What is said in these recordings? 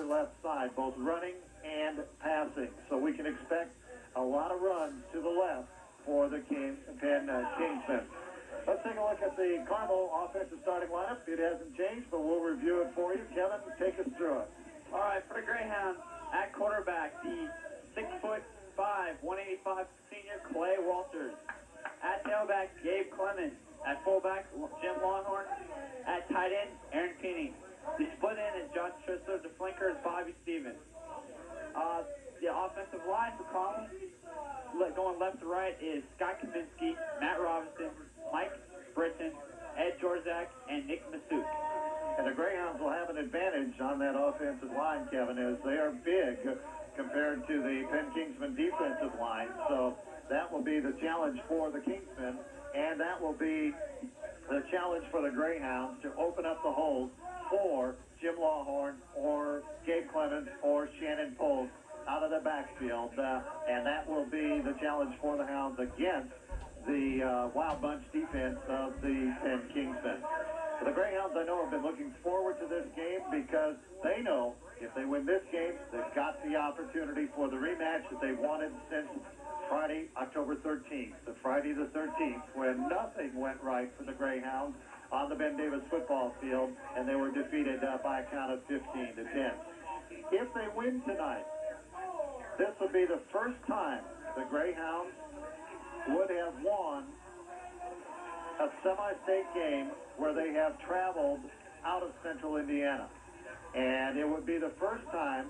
their left side, both running and passing. So we can expect a lot of runs to the left for the Penn Kingsmen. Let's take a look at the Carmel offensive starting lineup. It hasn't changed, but we'll review it for you. Kevin, take us through it. All right, for the Greyhounds, at quarterback, the 6'5", 185 senior Clay Walters. At tailback, Gabe Clemens. At fullback, Jim Longhorn. At tight end, Aaron Peeney. The split end is Josh Tristler. The flanker is Bobby Stevens. The offensive line for Carmel, going left to right, is Scott Kaminsky, Matt Robinson, Mike Britton, Ed Jorzak, and Nick Masuk. And the Greyhounds will have an advantage on that offensive line, Kevin, as they are big compared to the Penn Kingsman defensive line. So that will be the challenge for the Kingsmen, and that will be the challenge for the Greyhounds to open up the holes for Jim Lawhorn or Gabe Clemens or Shannon Polk out of the backfield, and that will be the challenge for the Hounds against the Wild Bunch defense of the Penn Kingsmen. The Greyhounds, I know, have been looking forward to this game because they know if they win this game, they've got the opportunity for the rematch that they've wanted since Friday, October 13th, the Friday the 13th, when nothing went right for the Greyhounds on the Ben Davis football field, and they were defeated by a count of 15-10. If they win tonight, this will be the first time the Greyhounds would have won a semi-state game where they have traveled out of central Indiana. And it would be the first time,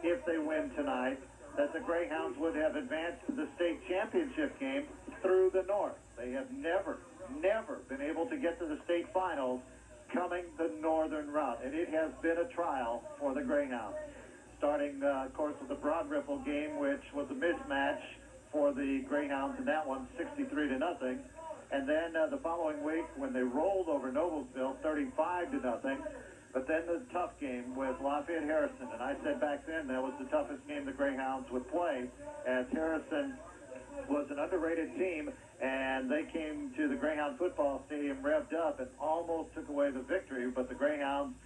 if they win tonight, that the Greyhounds would have advanced to the state championship game through the north. They have never been able to get to the state finals coming the northern route. And it has been a trial for the Greyhounds. Starting, of course, with the Broad Ripple game, which was a mismatch for the Greyhounds in that one, 63-0. And then the following week, when they rolled over Noblesville, 35-0. But then the tough game with Lafayette Harrison. And I said back then that was the toughest game the Greyhounds would play, as Harrison was an underrated team, and they came to the Greyhound football stadium revved up and almost took away the victory. But the Greyhounds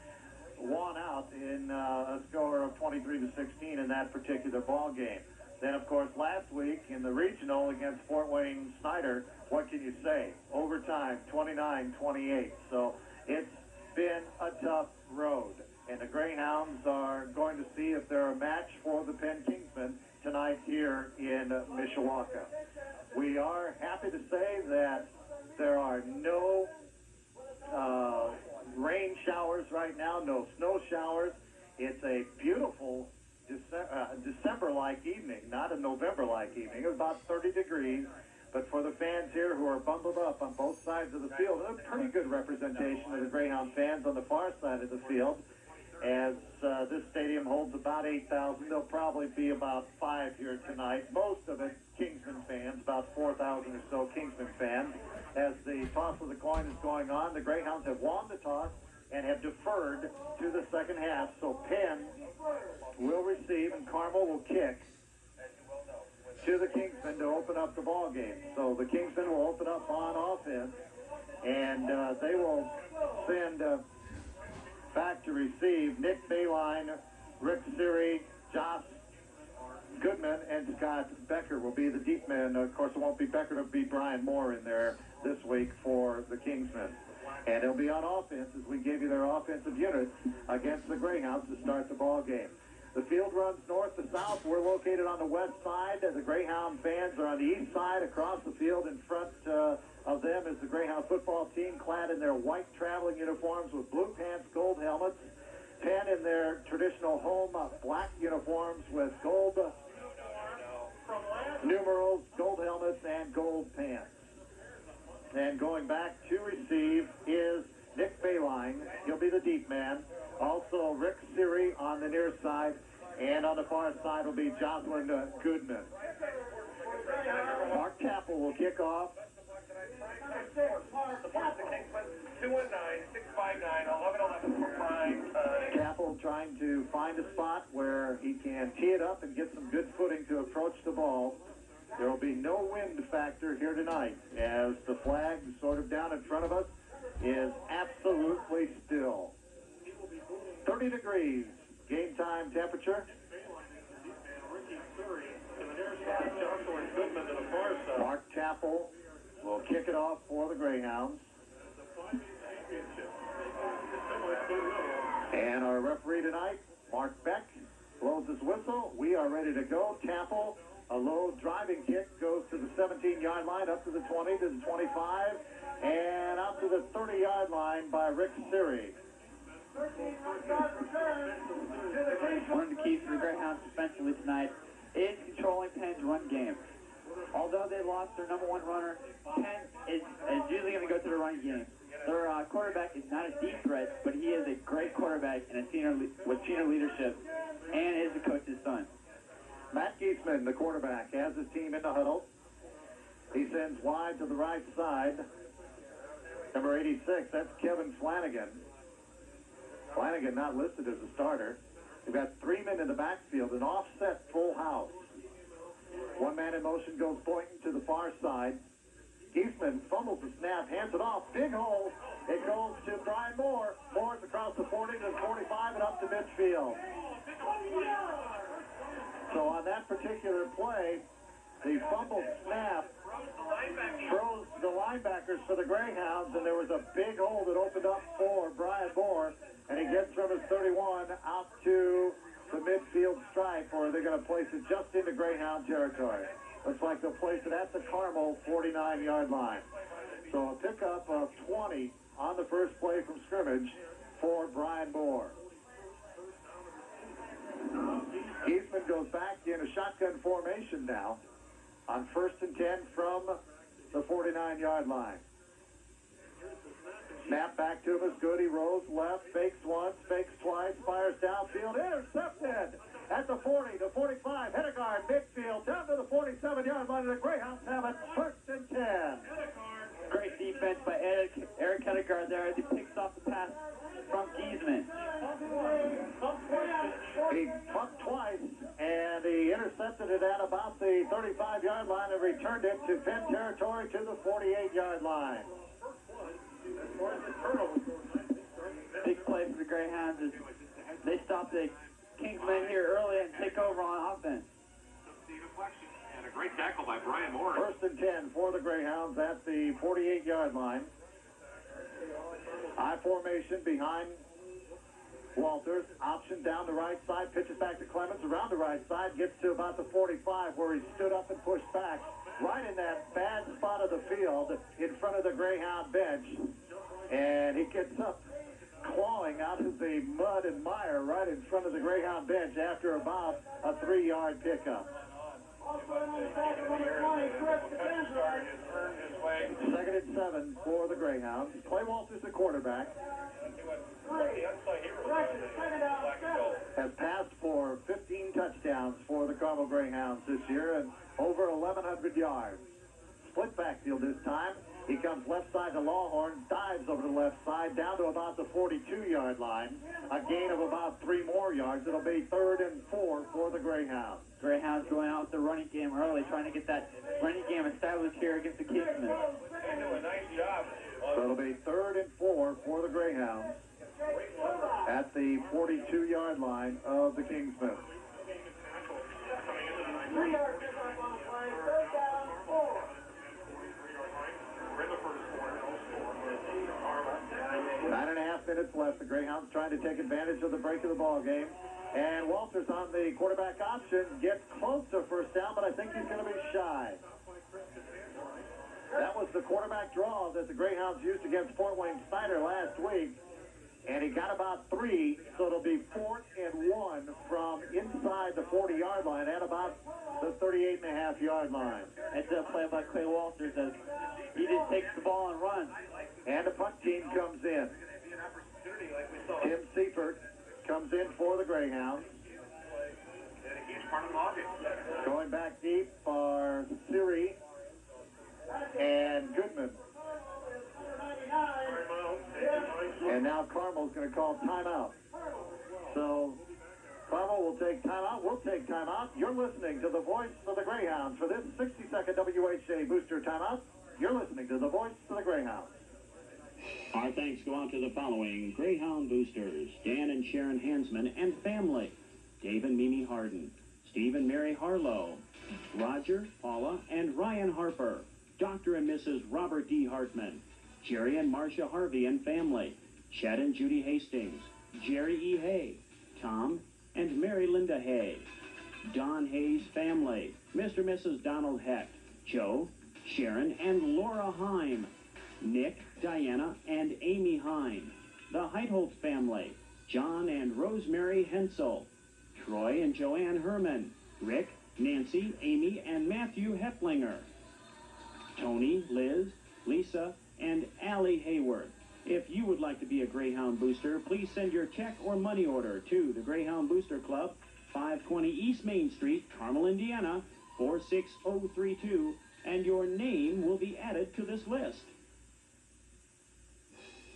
won out in a score of 23-16 in that particular ball game. Then, of course, last week in the regional against Fort Wayne Snyder, what can you say? Overtime, 29-28. So it's been a tough road. And the Greyhounds are going to see if they're a match for the Penn Kingsmen tonight here in Mishawaka. We are happy to say that there are no rain showers right now, no snow showers. It's a beautiful December-like evening, not a November-like evening. It's about 30 degrees, but for the fans here who are bundled up on both sides of the field, a pretty good representation of the Greyhound fans on the far side of the field. As this stadium holds about 8,000, there'll probably be about 5 here tonight. Most of it Kingsman fans, about 4,000 or so Kingsman fans. As the toss of the coin is going on, the Greyhounds have won the toss and have deferred to the second half. So Penn will receive and Carmel will kick to the Kingsmen to open up the ball game. So the Kingsmen will open up on offense, and they will send back to receive Nick Bayline, Rick Siri, Josh Goodman, and Scott Becker will be the deep men. Of course, it won't be Becker, it'll be Brian Moore in there this week for the Kingsmen. And they'll be on offense as we gave you their offensive units against the Greyhounds to start the ball game. The field runs north to south. We're located on the west side. The Greyhound fans are on the east side. Across the field in front of them is the Greyhound football team, clad in their white traveling uniforms with blue pants, gold helmets. Penn in their traditional home black uniforms with gold numerals, gold helmets, and gold pants. And going back to receive is Nick Bayline. He'll be the deep man. Also, Rick Siri on the near side. And on the far side will be Jocelyn Goodman. Mark Capel will kick off. 219-659-1111 Capel trying to find a spot where he can tee it up and get some good footing to approach the ball. There will be no wind factor here tonight, as the flag sort of down in front of us is absolutely still. 30 degrees. Game time Archer. Mark Chappell will kick it off for the Greyhounds. And our referee tonight, Mark Beck, blows his whistle. We are ready to go. Chappell, a low driving kick, goes to the 17-yard line, up to the 20, to the 25, and out to the 30-yard line by Rick Siri. One of the keys for the Greyhounds defensively tonight is controlling Penn's run game. Although they lost their number one runner, Penn is usually going to go to the run game. Their quarterback is not a deep threat, but he is a great quarterback and with senior leadership, and is the coach's son. Matt Giesman, the quarterback, has his team in the huddle. He sends wide to the right side. Number 86, that's Kevin Flanagan. Flanagan not listed as a starter. We've got 3 men in the backfield, an offset full house. One man in motion goes pointing to the far side. Giesman fumbles the snap, hands it off, big hole. It goes to Brian Moore. Moore's across the 40 to the 45 and up to midfield. So on that particular play, the fumbled snap throws the linebackers for the Greyhounds, and there was a big hole that opened up for Brian Moore, and he gets from his 31 out to the midfield stripe, or they're going to place it just into Greyhound territory. Looks like they'll place it at the Carmel 49-yard line. So a pickup of 20 on the first play from scrimmage for Brian Moore. Giesman goes back in a shotgun formation now on 1st and 10 from the 49-yard line. Snap back to him is good. He rolls left, fakes once, fakes twice, fires downfield, intercepted at the 40, the 45, Hedegaard, midfield, down to the 47-yard line, and the Greyhounds have it 1st and 10. Great defense by Eric Hedegaard there as he picks off the pass from Giesman. He pumped twice, and he intercepted it at about the 35-yard line and returned it to Penn territory to the 48-yard line. Big play for the Greyhounds is they stop the Kingsmen here early and take over on offense. And a great tackle by Brian Moore. 1st and 10 for the Greyhounds at the 48-yard line. High formation behind Walters. Option down the right side. Pitches back to Clemens around the right side. Gets to about the 45 where he stood up and pushed back. Right in that bad spot of the field in front of the Greyhound bench. And he gets up clawing out of the mud and mire right in front of the Greyhound bench after about a 3-yard pickup. 2nd and 7 for the Greyhounds. Clay Walters, the quarterback, has passed for 15 touchdowns for the Carmel Greyhounds this year and over 1,100 yards. Split backfield this time. He comes left side to Lawhorn, dives over the left side, down to about the 42-yard line. A gain of about 3 more yards. It'll be 3rd and 4 for the Greyhounds. Greyhounds going out with the running game early, trying to get that running game established here against the Kingsmen. So it'll be 3rd and 4 for the Greyhounds at the 42-yard line of the Kingsmen. 3-yard pickup on the play, 3rd down, 4. 9.5 minutes left. The Greyhounds trying to take advantage of the break of the ball game. And Walters on the quarterback option gets close to 1st down, but I think he's going to be shy. That was the quarterback draw that the Greyhounds used against Fort Wayne Snyder last week. And he got about 3, so it'll be 4th and 1 from inside the 40-yard line at about the 38.5-yard line. It's a play by Clay Walters as he just takes the ball and runs. And the punt team comes in. Tim Seifert comes in for the Greyhounds. Going back deep are Siri and Goodman. And now Carmel's going to call timeout. So Carmel will take timeout. We'll take timeout. You're listening to the voice of the Greyhounds for this 60-second WHA booster timeout. You're listening to the voice of the Greyhounds. Our thanks go out to the following Greyhound boosters: Dan and Sharon Hansman and family. Dave and Mimi Harden, Steve and Mary Harlow, Roger, Paula, and Ryan Harper, Dr. and Mrs. Robert D. Hartman, Jerry and Marcia Harvey and family, Chad and Judy Hastings, Jerry E. Hay, Tom and Mary Linda Hay, Don Hay's family, Mr. and Mrs. Donald Hecht, Joe, Sharon, and Laura Heim, Nick, Diana, and Amy Hine, the Heitholt family, John and Rosemary Hensel, Troy and Joanne Herman, Rick, Nancy, Amy, and Matthew Hepplinger, Tony, Liz, Lisa, and Allie Hayward. If you would like to be a Greyhound Booster, please send your check or money order to the Greyhound Booster Club, 520 East Main Street, Carmel, Indiana, 46032, and your name will be added to this list.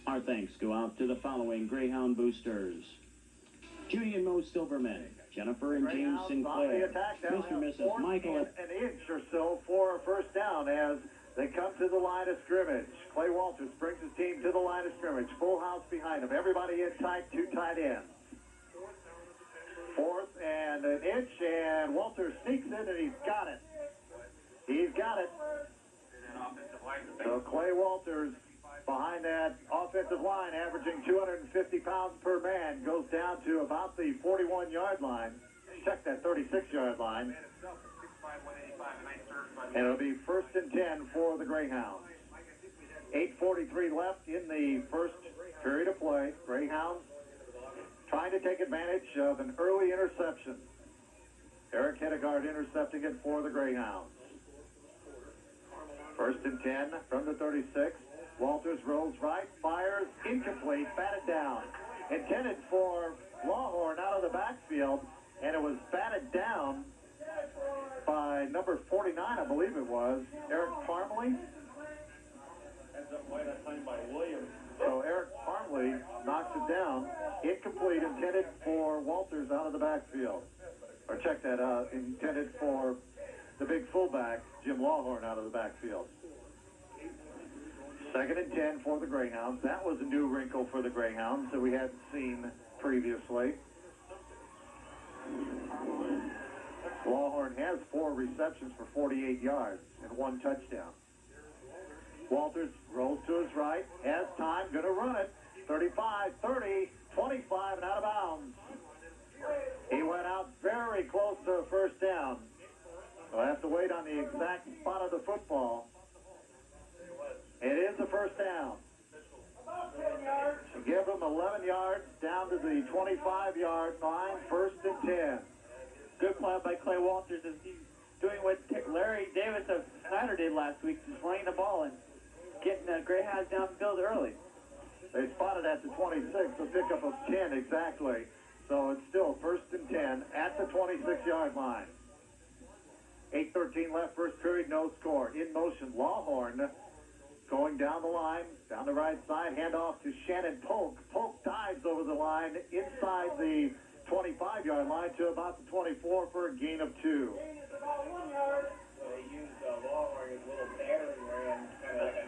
Our thanks go out to the following Greyhound Boosters: Judy and Mo Silverman, Jennifer and James Sinclair, Mr. and Mrs. Michael. An inch or so for a first down as they come to the line of scrimmage. Clay Walters brings his team to the line of scrimmage. Full house behind him. Everybody in tight, 2 tight ends. Fourth and an inch, and Walters sneaks in, and he's got it. He's got it. So Clay Walters, behind that offensive line, averaging 250 pounds per man, goes down to about the 41-yard line. Check that 36-yard line. And it'll be 1st and 10 for the Greyhounds. 8:43 left in the first period of play. Greyhounds trying to take advantage of an early interception. Eric Hedegaard intercepting it for the Greyhounds. 1st and 10 from the 36. Walters rolls right, fires, incomplete, batted down. Intended for Lawhorn out of the backfield, and it was batted down by number 49, I believe it was, Eric Parmley. So Eric Parmley knocks it down. Incomplete, intended for Walters out of the backfield. Or check that out, intended for the big fullback, Jim Lawhorn, out of the backfield. 2nd and 10 for the Greyhounds. That was a new wrinkle for the Greyhounds that we hadn't seen previously. Lawhorn has 4 receptions for 48 yards and 1 touchdown. Walters rolls to his right, has time, gonna run it. 35, 30, 25, and out of bounds. He went out very close to a first down. We'll have to wait on the exact spot of the football. It is a first down. So give them 11 yards down to the 25-yard line, 1st and 10. Good play by Clay Walters as he's doing what Larry Davis of Snyder did last week, just running the ball and getting the Greyhounds downfield early. They spotted at the 26, a pickup of 10 exactly. So it's still 1st and 10 at the 26-yard line. 8:13 left, first period, no score. In motion, Lawhorn going down the line, down the right side, handoff to Shannon Polk. Polk dives over the line inside the 25-yard line to about the 24 for a gain of 2.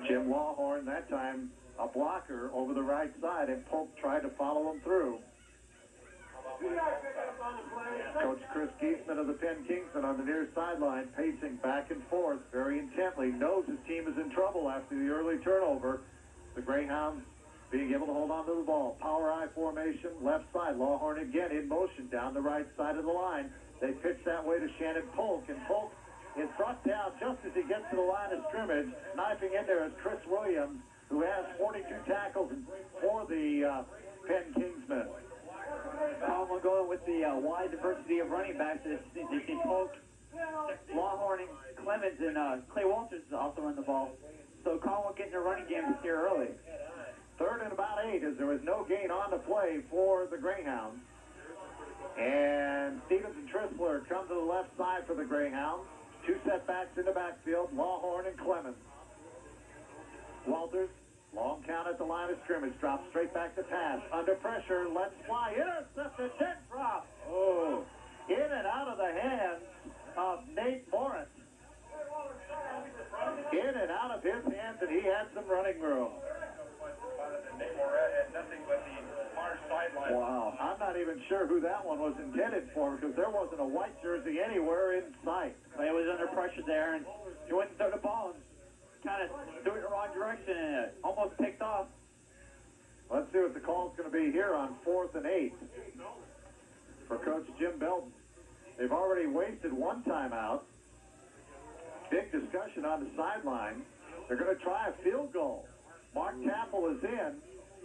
Jim Lawhorn, that time a blocker over the right side, and Polk tried to follow him through. Coach Chris Giesman of the Penn Kingsmen on the near sideline, pacing back and forth very intently, knows his team is in trouble after the early turnover. The Greyhounds being able to hold on to the ball. Power I formation, left side. Lawhorn again in motion down the right side of the line. They pitch that way to Shannon Polk, and Polk is brought down just as he gets to the line of scrimmage. Knifing in there is Chris Williams, who has 42 tackles for the Penn Kingsmen. We'll go with the wide diversity of running backs. They see Polk, Lawhorn, and Clemens, and Clay Walters also run the ball. So Carmel getting a running game here early. 3rd and about 8 as there was no gain on the play for the Greyhounds. And Stevens and Trissler come to the left side for the Greyhounds. 2 setbacks in the backfield, Lawhorn and Clemens. Walters, long count at the line of scrimmage, drops straight back to pass. Under pressure, lets fly, intercepted, dead drop. Oh, in and out of the hands of Nate Morris. In and out of his hands, and he had some running room. Nate Moret had nothing but the far sideline. Wow, I'm not even sure who that one was intended for because there wasn't a white jersey anywhere in sight. He was under pressure there, and he went to throw the ball and kind of threw it in the wrong direction and it almost picked off. Let's see what the call's going to be here on 4th and 8 for Coach Jim Belton. They've already wasted one timeout. Big discussion on the sideline. They're going to try a field goal. Mark Tappel is in.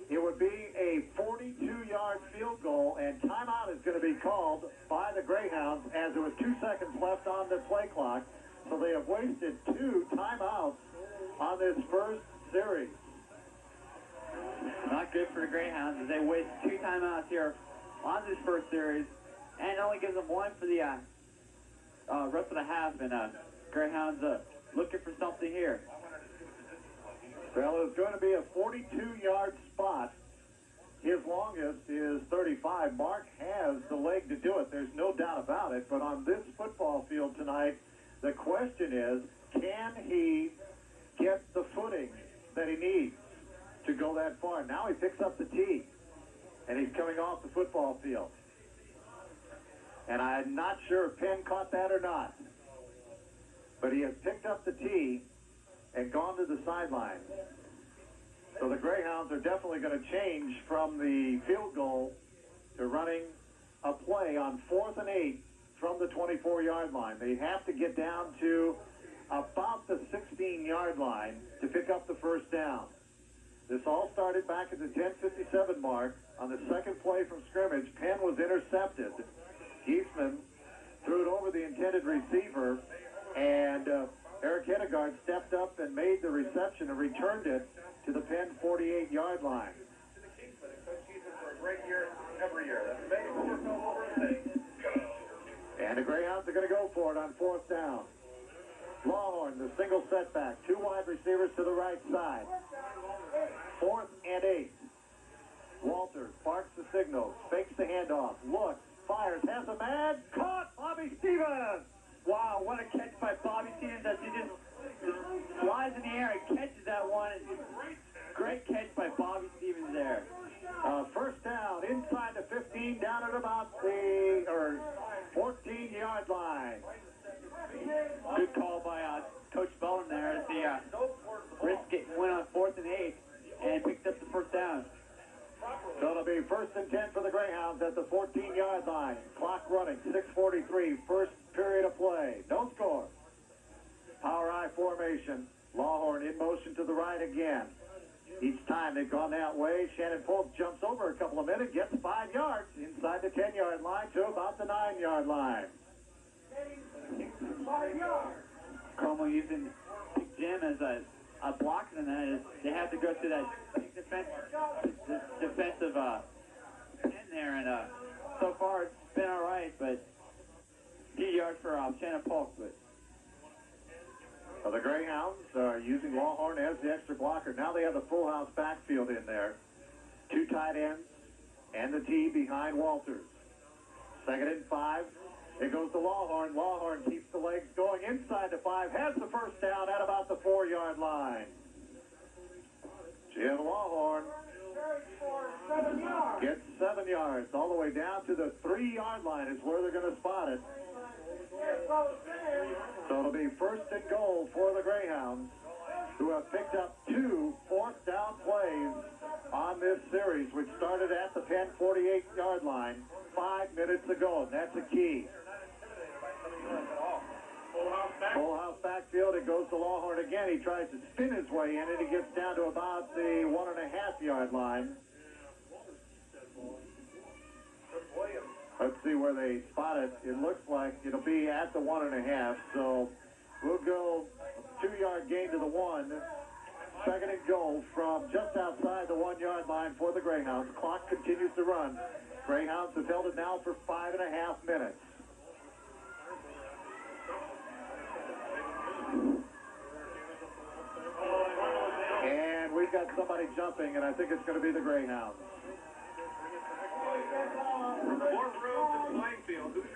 It would be a 42-yard field goal, and timeout is going to be called by the Greyhounds as there was 2 seconds left on the play clock. So they have wasted 2 timeouts on this first series. Not good for the Greyhounds as they waste 2 timeouts here on this first series, and only gives them 1 for the rest of the half. And Greyhounds looking for something here. Well, it's going to be a 42-yard spot. His longest is 35. Mark has the leg to do it. There's no doubt about it. But on this football field tonight, the question is, can he get the footing that he needs to go that far? Now he picks up the tee, and he's coming off the football field. And I'm not sure if Penn caught that or not. But he has picked up the tee and gone to the sideline. So the Greyhounds are definitely going to change from the field goal to running a play on 4th and 8 from the 24-yard line. They have to get down to about the 16-yard line to pick up the first down. This all started back at the 10:57 mark on the second play from scrimmage. Penn was intercepted. Geisman threw it over the intended receiver, and Eric Hedegaard stepped up and made the reception and returned it to the Penn 48-yard line. And the Greyhounds are going to go for it on 4th down. Lawhorn, the single setback. 2 wide receivers to the right side. 4th and 8. Walters barks the signal, fakes the handoff, looks, fires, has a man, caught, Bobby Stevens! Wow, what a catch by Bobby Stevens as he just flies in the air and catches that one. Great catch by Bobby Stevens there. First down, inside the 15, down at about the 14-yard line. Good call by Coach Belton there as he went on 4th and 8 and picked up the first down. So it'll be 1st and 10 for the Greyhounds at the 14-yard line. Clock running, 6:43, first period of play. No score. Power I formation. Lawhorn in motion to the right again. Each time they've gone that way, Shannon Polk jumps over a couple of minutes, gets 5 yards inside the 10-yard line to about the 9-yard line. Carmel using Big Jim as a blocker, and then they have to go through that big defensive end there, and so far it's been all right, but 2 yards for Shannon Polk. But the Greyhounds are using Lawhorn as the extra blocker. Now they have the full house backfield in there. 2 tight ends and the tee behind Walters. 2nd and 5. It goes to Lawhorn. Lawhorn keeps the legs going inside the 5. Has the first down at about the 4-yard line. Jim Lawhorn gets 7 yards. All the way down to the 3-yard line is where they're going to spot it. So it'll be 1st and goal for the Greyhounds, who have picked up 2 fourth down plays on this series, which started at the Penn 48-yard line 5 minutes ago. That's a key. Full house backfield. It goes to Lawhorn again. He tries to spin his way in, and he gets down to about the 1.5-yard line. Let's see where they spot it. It looks like it'll be at the 1.5. So we'll go 2-yard gain to the 1. 2nd and goal from just outside the 1-yard line for the Greyhounds. Clock continues to run. Greyhounds have held it now for 5.5 minutes. And we've got somebody jumping, and I think it's going to be the Greyhounds.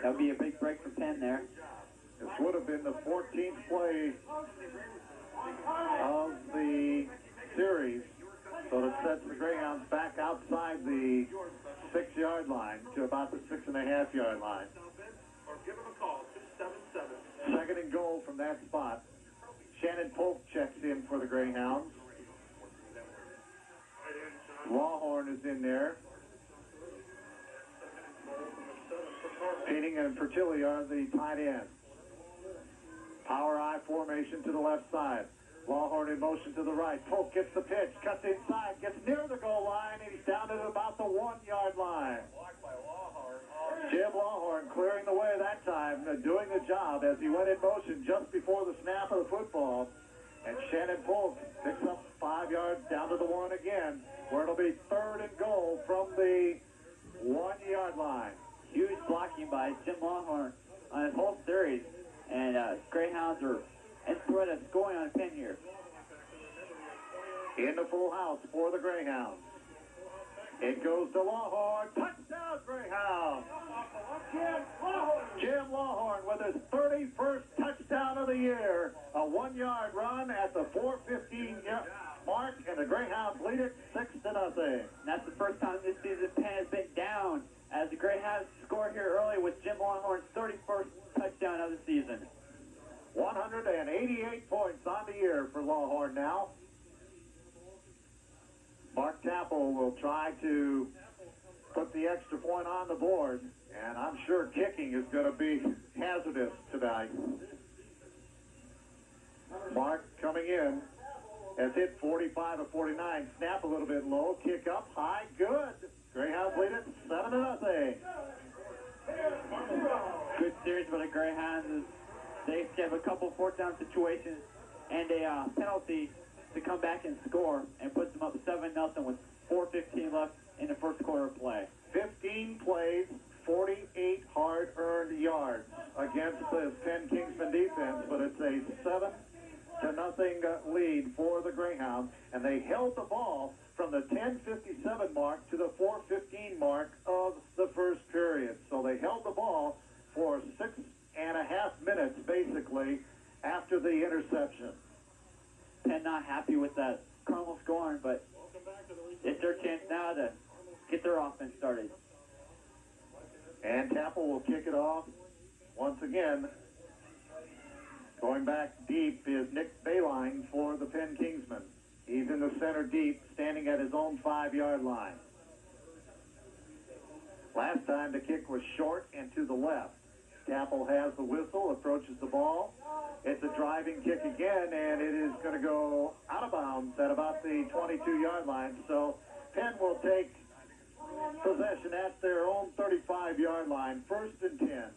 that would be a big break for Penn there. This would have been the 14th play of the series. So it sets the Greyhounds back outside the 6-yard line to about the 6.5-yard line. Or give them a call, 277. Second and goal from that spot. Shannon Polk checks in for the Greyhounds. Lawhorn is in there. Painting and Pertilli are the tight ends. Power I formation to the left side. Lawhorn in motion to the right. Polk gets the pitch, cuts inside, gets near the goal line, and he's down to about the 1-yard line. Jim Lawhorn clearing the way that time, doing the job as he went in motion just before the snap of the football. And Shannon Polk picks up 5 yards down to the 1 again, where it'll be third and goal from the 1-yard line. Huge blocking by Jim Longhorn on his whole series, and Greyhounds are in threat of scoring on Penn here. In the full house for the Greyhounds. It goes to Lawhorn. Touchdown, Greyhounds! Jim Lawhorn with his 31st touchdown of the year. A 1-yard run at the 4:15 mark, and the Greyhounds lead it 6-0. And that's the first time this season Penn has been down, as the Greyhounds score here early with Jim Longhorn's 31st touchdown of the season. 188 points on the year for Lawhorn now. Mark Tapple will try to put the extra point on the board, and I'm sure kicking is going to be hazardous tonight. Mark coming in has hit 45 of 49. Snap a little bit low, kick up high, good. Greyhounds lead it 7-0. Good series for the Greyhounds. They have a couple 4th-down situations and a penalty to come back and score, and puts them up 7-0 with 4:15 left in the first quarter of play. 15 plays, 48 hard-earned yards against the Penn Kingsman defense, but it's a 7-0 lead for the Greyhounds, and they held the ball from the 10:57 mark to the 4:15 mark of the first period. So they held the ball for 6.5 minutes, basically, after the interception. Penn not happy with that Carmel scoring, but it's their chance now to get their offense started. And Tapple will kick it off once again. Going back deep is Nick Bayline for the Penn Kingsmen. He's in the center deep, standing at his own 5-yard line. Last time the kick was short and to the left. Tapple has the whistle, approaches the ball. It's a driving kick again, and it is going to go out of bounds at about the 22-yard line. So Penn will take possession at their own 35-yard line, 1st and 10.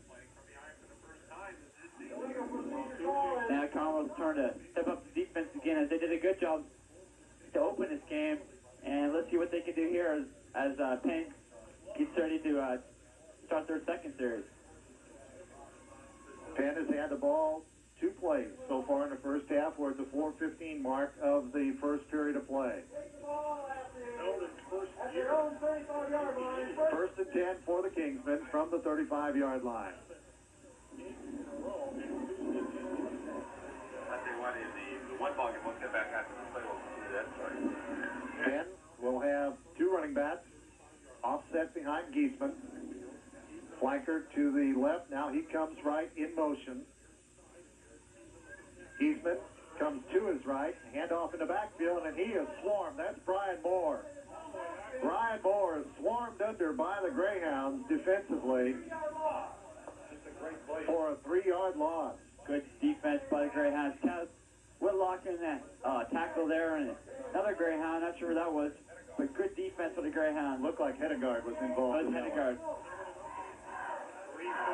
Now Carmel's trying to step up the defense again, as they did a good job to open this game. And let's see what they can do here as Penn gets ready to start their second series. Penn has had the ball 2 plays so far in the first half. We're at the 4:15 mark of the first period of play. 1st and 10 for the Kingsmen from the 35-yard line. I tell you what, the one ball game won't get back after the play. We'll do that. Sorry. Penn will have 2 running backs, offset behind Giesman. Flanker to the left. Now he comes right in motion. Giesman comes to his right. Handoff in the backfield, and he is swarmed. That's Brian Moore. Brian Moore is swarmed under by the Greyhounds defensively for a 3-yard loss. Good defense by the Greyhounds. Whitlock in that tackle there, and another Greyhound, not sure who that was, but good defense for the Greyhounds. Looked like Hedegaard was involved. Good Hedegaard.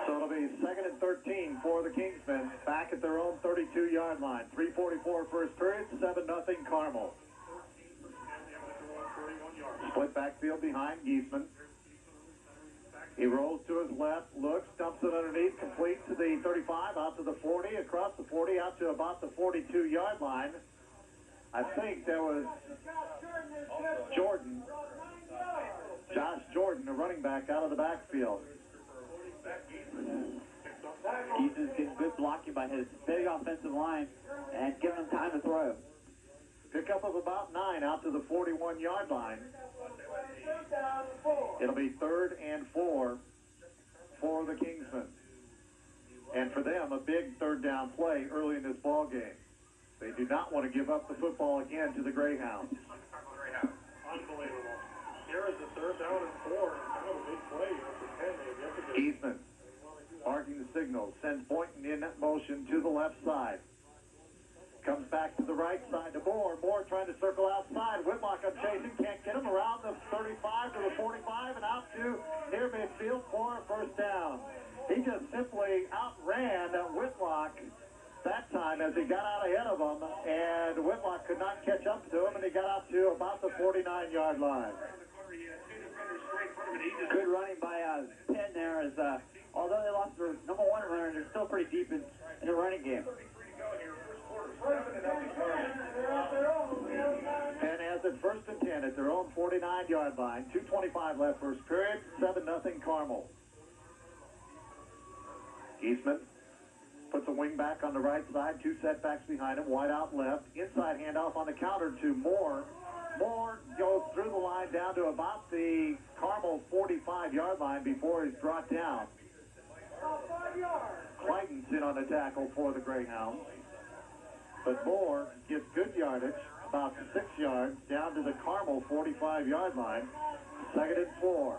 So it'll be 2nd and 13 for the Kingsmen, back at their own 32-yard line. 3:44 first period, 7-0 Carmel. Split backfield behind Giesman. He rolls to his left, looks, dumps it underneath, complete to the 35, out to the 40, across the 40, out to about the 42-yard line. I think that was Jordan. Josh Jordan, the running back, out of the backfield. Giesman's getting good blocking by his big offensive line and giving him time to throw. Pickup of about 9 out to the 41-yard line. It'll be 3rd and 4 for the Kingsmen. And for them, a big third down play early in this ball game. They do not want to give up the football again to the Greyhounds. Unbelievable. Here is the 3rd down and 4. Kind of a big play for Penn. Eastman, marking the signal, sends Boynton in motion to the left side. Comes back to the right side to Moore. Moore trying to circle outside. Whitlock on chasing, can't get him around the 35 to the 45 and out to near midfield for a first down. He just simply outran Whitlock that time as he got out ahead of him, and Whitlock could not catch up to him, and he got out to about the 49-yard line. Good running by Penn there, as although they lost their number 1 runner, they're still pretty deep in the running game. Penn has it 1st and 10 at their own 49-yard line. 2:25 left first period. 7-0 Carmel. Eastman puts a wing back on the right side. 2 setbacks behind him. Wide out left. Inside handoff on the counter to Moore. Moore goes through the line down to about the Carmel 45-yard line before he's brought down. Clayton's in on the tackle for the Greyhounds. But Moore gets good yardage, about 6 yards, down to the Carmel 45-yard line. 2nd and 4.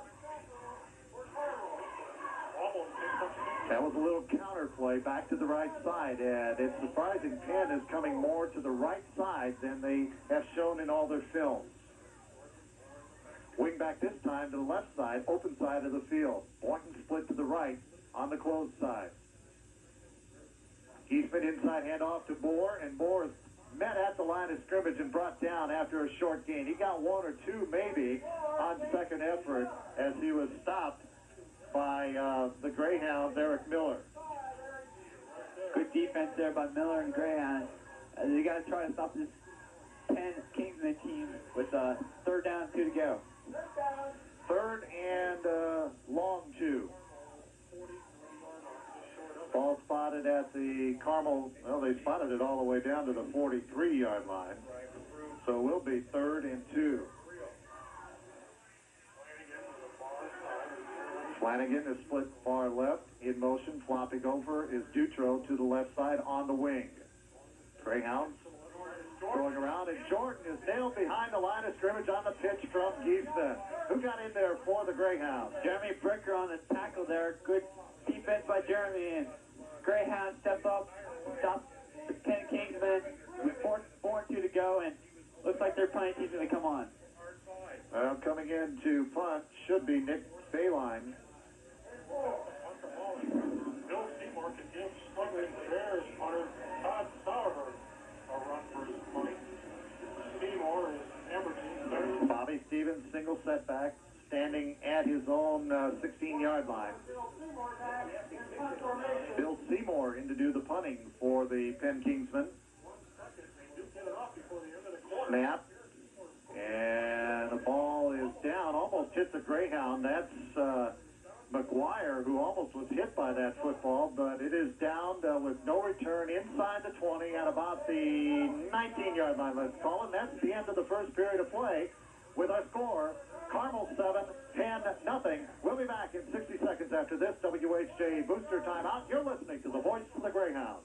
That was a little counter play back to the right side, and it's surprising Penn is coming more to the right side than they have shown in all their films. Wing back this time to the left side, open side of the field. Boynton split to the right on the closed side. Eastman inside handoff to Moore, and Moore is met at the line of scrimmage and brought down after a short gain. He got 1 or 2 maybe on second effort as he was stopped by the Greyhounds, Eric Miller. Good defense there by Miller and Greyhound. They got to try to stop this Penn Kingsman team with 3rd down, 2 to go. 3rd and long 2. Ball spotted at the Carmel, well, they spotted it all the way down to the 43-yard line. So it will be 3rd and 2. Flanagan is split far left. In motion, flopping over is Dutro to the left side on the wing. Greyhounds going around, and Jordan is nailed behind the line of scrimmage on the pitch from Geeston. Who got in there for the Greyhounds? Jeremy Bricker on the tackle there. Good defense by Jeremy, and Greyhound step up, stop the Penn Kingsmen with 4 and 2 to go, and looks like their punting team's going to come on. Coming in to punt should be Nick Bayline. Bill Seymour can give struggling Bears punter Todd Sauer a run for his money. Seymour is Emerson. Bobby Stevens, single setback, standing at his own 16-yard line. Bill Seymour in to do the punting for the Penn Kingsmen. Snap. And the ball is down, almost hit the Greyhound. That's McGuire, who almost was hit by that football, but it is down with no return inside the 20 at about the 19-yard line, let's call it. That's the end of the first period of play with our score, Carmel 7, Penn nothing. We'll be back in 60 seconds after this WHJ booster timeout. You're listening to the voice of the Greyhounds.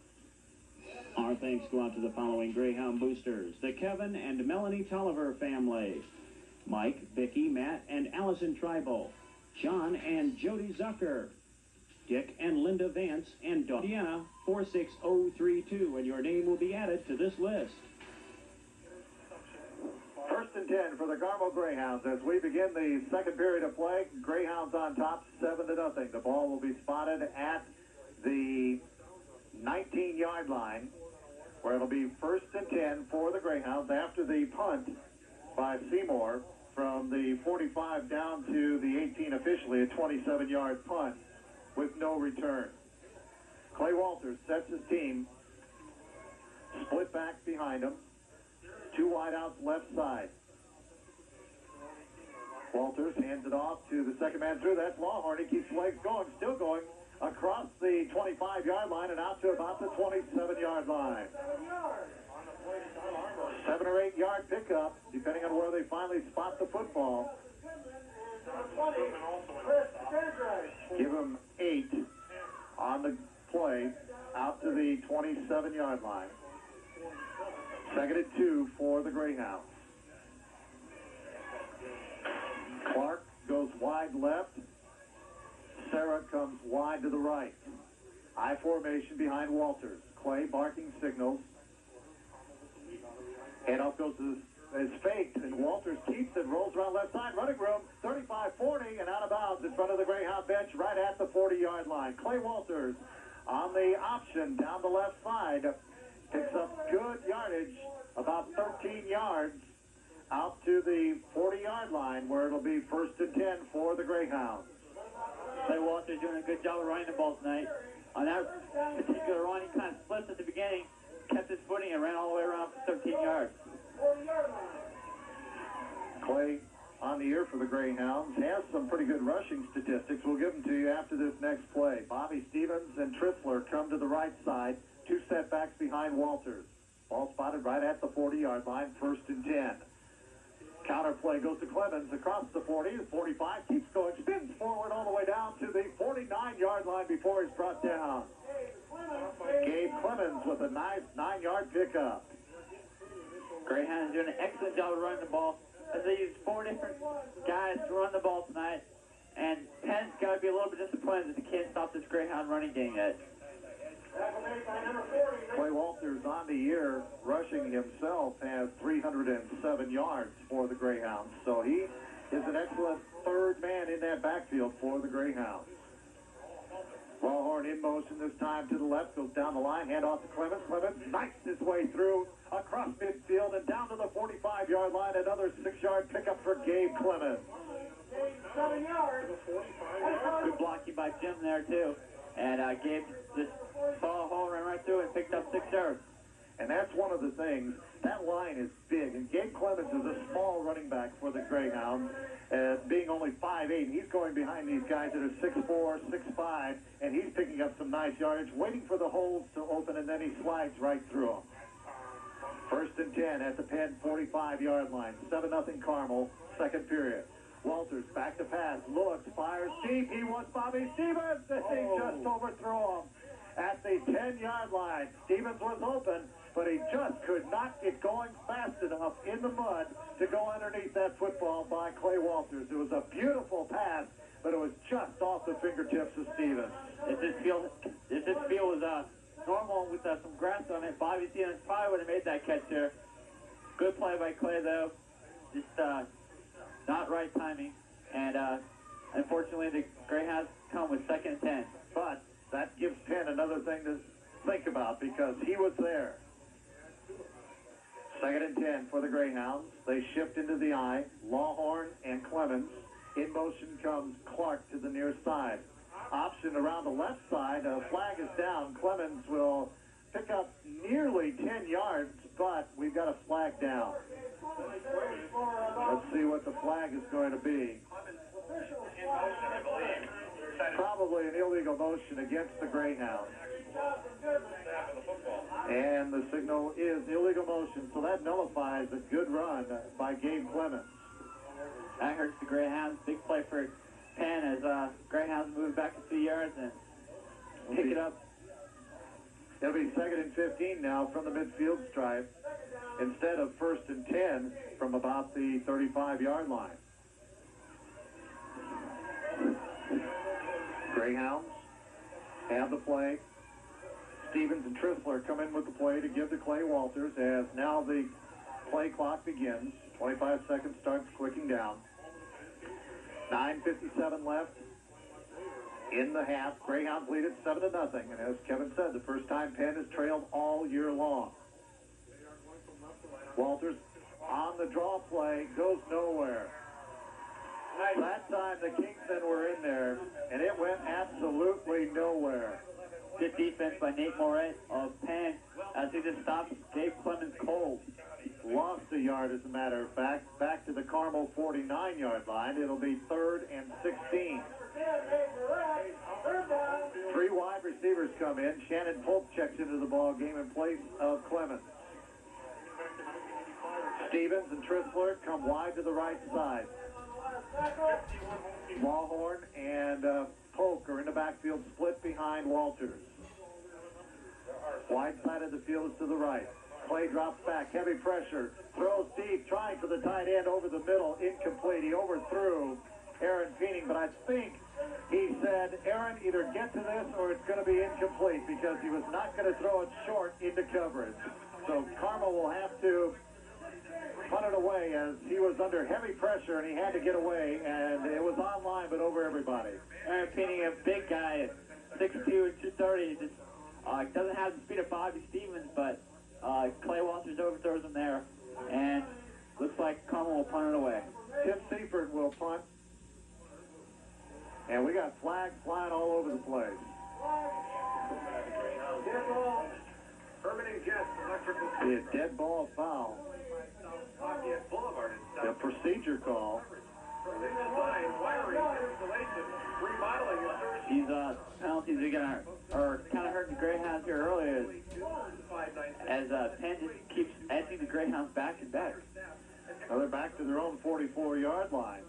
Our thanks go out to the following Greyhound boosters: the Kevin and Melanie Tolliver family, Mike, Vicky, Matt, and Allison Tribal, John and Jody Zucker, Dick and Linda Vance, and Diana 46032, and your name will be added to this list. 1st and 10 for the Carmel Greyhounds as we begin the second period of play. Greyhounds on top, 7-0. The ball will be spotted at the 19-yard line, where it'll be 1st and 10 for the Greyhounds after the punt by Seymour from the 45 down to the 18 officially, a 27-yard punt with no return. Clay Walters sets his team, split back behind him, 2 wideouts left side. Walters hands it off to the second man through. That's Lawhorn. He keeps legs going, still going across the 25-yard line and out to about the 27-yard line. 7 or 8 yard pickup, depending on where they finally spot the football. Give them 8 on the play out to the 27-yard line. 2nd and 2 for the Greyhounds. Clark goes wide left. Sarah comes wide to the right. I formation behind Walters. Clay barking signals. Handoff goes to is faked, and Walters keeps it, rolls around left side, running room, 35-40, and out of bounds in front of the Greyhound bench right at the 40-yard line. Clay Walters on the option down the left side, picks up good yardage, about 13 yards, out to the 40-yard line, where it'll be 1st and 10 for the Greyhounds. Clay Walters doing a good job of running the ball tonight. On that particular run, he kind of slipped at the beginning, kept his footing, and ran all the way around for 13 yards. Clay on the ear for the Greyhounds has some pretty good rushing statistics. We'll give them to you after this next play. Bobby Stevens and Trissler come to the right side, 2 setbacks behind Walters. Ball spotted right at the 40-yard line, 1st and 10. Counter play goes to Clemens across the 40, the 45, keeps going, spins forward all the way down to the 49-yard line before he's brought down. Gabe Clemens with a nice 9-yard pickup. Greyhounds doing an excellent job of running the ball, as they use 4 different guys to run the ball tonight. And Penn's got to be a little bit disappointed that they can't stop this Greyhound running game yet. Clay Walters on the year, rushing himself, has 307 yards for the Greyhounds. So he is an excellent 3rd man in that backfield for the Greyhounds. Lawhorn in motion this time to the left, goes down the line, hand off to Clemens. Clemens knifes his way through across midfield and down to the 45-yard line. Another 6-yard pickup for Gabe Clemens. 7 yards. Good blocking by Jim there, too. And Gabe just saw a hole, ran right through it, and picked up 6 yards. And that's one of the things. That line is big, and Gabe Clemens is a small running back for the Greyhounds, being only 5'8". He's going behind these guys that are 6'4", 6'5", and he's picking up some nice yardage, waiting for the holes to open, and then he slides right through them. 1st and 10 at the Penn 45-yard line. 7-0 Carmel, 2nd period. Walters back to pass, looks, fires deep. He wants Bobby Stevens, and he just overthrew him at the 10-yard line. Stevens was open, but he just could not get going fast enough in the mud to go underneath that football by Clay Walters. It was a beautiful pass, but it was just off the fingertips of Stevens. If this field was normal with some grass on it, Bobby Stevens probably would have made that catch there. Good play by Clay, though. Just not right timing. And unfortunately, the Greyhounds come with 2nd and 10. But that gives Penn another thing to think about because he was there. 2nd and 10 for the Greyhounds. They shift into the I. Lawhorn and Clemens. In motion comes Clark to the near side. Option around the left side. Flag is down. Clemens will pick up nearly 10 yards, but we've got a flag down. Let's see what the flag is going to be. Probably an illegal motion against the Greyhounds. And the signal is illegal motion, so that nullifies a good run by Gabe Clemens. That hurts the Greyhounds. Big play for Penn as Greyhounds move back a few yards and pick it up. It'll be 2nd and 15 now from the midfield stripe instead of 1st and 10 from about the 35-yard line. Greyhounds have the play. Stevens and Trissler come in with the play to give to Clay Walters as now the play clock begins. 25 seconds starts clicking down. 9:57 left in the half. Greyhounds lead it 7-0. And as Kevin said, the first time Penn has trailed all year long. Walters on the draw play goes nowhere. That time the Kingsmen were in there, and it went absolutely nowhere. Good defense by Nate Moret of Penn as he just stops Gabe Clemens cold. Lost a yard, as a matter of fact, back to the Carmel 49-yard line. It'll be 3rd and 16. 3 wide receivers come in. Shannon Polk checks into the ball game in place of Clemens. Stevens and Trisler come wide to the right side. Lawhorn and Polk are in the backfield, split behind Walters. Wide side of the field is to the right. Clay drops back, heavy pressure, throws deep, trying for the tight end over the middle, incomplete. He overthrew Aaron Feening, but I think he said, Aaron, either get to this or it's going to be incomplete, because he was not going to throw it short into coverage. So Carmel will have to punt it away as he was under heavy pressure and he had to get away, and it was online but over everybody. Aaron Feening, a big guy, 6'2", 230, just doesn't have the speed of Bobby Stevens, but Clay Walters overthrows him there, and looks like Carmel will punt it away. Tim Seifert will punt. And we got flags flying all over the place. Dead ball. Urban and Jets, electrical. The dead ball foul. Lafayette Boulevard in The procedure call. design, wiring, installation, remodeling, and service. These penalties are kind of hurting the Greyhounds here earlier, as Penn just keeps edging the Greyhounds back and back. Now they're back to their own 44-yard line.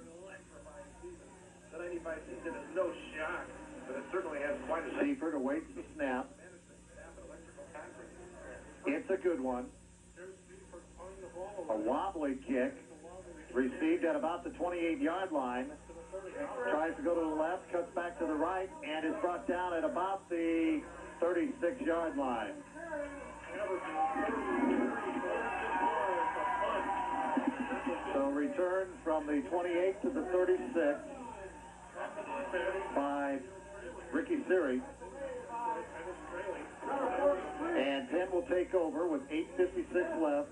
The 95 season is no shock, but it certainly has quite a... Seifert awaits the snap. It's a good one. A wobbly kick, received at about the 28-yard line. Tries to go to the left, cuts back to the right, and is brought down at about the 36-yard line. So return from the 28 to the 36 by Ricky Siri. And Penn will take over with 8:56 left.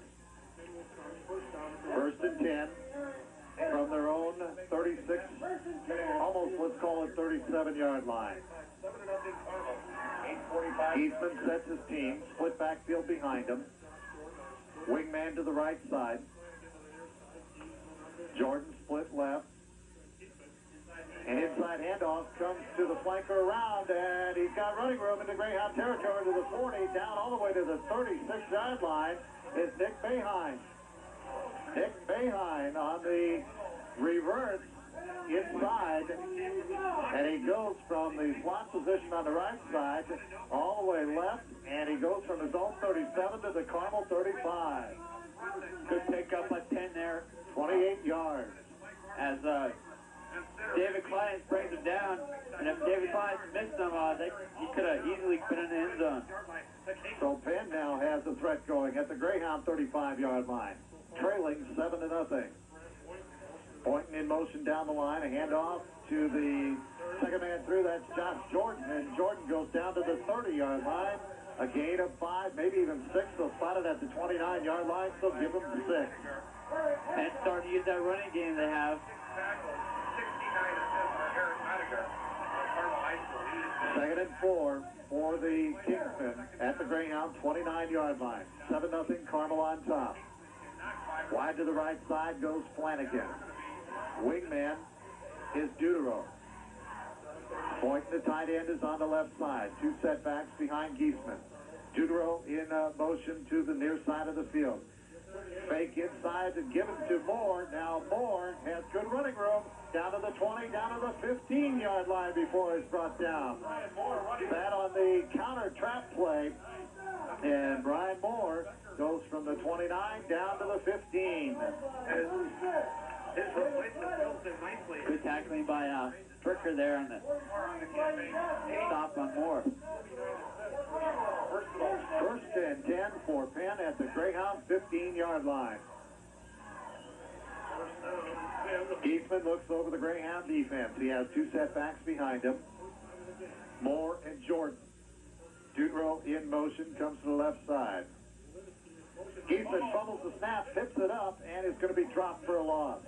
First and 10 from their own 36, almost let's call it 37-yard line. Eastman sets his team, split backfield behind him. Wingman to the right side. Jordan split left. And inside handoff comes to the flanker around, and he's got running room into Greyhound territory to the 40, down all the way to the 36-yard line is Nick Boeheim. Nick Boeheim on the reverse inside, and he goes from the slot position on the right side all the way left, and he goes from his own 37 to the Carmel 35. Good pickup by Penn there. 28 yards. As David Klein brings him down, and if David Klein missed him, he could have easily been in the end zone. So Penn now has a threat going at the Greyhound 35-yard line, trailing 7-0. Pointing in motion down the line, a handoff to the second man through, that's Josh Jordan, and Jordan goes down to the 30-yard line, a gain of 5, maybe even 6, so spotted at the 29-yard line, so give him 6. And starting to use that running game they have. 69 assists for Eric Madiger on Carmel High School. Second and 4 for the Kingsmen at the Greyhound 29-yard line. 7-0 Carmel on top. Wide to the right side goes Flanagan. Wingman is Deutero. Pointing the tight end is on the left side. 2 setbacks behind Giesman. Deutero in motion to the near side of the field. Fake inside and given to Moore. Now Moore has good running room. Down to the 20, down to the 15-yard line before it's brought down. That on the counter trap play. And Brian Moore goes from the 29 down to the 15. His replacement fills in nicely. Good tackling by Fricker there on the stop on Moore. First and 10 for Penn at the Greyhound 15-yard line. Giesman looks over the Greyhound defense. He has 2 setbacks behind him. Moore and Jordan. Deutero in motion, comes to the left side. Giesman fumbles the snap, picks it up, and is going to be dropped for a loss.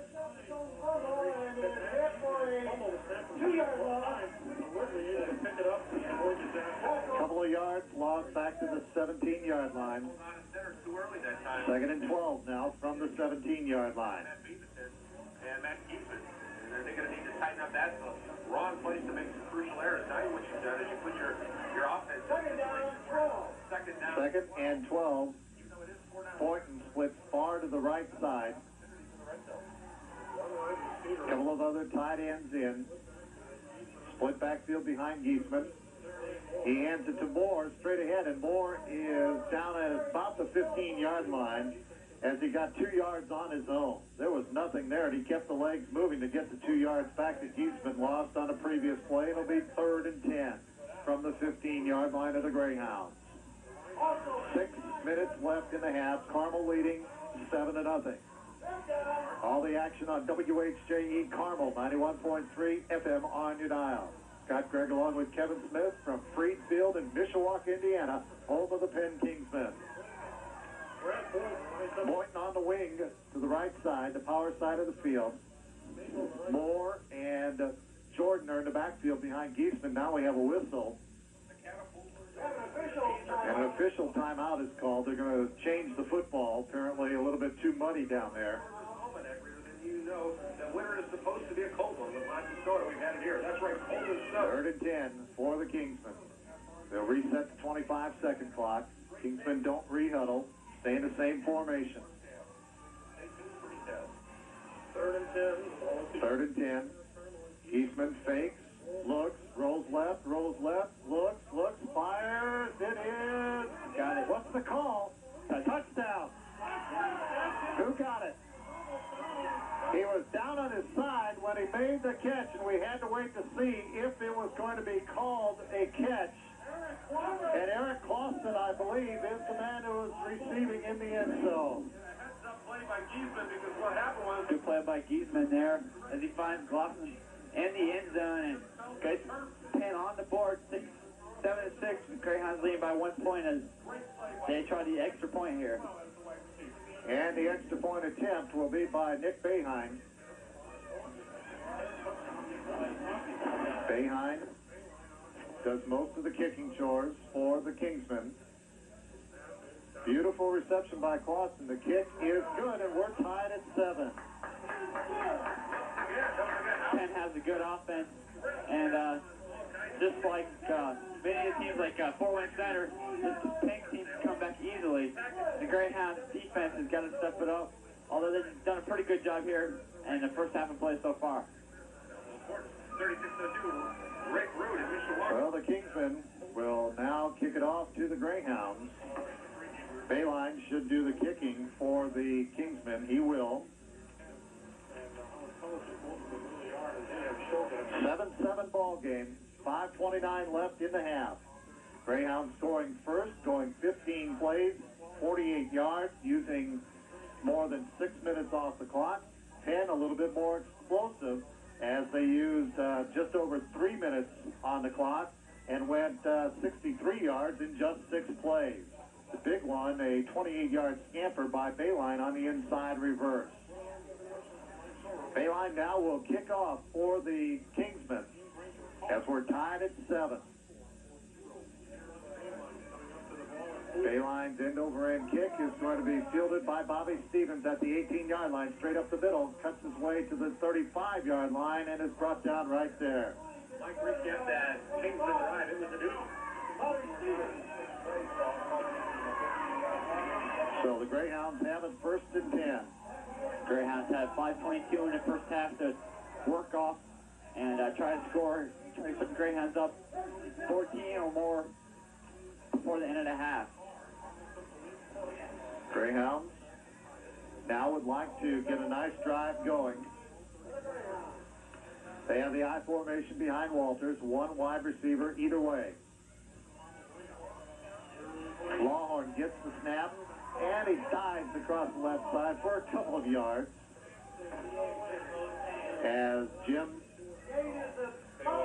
Couple of yards, lost back to the 17-yard line. Second and 12 now from the 17-yard line. And Matt Giesman. And they're going to need to tighten up that wrong place to make some crucial errors. Now what you've done is you put your offense in second down. Second and 12 Boynton splits far to the right side. A couple of other tight ends in. Split backfield behind Giesman. He hands it to Moore straight ahead, and Moore is down at about the 15-yard line as he got 2 yards on his own. There was nothing there, and he kept the legs moving to get the 2 yards back that Giesman lost on a previous play. It'll be 3rd and 10 from the 15-yard line of the Greyhounds. 6 minutes left in the half. Carmel leading 7-0. All the action on WHJE Carmel 91.3 FM on your dial. Scott Gregg along with Kevin Smith from Freedfield in Mishawaka, Indiana, home of the Penn Kingsmen. Boynton on the wing to the right side, the power side of the field. Moore and Jordan are in the backfield behind Giesman. Now we have a whistle. And an official timeout is called. They're going to change the football. Apparently a little bit too muddy down there. You know that winter is supposed to be a cold one. With lots of soda, we've had it here. That's right, cold and snow. 3rd and 10 for the Kingsmen. They'll reset the 25-second clock. Kingsmen don't rehuddle. Stay in the same formation. 3rd and 10. 3rd and 10. Giesman fakes, looks, rolls left, looks, fires. It is. Got it. What's the call? A touchdown. Who got it? He was down on his side when he made the catch, and we had to wait to see if it was going to be called a catch. And Eric Clausen, I believe, is the man who was receiving in the end zone. Heads up play by Giesman, because what happened was... Good play by Giesman there as he finds Clausen in the end zone and gets Penn on the board. 7-6. The Greyhounds leading by 1 point as they try the extra point here. And the extra point attempt will be by Nick Boeheim. Boeheim does most of the kicking chores for the Kingsmen. Beautiful reception by Clausen. The kick is good, and we're tied at 7. Penn has a good offense, and just like many of the teams like Fort Wayne Center, this Penn team can come back easily. The Greyhounds defense has got to step it up, although they've done a pretty good job here in the first half of play so far. 36-2, Rick Root in Mishawaka. Well, the Kingsmen will now kick it off to the Greyhounds. Bayline should do the kicking for the Kingsmen. He will. 7-7 ball game. 5:29 left in the half. Greyhounds scoring first, going 15 plays, 48 yards, using more than 6 minutes off the clock. Penn a little bit more explosive as they used just over 3 minutes on the clock and went 63 yards in just 6 plays. The big one, a 28-yard scamper by Bayline on the inside reverse. Bayline now will kick off for the Kingsmen as we're tied at 7. Bayline's end-over-end kick is going to be fielded by Bobby Stevens at the 18-yard line, straight up the middle, cuts his way to the 35-yard line, and is brought down right there. Mike recap that Kingsman drive. It was a doozy. So the Greyhounds have it 1st and 10. Greyhounds had 5:22 in the first half to work off and try to score, try to put the Greyhounds up 14 or more before the end of the half. Greyhounds now would like to get a nice drive going. They have the I formation behind Walters, one wide receiver either way. Lawhorn gets the snap, and he dives across the left side for a couple of yards. As Jim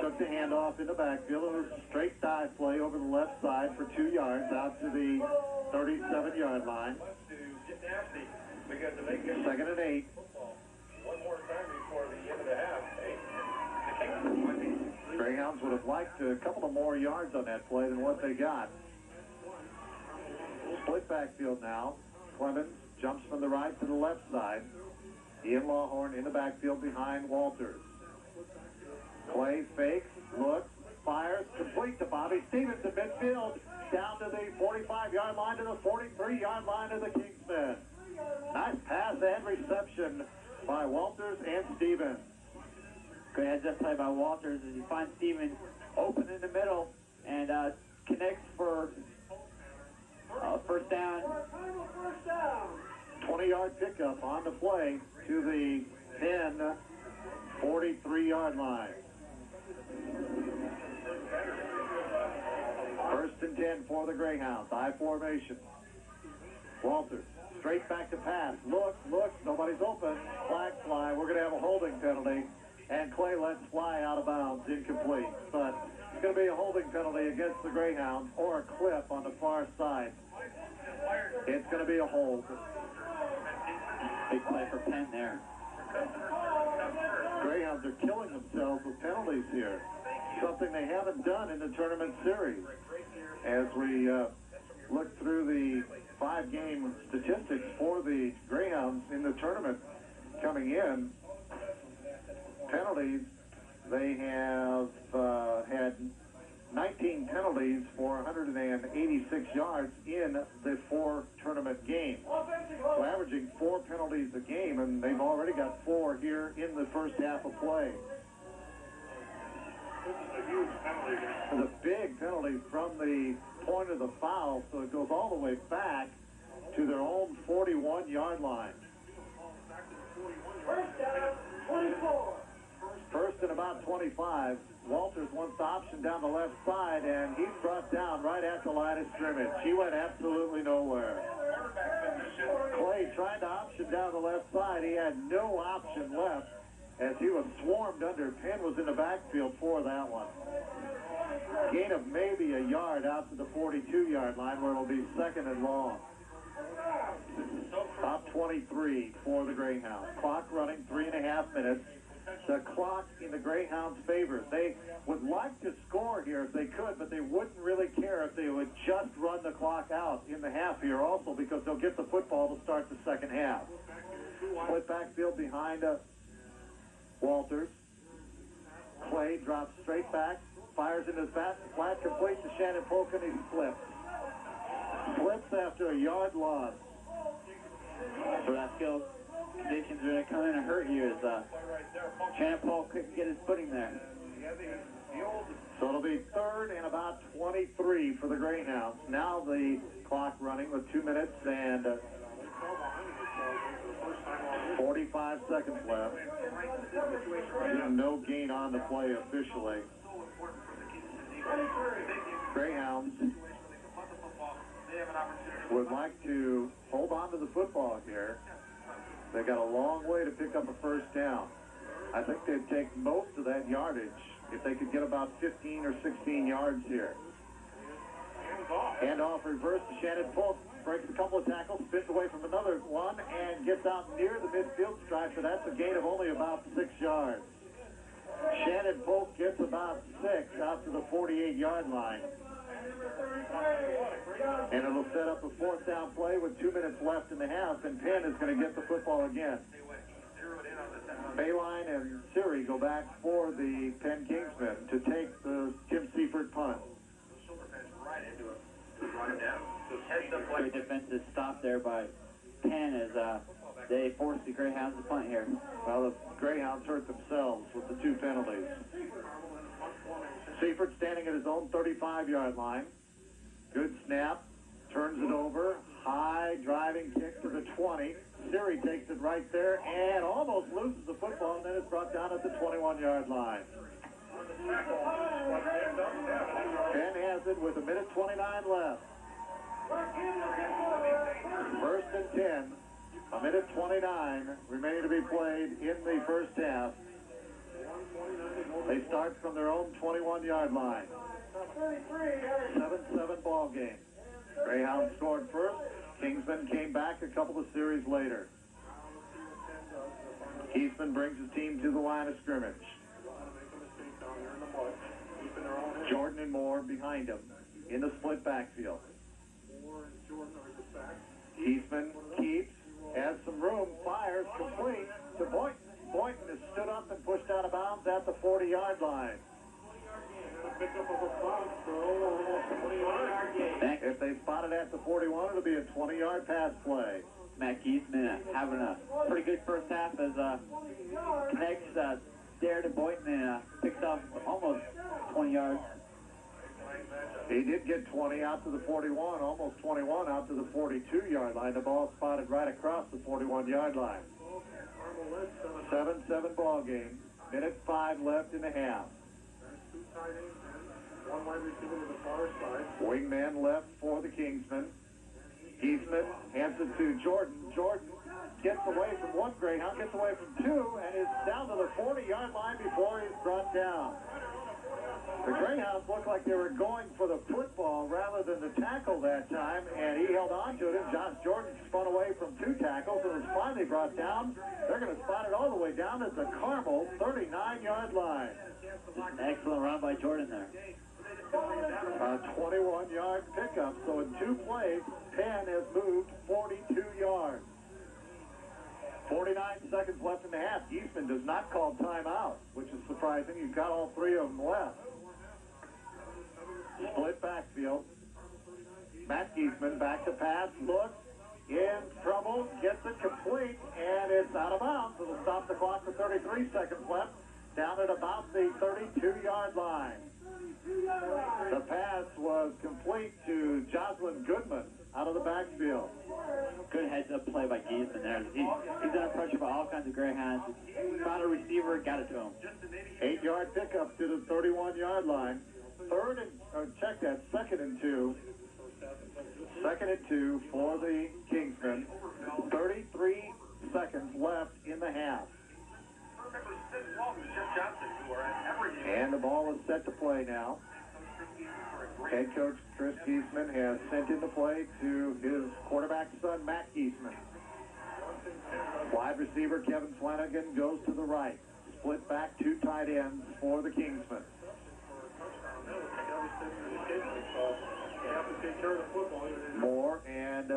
took the handoff in the backfield, it was a straight dive play over the left side for 2 yards out to the 37-yard line. 2nd and 8. One more time before the end of the half. Greyhounds would have liked a couple of more yards on that play than what they got. Split backfield now. Clemens jumps from the right to the left side. Ian Lawhorn in the backfield behind Walters. Clay fakes, looks, fires, complete to Bobby Stevens in midfield, down to the 45-yard line to the 43-yard line of the Kingsmen. play by Walters as he finds Steven open in the middle and connects for first down. 20-yard pickup on the play to the Penn 43-yard line. First and 10 for the Greyhounds. I formation. Walters straight back to pass. Look, nobody's open. Flag fly. We're going to have a holding penalty. And Clay lets fly out of bounds, incomplete. But it's going to be a holding penalty against the Greyhounds or a clip on the far side. It's going to be a hold. Big play for Penn there. Greyhounds are killing themselves with penalties here. Something they haven't done in the tournament series. As we look through the 5-game statistics for the Greyhounds in the tournament coming in, penalties, they have had 19 penalties for 186 yards in the 4 tournament games. So averaging 4 penalties a game, and they've already got 4 here in the first half of play. The big penalty from the point of the foul, so it goes all the way back to their own 41-yard line. First and about 25. Walters wants the option down the left side, and he's brought down right at the line of scrimmage. He went absolutely nowhere. Clay tried to option down the left side. He had no option left as he was swarmed under. Penn was in the backfield for that one. Gain of maybe a yard out to the 42-yard line where it'll be second and long. About 23 for the Greyhounds. Clock running 3.5 minutes. The clock in the Greyhounds' favor. They would like to score here if they could, but they wouldn't really care if they would just run the clock out in the half here also, because they'll get the football to start the second half. Split backfield behind Walters. Clay drops straight back, fires into his flat complete to Shannon Polk, and he slips. Slips after a yard loss. So that field conditions are going to come in and hurt you as Shannon Polk couldn't get his footing there. So it'll be third and about 23 for the Greyhounds. Now the clock running with 2 minutes and 45 seconds left. No gain on the play officially. Greyhounds would like to hold on to the football here. They got a long way to pick up a first down. I think they'd take most of that yardage if they could get about 15 or 16 yards here. Handoff reverse to Shannon Polk. Breaks a couple of tackles, spins away from another one, and gets out near the midfield stripe, so that's a gain of only about 6 yards. Shannon Polk gets about 6 out to the 48-yard line. And it'll set up a 4th down play with 2 minutes left in the half, and Penn is going to get the football again. Bayline and Siri go back for the Penn Kingsmen to take the Tim Seifert punt. Great defensive stop there by Penn as they force the Greyhounds to punt here. Well, the Greyhounds hurt themselves with the 2 penalties. Seifert standing at his own 35-yard line. Good snap. Turns it over. High driving kick to the 20. Siri takes it right there and almost loses the football, and then it's brought down at the 21-yard line. Penn has it with 1:29 left. First and 10. 1:29 remaining to be played in the first half. They start from their own 21-yard line. 7-7 ball game. Greyhounds scored first. Kingsman came back a couple of series later. Kingsman brings his team to the line of scrimmage. Jordan and Moore behind him in the split backfield. Eastman keeps, has some room, fires, complete to Boynton. Boynton has stood up and pushed out of bounds at the 40-yard line. If they spot it at the 41, it'll be a 20-yard pass play. Matt Eastman having a pretty good first half as connects there to Boynton and picks up almost 20 yards. He did get 20 out to the 41, almost 21 out to the 42-yard line. The ball spotted right across the 41-yard line. 7-7 ball game. Minute 5 left in the half. Two tight ends and one wide receiver to the far side. Wingman left for the Kingsmen. Giesman hands it to Jordan. Jordan gets away from one Greyhound, gets away from two, and is down to the 40-yard line before he's brought down. The Greyhounds looked like they were going for the football rather than the tackle that time, and he held on to it, and Josh Jordan spun away from two tackles and was finally brought down. They're going to spot it all the way down at the Carmel 39-yard line. Excellent run by Jordan there. A 21-yard pickup, so in 2 plays, Penn has moved 42 yards. 49 seconds left in the half. Eastman does not call timeout, which is surprising. You've got all 3 of them left. Split backfield. Matt Giesman back to pass, looks, in trouble, gets it complete, and it's out of bounds. It'll stop the clock with 33 seconds left, down at about the 32-yard line. The pass was complete to Jocelyn Goodman out of the backfield. Good heads-up play by Giesman there. He's under pressure by all kinds of Greyhounds. Found a receiver, got it to him. 8-yard pickup to the 31-yard line. Second and two. Second and 2 for the Kingsmen. 33 seconds left in the half. And the ball is set to play now. Head coach Chris Giesman has sent in the play to his quarterback son, Matt Giesman. Wide receiver Kevin Flanagan goes to the right. Split back 2 tight ends for the Kingsmen. Moore and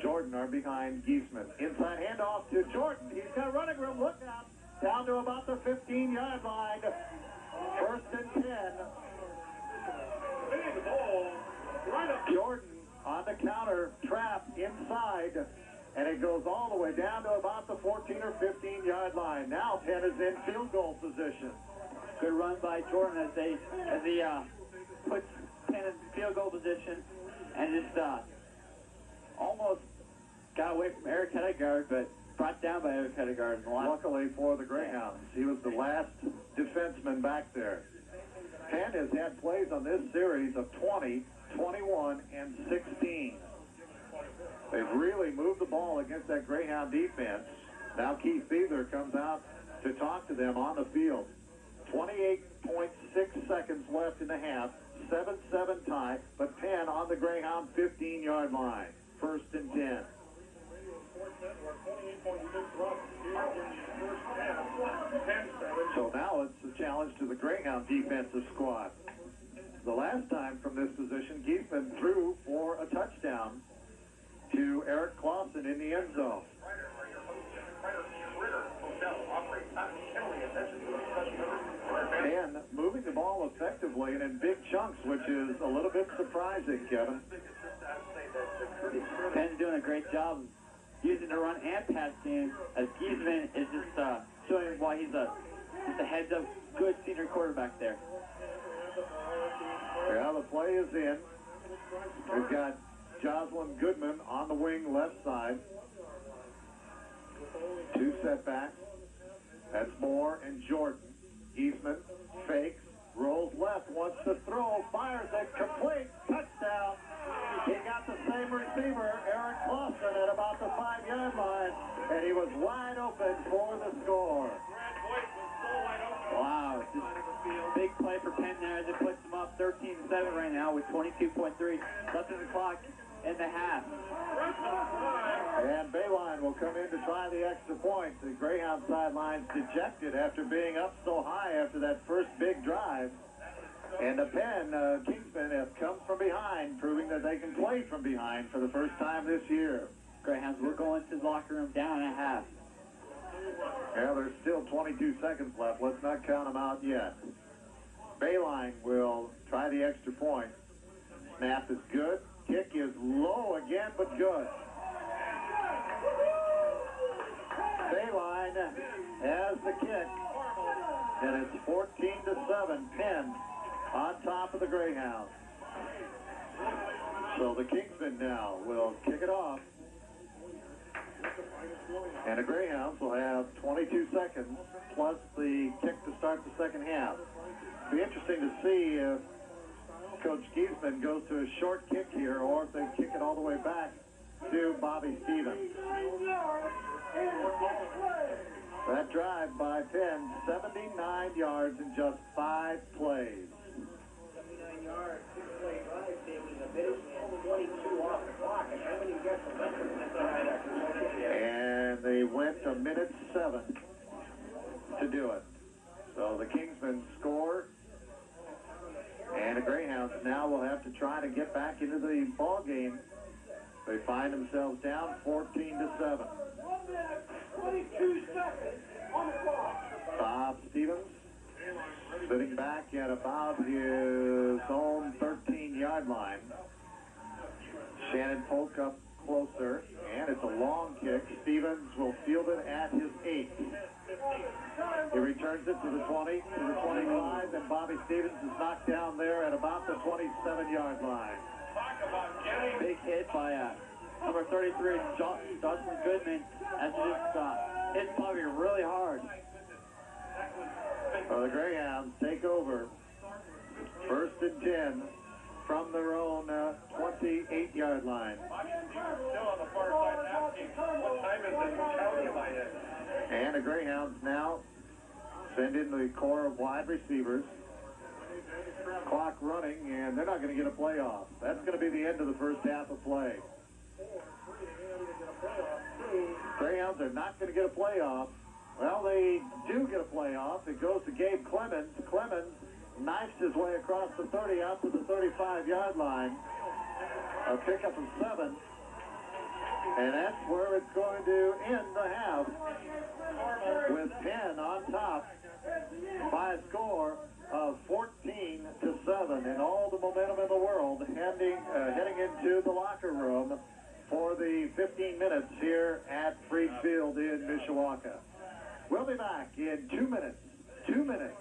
Jordan are behind Giesman. Inside handoff to Jordan. He's got running room. Look out. Down to about the 15-yard line. First and 10. Jordan on the counter, trap inside, and it goes all the way down to about the 14 or 15-yard line. Now Penn is in field goal position. Good run by Jordan as he puts Penn in field goal position and just almost got away from Eric Hedegaard, but brought down by Eric Hedegaard. Luckily for the Greyhounds, he was the last defenseman back there. Penn has had plays on this series of 20, 21, and 16. They've really moved the ball against that Greyhound defense. Now Keith Beather comes out to talk to them on the field. 28.6 seconds left in the half. 7-7 tie, but Penn on the Greyhound 15-yard line. First and 10. So now it's a challenge to the Greyhound defensive squad. The last time from this position, Giesman threw for a touchdown to Eric Clausen in the end zone. And moving the ball effectively and in big chunks, which is a little bit surprising, Kevin. Penn's doing a great job using the run and pass game, as Giesman is just showing why he's just a heads-up good senior quarterback there. Yeah, the play is in. We've got Jocelyn Goodman on the wing left side. 2 setbacks. That's Moore and Jordan. Giesman fakes, rolls left, wants to throw, fires it, complete, touchdown. He got the same receiver, Eric Clausen, at about the 5-yard line, and he was wide open for the score. Wow, just big play for Penn there as it puts them up 13-7 right now with 22.3 left in the clock in the half. And Bayline will come in to try the extra point. The Greyhound sidelines dejected after being up so high after that first big drive. And the Penn Kingsmen have come from behind, proving that they can play from behind for the first time this year. Greyhounds will go into the locker room down at half. Yeah, there's still 22 seconds left. Let's not count them out yet. Bayline will try the extra point. Snap is good. Kick is low again, but good. Bayline has the kick. And it's 14-7, Penn on top of the Greyhounds. So the Kingsmen now will kick it off. And the Greyhounds will have 22 seconds plus the kick to start the second half. It'll be interesting to see if Coach Giesman goes to a short kick here or if they kick it all the way back to Bobby Stevens. That drive by Penn, 79 yards in just 5 plays. 79 yards, 6-play drive, taking a minute and 22 off the clock. And how many gets the record inside that? And they went a minute 7 to do it. So the Kingsmen score. And the Greyhounds now will have to try to get back into the ball game. They find themselves down 14-7. 22 seconds on the clock. Bob Stevens sitting back at about his own 13-yard line. Shannon Polk up closer, and it's a long kick. Stevens will field it at his 8. He returns it to the 20, to the 25, and Bobby Stevens is knocked down there at about the 27-yard line. Big hit by number 33, Dustin Goodman, as it just hit Bobby really hard. The Greyhounds take over. 1st and 10 from their own 28-yard line. Still on the far side asking, what time is it? County am I in? And the Greyhounds now send in the core of wide receivers. Clock running, and they're not going to get a playoff. That's going to be the end of the first half of play. Greyhounds are not going to get a playoff. Well, they do get a playoff. It goes to Gabe Clemens. Clemens knifes his way across the 30 out to the 35-yard line. A pickup of 7. And that's where it's going to end the half, with Penn on top by a score of 14-7, and all the momentum in the world heading into the locker room for the 15 minutes here at Freed Field in Mishawaka. We'll be back in 2 minutes. 2 minutes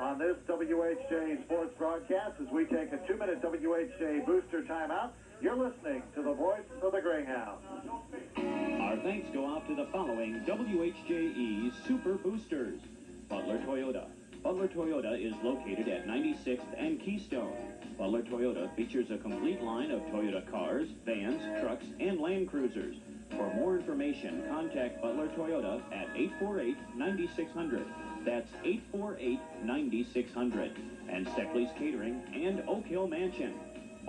on this WHJ Sports broadcast as we take a 2-minute WHJ booster timeout. You're listening to the voice of the Greyhounds. Our thanks go out to the following WHJE Super Boosters. Butler Toyota. Butler Toyota is located at 96th and Keystone. Butler Toyota features a complete line of Toyota cars, vans, trucks, and Land Cruisers. For more information, contact Butler Toyota at 848-9600. That's 848-9600. And Steckley's Catering and Oak Hill Mansion.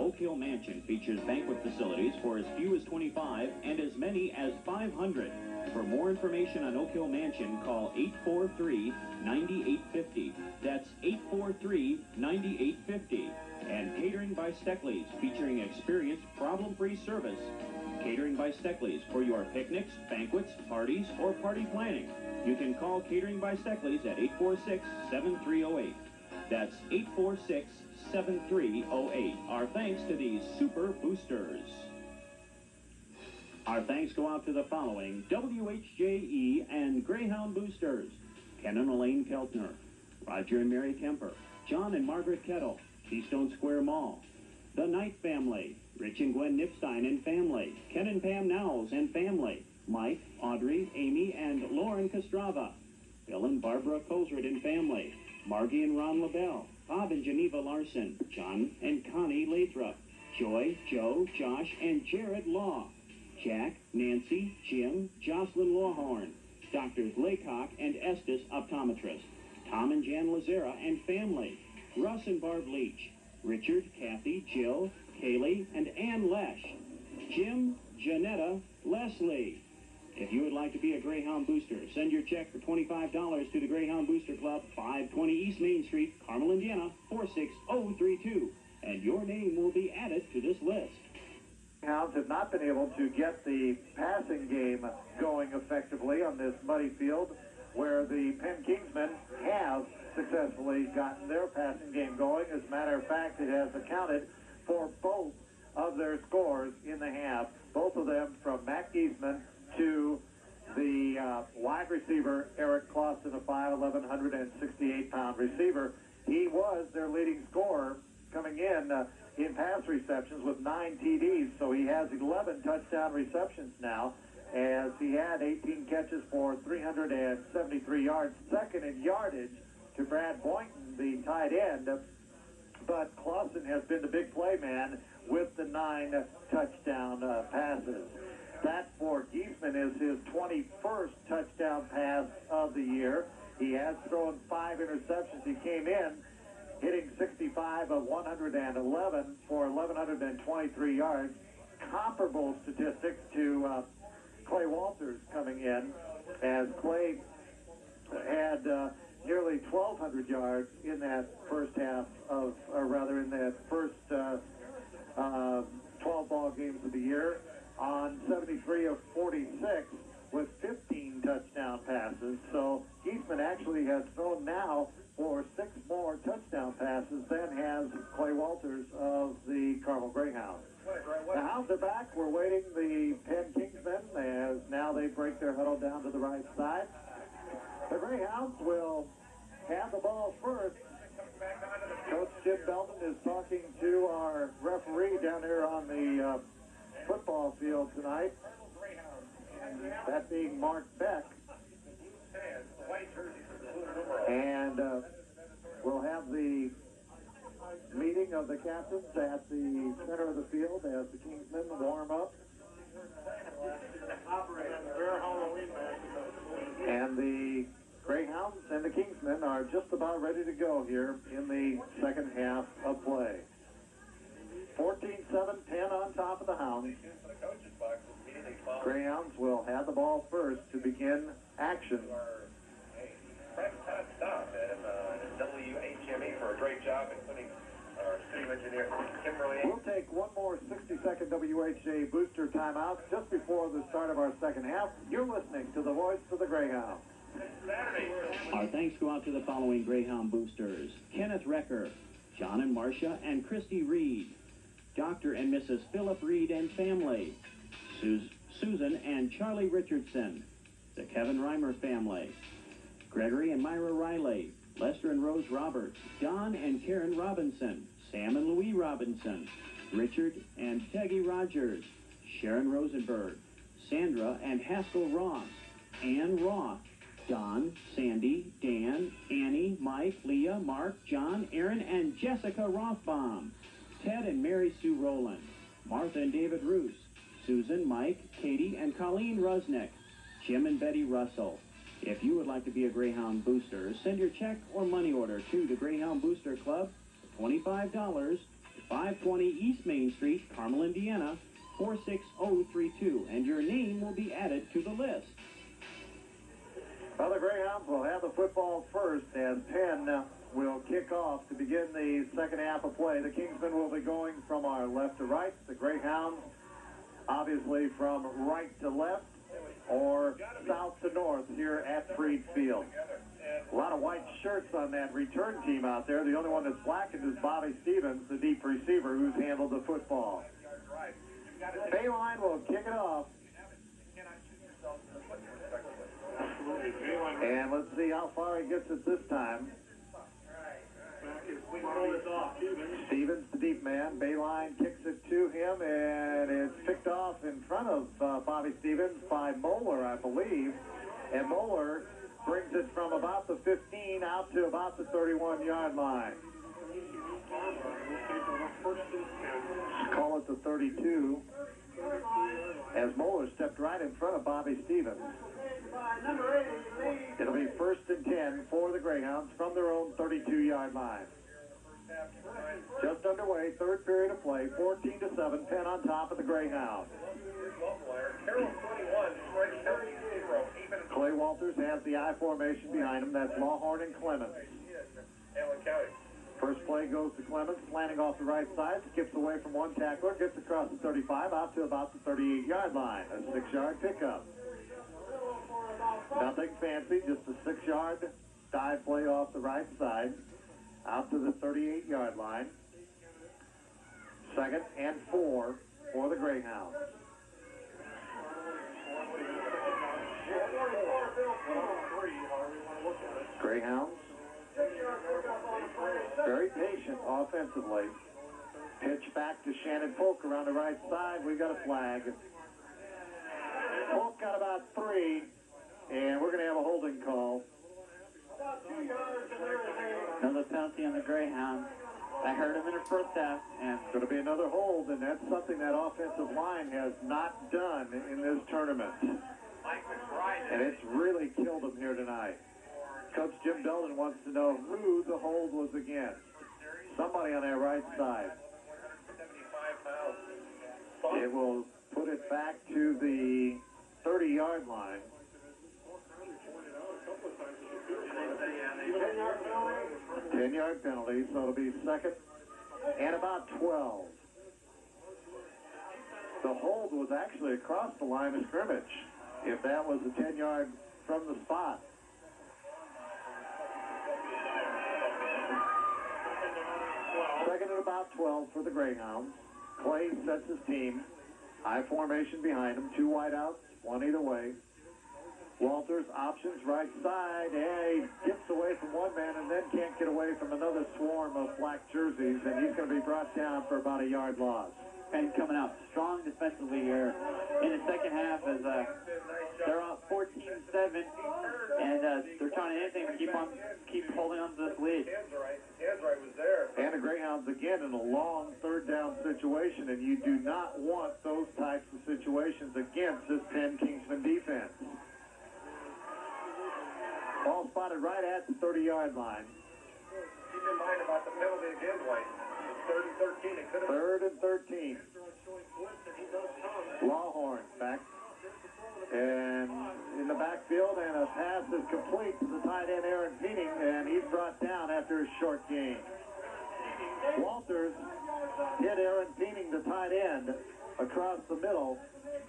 Oak Hill Mansion features banquet facilities for as few as 25 and as many as 500. For more information on Oak Hill Mansion, call 843-9850. That's 843-9850. And Catering by Steckley's, featuring experienced, problem-free service. Catering by Steckley's for your picnics, banquets, parties, or party planning. You can call Catering by Steckley's at 846-7308. That's 846-7308. Our thanks to these Super Boosters. Our thanks go out to the following WHJE and Greyhound Boosters. Ken and Elaine Keltner, Roger and Mary Kemper, John and Margaret Kettle, Keystone Square Mall, The Knight Family, Rich and Gwen Nipstein and family, Ken and Pam Nowles and family, Mike, Audrey, Amy, and Lauren Castrava, Bill and Barbara Colesrud and family, Margie and Ron LaBelle, Bob and Geneva Larson, John and Connie Lathrop, Joy, Joe, Josh, and Jared Law, Jack, Nancy, Jim, Jocelyn Lawhorn, Doctors Laycock and Estes Optometrist, Tom and Jan Lazera and family, Russ and Barb Leach, Richard, Kathy, Jill, Kaylee, and Ann Lesh, Jim, Janetta, Leslie. If you would like to be a Greyhound Booster, send your check for $25 to the Greyhound Booster Club, 520 East Main Street, Carmel, Indiana, 46032, and your name will be added to this list. Hounds have not been able to get the passing game going effectively on this muddy field, where the Penn Kingsmen have successfully gotten their passing game going. As a matter of fact, it has accounted for both of their scores in the half, both of them from Matt Giesman to the wide receiver, Eric Clausen. Clausen, a 5'11", 168-pound receiver. He was their leading scorer coming in pass receptions with 9 TDs, so he has 11 touchdown receptions now, as he had 18 catches for 373 yards, second in yardage to Brad Boynton, the tight end. But Clausen has been the big play man with the 9 touchdown passes. That for Giesman is his 21st touchdown pass of the year. He has thrown 5 interceptions. He came in hitting 65 of 111 for 1,123 yards. Comparable statistics to Clay Walters coming in, as Clay had nearly 1,200 yards in that first half of, or rather in that first 12 ball games of the year, on 73 of 46 with 15 touchdown passes. So Giesman actually has thrown now for 6 more touchdown passes than has Clay Walters of the Carmel Greyhounds. The Hounds are back. We're waiting the Penn Kingsmen as now they break their huddle down to the right side. The Greyhounds will have the ball first. Coach Jim Belton is talking to our referee down there on the football field tonight, that being Mark Beck. And we'll have the meeting of the captains at the center of the field as the Kingsmen warm up. And the Greyhounds and the Kingsmen are just about ready to go here in the second half of play. 14-7, Penn on top of the Hounds. Greyhounds will have the ball first to begin action. Frank Todd Stop at WHME for a great job, including our city engineer, Kimberly. We'll take one more 60-second WHSAA booster timeout just before the start of our second half. You're listening to the voice of the Greyhounds. Our thanks go out to the following Greyhound boosters: Kenneth Recker, John and Marcia and Christy Reed, Dr. and Mrs. Philip Reed and family, Susan and Charlie Richardson, the Kevin Reimer family, Gregory and Myra Riley, Lester and Rose Roberts, Don and Karen Robinson, Sam and Louie Robinson, Richard and Peggy Rogers, Sharon Rosenberg, Sandra and Haskell Ross, Ann Roth, Don, Sandy, Dan, Annie, Mike, Leah, Mark, John, Aaron, and Jessica Rothbaum, Ted and Mary Sue Rowland, Martha and David Roos, Susan, Mike, Katie, and Colleen Rusnick, Jim and Betty Russell. If you would like to be a Greyhound booster, send your check or money order to the Greyhound Booster Club, $25, 520 East Main Street, Carmel, Indiana, 46032, and your name will be added to the list. Well, the Greyhounds will have the football first as Penn will kick off to begin the second half of play. The Kingsmen will be going from our left to right. The Greyhounds, obviously, from right to left or south to north here at Freed Field. A lot of white shirts on that return team out there. The only one that's blackened is Bobby Stevens, the deep receiver who's handled the football. Bayline will kick it off. And let's see how far he gets it this time. Stevens, the deep man. Bayline kicks it to him, and it's picked off in front of Bobby Stevens by Moeller, I believe. And Moeller brings it from about the 15 out to about the 31-yard line. Call it the 32. As Moeller stepped right in front of Bobby Stevens. It'll be 1st and 10 for the Greyhounds from their own 32-yard line. Just underway, third period of play, 14-7, Penn on top of the Greyhounds. Clay Walters has the I formation behind him. That's Lawhorn and Clemens. First play goes to Clemens, slanting off the right side, skips away from one tackler, gets across the 35, out to about the 38-yard line. A 6-yard pickup. Nothing fancy, just a 6-yard dive play off the right side, out to the 38-yard line. 2nd and 4 for the Greyhounds. Greyhounds, very patient offensively. Pitch back to Shannon Polk around the right side. We got a flag. Polk got about 3, and we're going to have a holding call. Another penalty on the Greyhound. I heard him in the first half, and It's going to be another hold, and that's something that offensive line has not done in this tournament. And it's really killed them here tonight. Coach Jim Belden wants to know who the hold was against. Somebody on that right side. It will put it back to the 30-yard line. 10-yard penalty, so it'll be second and about 12. The hold was actually across the line of scrimmage, if that was a 10-yard from the spot. Second and about 12 for the Greyhounds. Clay sets his team. High formation behind him. 2 wideouts, 1 either way. Walters options right side, and he gets away from one man and then can't get away from another swarm of black jerseys, and he's going to be brought down for about a yard loss. Penn coming out strong defensively here in the second half as they're up 14-7, and they're trying anything to keep holding on to this lead. And the Greyhounds again in a long third down situation, and you do not want those types of situations against this Penn Kingsman defense. Ball spotted right at the 30-yard line. Keep in mind about the penalty again, Dwight. It's 3rd and 13. It could have 3rd and 13. Lawhorn back. And in the backfield, and a pass is complete to the tight end, Aaron Feening, and he's brought down after a short gain. Walters hit Aaron Feening, the tight end, across the middle,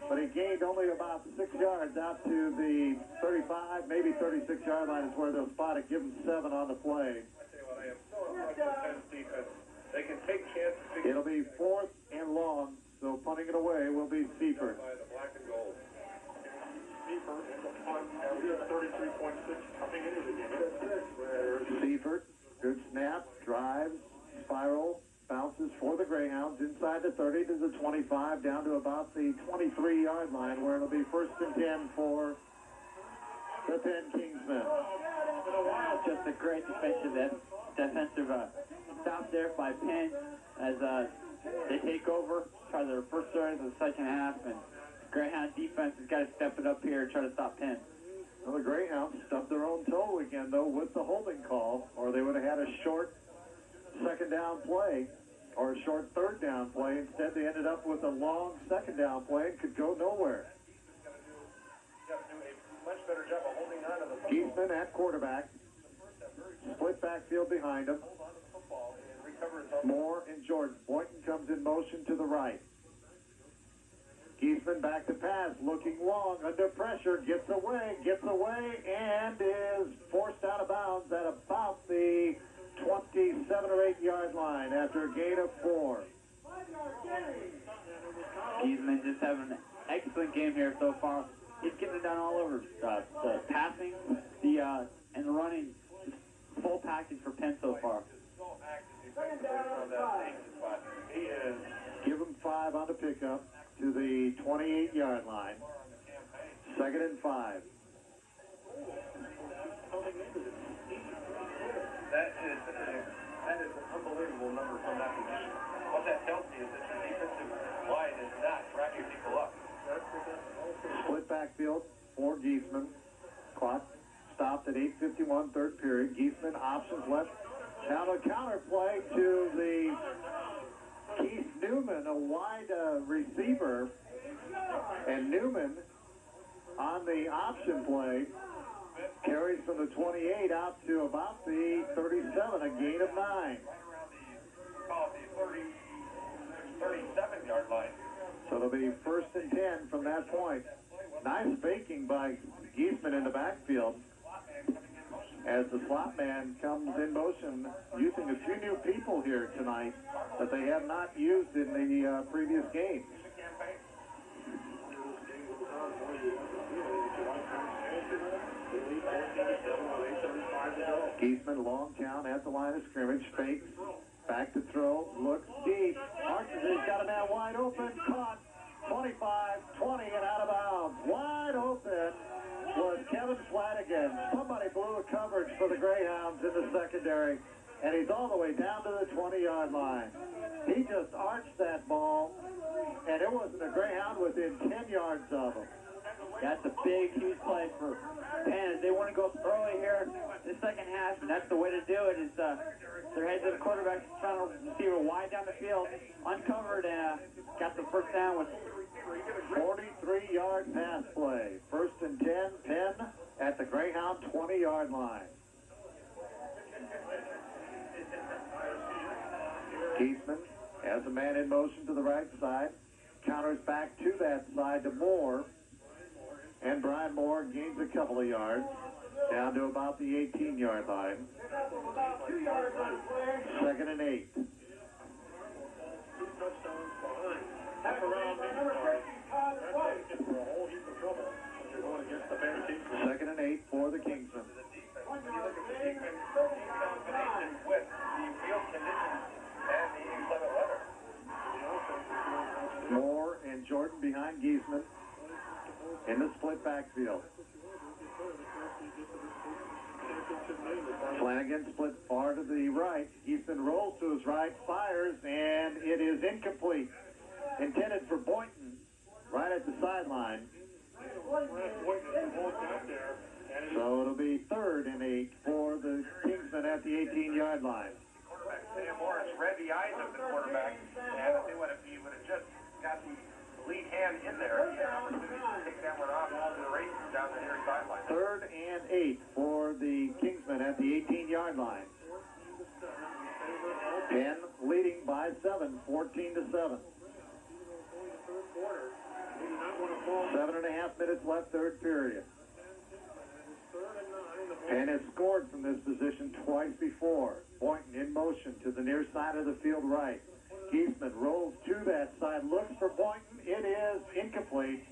but he gained only about 6 yards out to the 35, maybe 36-yard line is where they'll spot it. Give him 7 on the play. I tell you what, I am so impressed with Penn's defense. They can take chances. It'll be 4th and long, so punting it away will be Seifert. By the black and gold. Seifert in the punt, average 33.6 coming into the game. Seifert, good snap, drives, spiral, bounces for the Greyhounds inside the 30 to the 25, down to about the 23-yard line, where it'll be 1st and 10 for the Penn Kingsmen. Just a great defensive stop there by Penn as they take over, try their first start of the second half, and Greyhound defense has got to step it up here and try to stop Penn. Well, the Greyhounds stubbed their own toe again, though, with the holding call, or they would have had a short second down play or a short third down play. Instead, they ended up with a long second down play and could go nowhere. Got to do a much better job of holding on to the football. Giesman at quarterback. Split backfield behind him. Hold on to the football and recover it. Moore and Jordan. Boynton comes in motion to the right. Giesman back to pass, looking long, under pressure, gets away, and is forced out of bounds at about the 27 or 8-yard line after a gain of 4. Giesman just having an excellent game here so far. He's getting it done all over. The passing, and the running, full package for Penn so far. He is. Give him 5 on the pickup to the 28-yard line. 2nd and 5. That is an unbelievable number from that position. What that tells me is that your defensive line is not wrapping people up. Split backfield for Giesman. Clock stopped at 8:51, third period. Giesman options left. Now the counter play to the Keith Newman, a wide receiver. And Newman on the option play carries from the 28 out to about the 37, a gain of 9. Around the 37-yard line. So it'll be 1st and 10 from that point. Nice faking by Giesman in the backfield as the slot man comes in motion, using a few new people here tonight that they have not used in the previous games. Geisman, long count at the line of scrimmage, fakes, back to throw, looks deep, arches it, got a man wide open, caught, 25, 20, and out of bounds. Wide open was Kevin Flanagan. Somebody blew a coverage for the Greyhounds in the secondary, and he's all the way down to the 20-yard line. He just arched that ball, and it wasn't a Greyhound within 10 yards of him. That's a big, huge play for Penn. They want to go early here in the second half, and that's the way to do it. Is they're heading to the quarterback, trying to receive a wide down the field, uncovered, and got the first down with 43-yard pass play. First and 10, Penn at the Greyhound 20-yard line. Geisman has a man in motion to the right side, counters back to that side to Moore, and Brian Moore gains a couple of yards down to about the 18-yard line. 2nd and 8. Second and 8 for the Kingsmen. Moore and Jordan behind Geisman in the split backfield. Flanagan split far to the right. Geisman rolls to his right, fires, and it is incomplete. Intended for Boynton, right at the sideline. So it'll be 3rd and 8 for the Kingsmen at the 18-yard line. Quarterback Sam Morris read the eyes of the quarterback, and if he would have just got the lead hand in there, he had an opportunity to take that one off to the races down the near sideline. 3rd and 8 for the Kingsmen at the 18-yard line. Penn leading by 7, 14-7. 7.5 minutes left, third period. Penn has scored from this position twice before. Boynton in motion to the near side of the field right. Geisman rolls to that side, looks for Boynton. It is incomplete.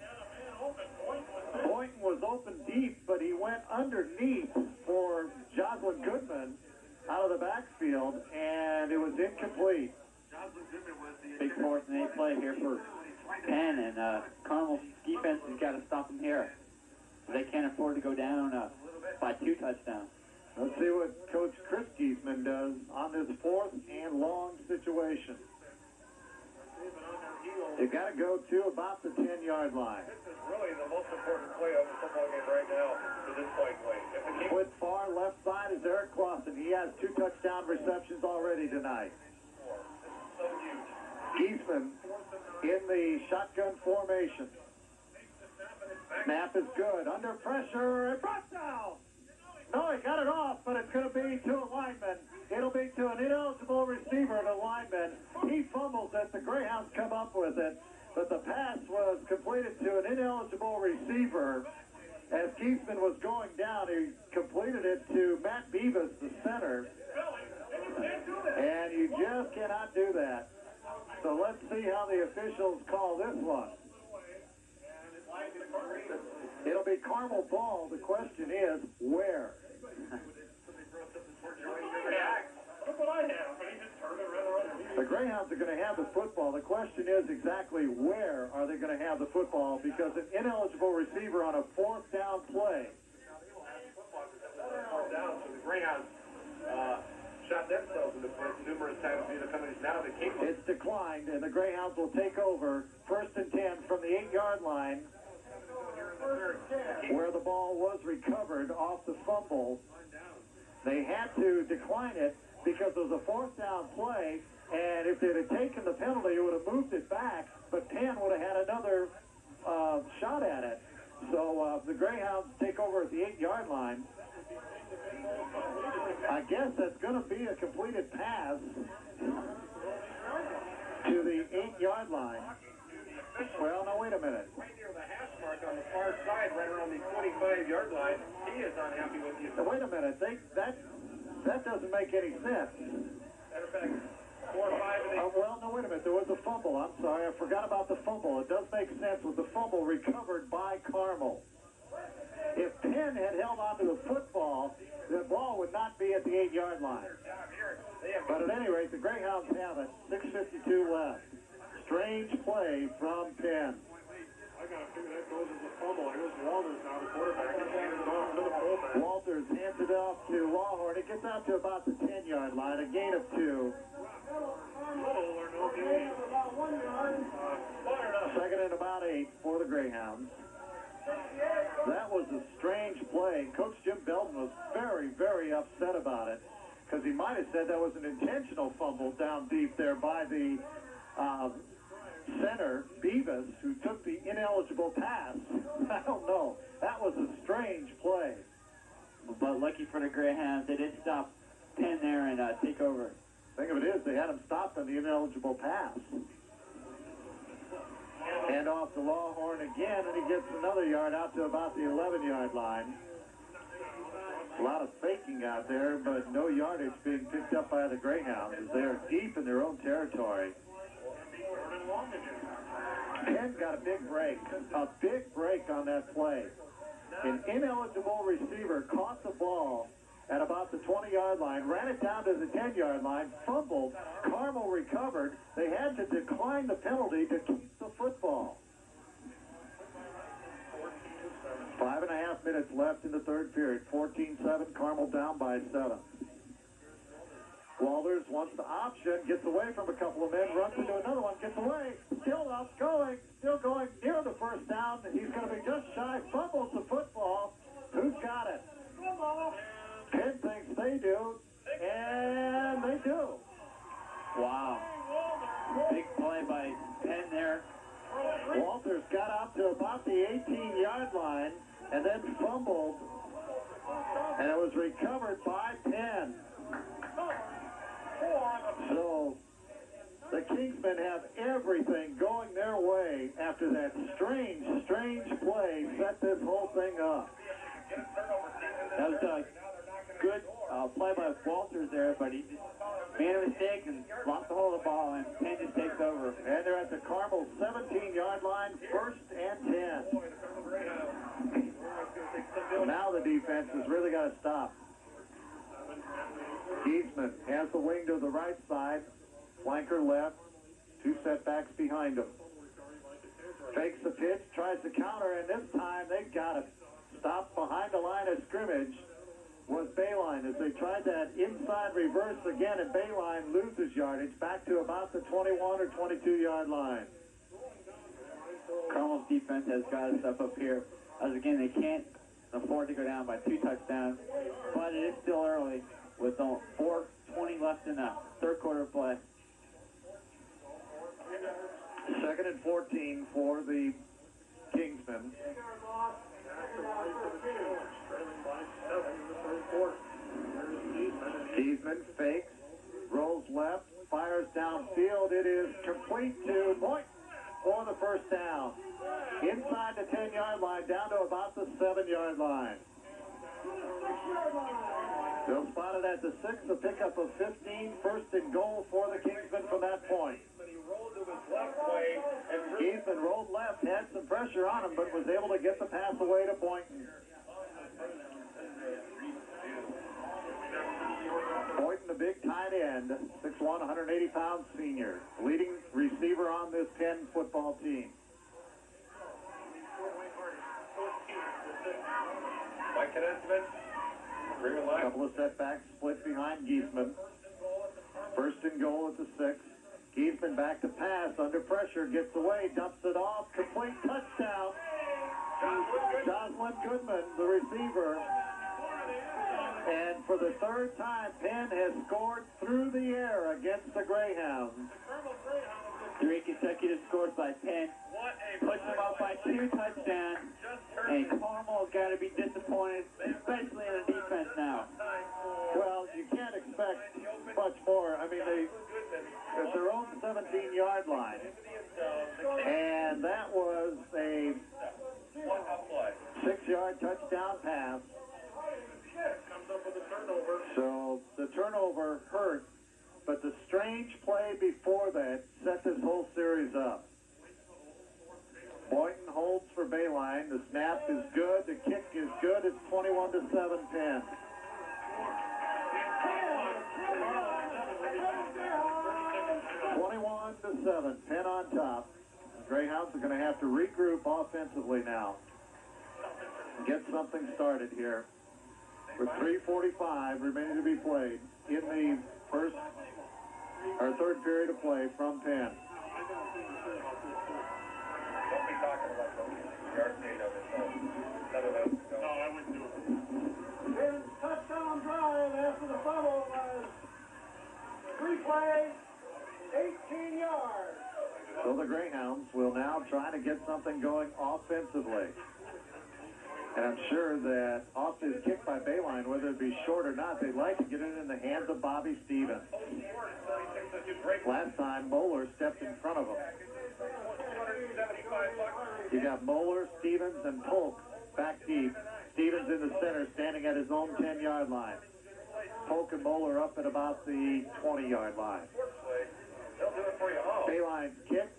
Boynton was open deep, but he went underneath for Jocelyn Goodman out of the backfield, and it was incomplete. big 4th and 8 play here for Penn, and Carmel's defense has got to stop them here. They can't afford to go down by 2 touchdowns. Let's see what Coach Chris Geisman does on this 4th and long situation. They've got to go to about the 10-yard line. This is really the most important play of the football game right now for this play. If the Split far left side is Eric Clausen. He has 2 touchdown receptions already tonight. so huge. Geisman in the shotgun formation. Snap is good. Under pressure and brought down. No, he got it off, but it's going to be to a lineman. It'll be to an ineligible receiver and a lineman. He fumbles it. The Greyhounds come up with it, but the pass was completed to an ineligible receiver. As Geisman was going down, he completed it to Matt Beavis, the center. And you just cannot do that. So let's see how the officials call this one. It'll be Carmel ball. The question is, where? The Greyhounds are going to have the football. The question is exactly where are they going to have the football, because an ineligible receiver on a 4th down play. So the Greyhounds shot themselves in the foot numerous times via the penalties. Now they came. It's declined, and the Greyhounds will take over 1st and 10 from the 8-yard line, where the ball was recovered off the fumble. They had to decline it because it was a 4th down play, and if they'd have taken the penalty, it would have moved it back, but Penn would have had another shot at it. So the Greyhounds take over at the 8-yard line. I guess that's going to be a completed pass to the 8-yard line. Well, no, wait a minute. Right near the hash mark on the far side, right around the 25-yard line. He is unhappy with you. Now, wait a minute. That doesn't make any sense. Matter of fact, 4 or 5 of these. Well, no, wait a minute. There was a fumble. I'm sorry. I forgot about the fumble. It does make sense with the fumble recovered by Carmel. If Penn had held onto the football, the ball would not be at the 8-yard line. But at any rate, the Greyhounds have it. 6:52 left. Strange play from Penn. I got to figure that goes as a fumble. Here's Walters now, the quarterback. He hands it off to the fullback. Walters hands it off to Lawhorn. It gets out to about the 10-yard line, a gain of 2. Little or no gain. Second and about 8 for the Greyhounds. That was a strange play. Coach Jim Belton was very, very upset about it because he might have said that was an intentional fumble down deep there by the center, Beavis, who took the ineligible pass. I don't know. That was a strange play. But lucky for the Greyhounds, they did stop Penn there and take over. Thing of it is, they had him stopped on the ineligible pass. Hand off to Lawhorn again, and he gets another yard out to about the 11-yard line. A lot of faking out there, but no yardage being picked up by the Greyhounds as they are deep in their own territory. Penn got a big break on that play. An ineligible receiver caught the ball at about the 20-yard line, ran it down to the 10-yard line, fumbled. Carmel recovered. They had to decline the penalty to keep the football. 5.5 minutes left in the third period. 14-7, Carmel down by 7. Walters wants the option, gets away from a couple of men, runs into another one, gets away, still going near the first down. He's going to be just shy, fumbles the football. Who's got it? Penn thinks they do, and they do. Wow. Big play by Penn there. Walters got out to about the 18-yard line and then fumbled, and it was recovered by Penn. So the Kingsmen have everything going their way after that strange play set this whole thing up. That was a good play by Walters there, but he just made a mistake and lost the hold of the ball, and Penn just takes over. And they're at the Carmel 17-yard line, 1st and 10. Now the defense has really got to stop. Giesman has the wing to the right side, flanker left, 2 setbacks behind him. Fakes the pitch, tries to counter, and this time they've got it. Stopped behind the line of scrimmage was Bayline as they tried that inside reverse again, and Bayline loses yardage back to about the 21 or 22-yard line. Carmel's defense has got to step up here, as again they can't afford to go down by 2 touchdowns, but it is still early with 4:20 left in the third quarter play. 2nd and 14 for the Kingsmen. Giesman fakes, rolls left, fires downfield. It is complete to Boynton for the first down. Inside the 10-yard line, down to about the 7-yard line. Still spotted at the 6, a pickup of 15, 1st and goal for the Kingsmen from that point. Giesman rolled left, had some pressure on him, but was able to get the pass away to Boynton. Boynton, the big tight end, 6'1", 180-pound senior, leading receiver on this Penn football team. A couple of setbacks, split behind Giesman. 1st and goal at the 6. Giesman back to pass, under pressure, gets away, dumps it off, complete touchdown. Jocelyn Goodman, the receiver. And for the 3rd time, Penn has scored through the air against the Greyhounds. 3 consecutive scores by Penn. Puts them up by 2 touchdowns. And Carmel's got to be disappointed, especially in the defense now. Well, you can't expect much more. I mean, they at their own 17-yard line. And that was a 6-yard touchdown pass. So the turnover hurt, but the strange play before that set this whole series up. Boynton holds holds for Bayline. The snap is good. The kick is good. It's 21-7 Penn. 21-7, Penn on top. The Greyhounds are going to have to regroup offensively now. Get something started here. With 3:45 remaining to be played in the third period of play from Penn. Don't be talking about the yard date of it. No, I wouldn't do it. Penn's touchdown drive after the fumble was 3 plays, 18 yards. So the Greyhounds will now try to get something going offensively. And I'm sure that off this kick by Bayline, whether it be short or not, they'd like to get it in the hands of Bobby Stevens. Last time, Moeller stepped in front of him. You got Moeller, Stevens, and Polk back deep. Stevens in the center, standing at his own 10-yard line. Polk and Moeller up at about the 20-yard line. Bayline's kick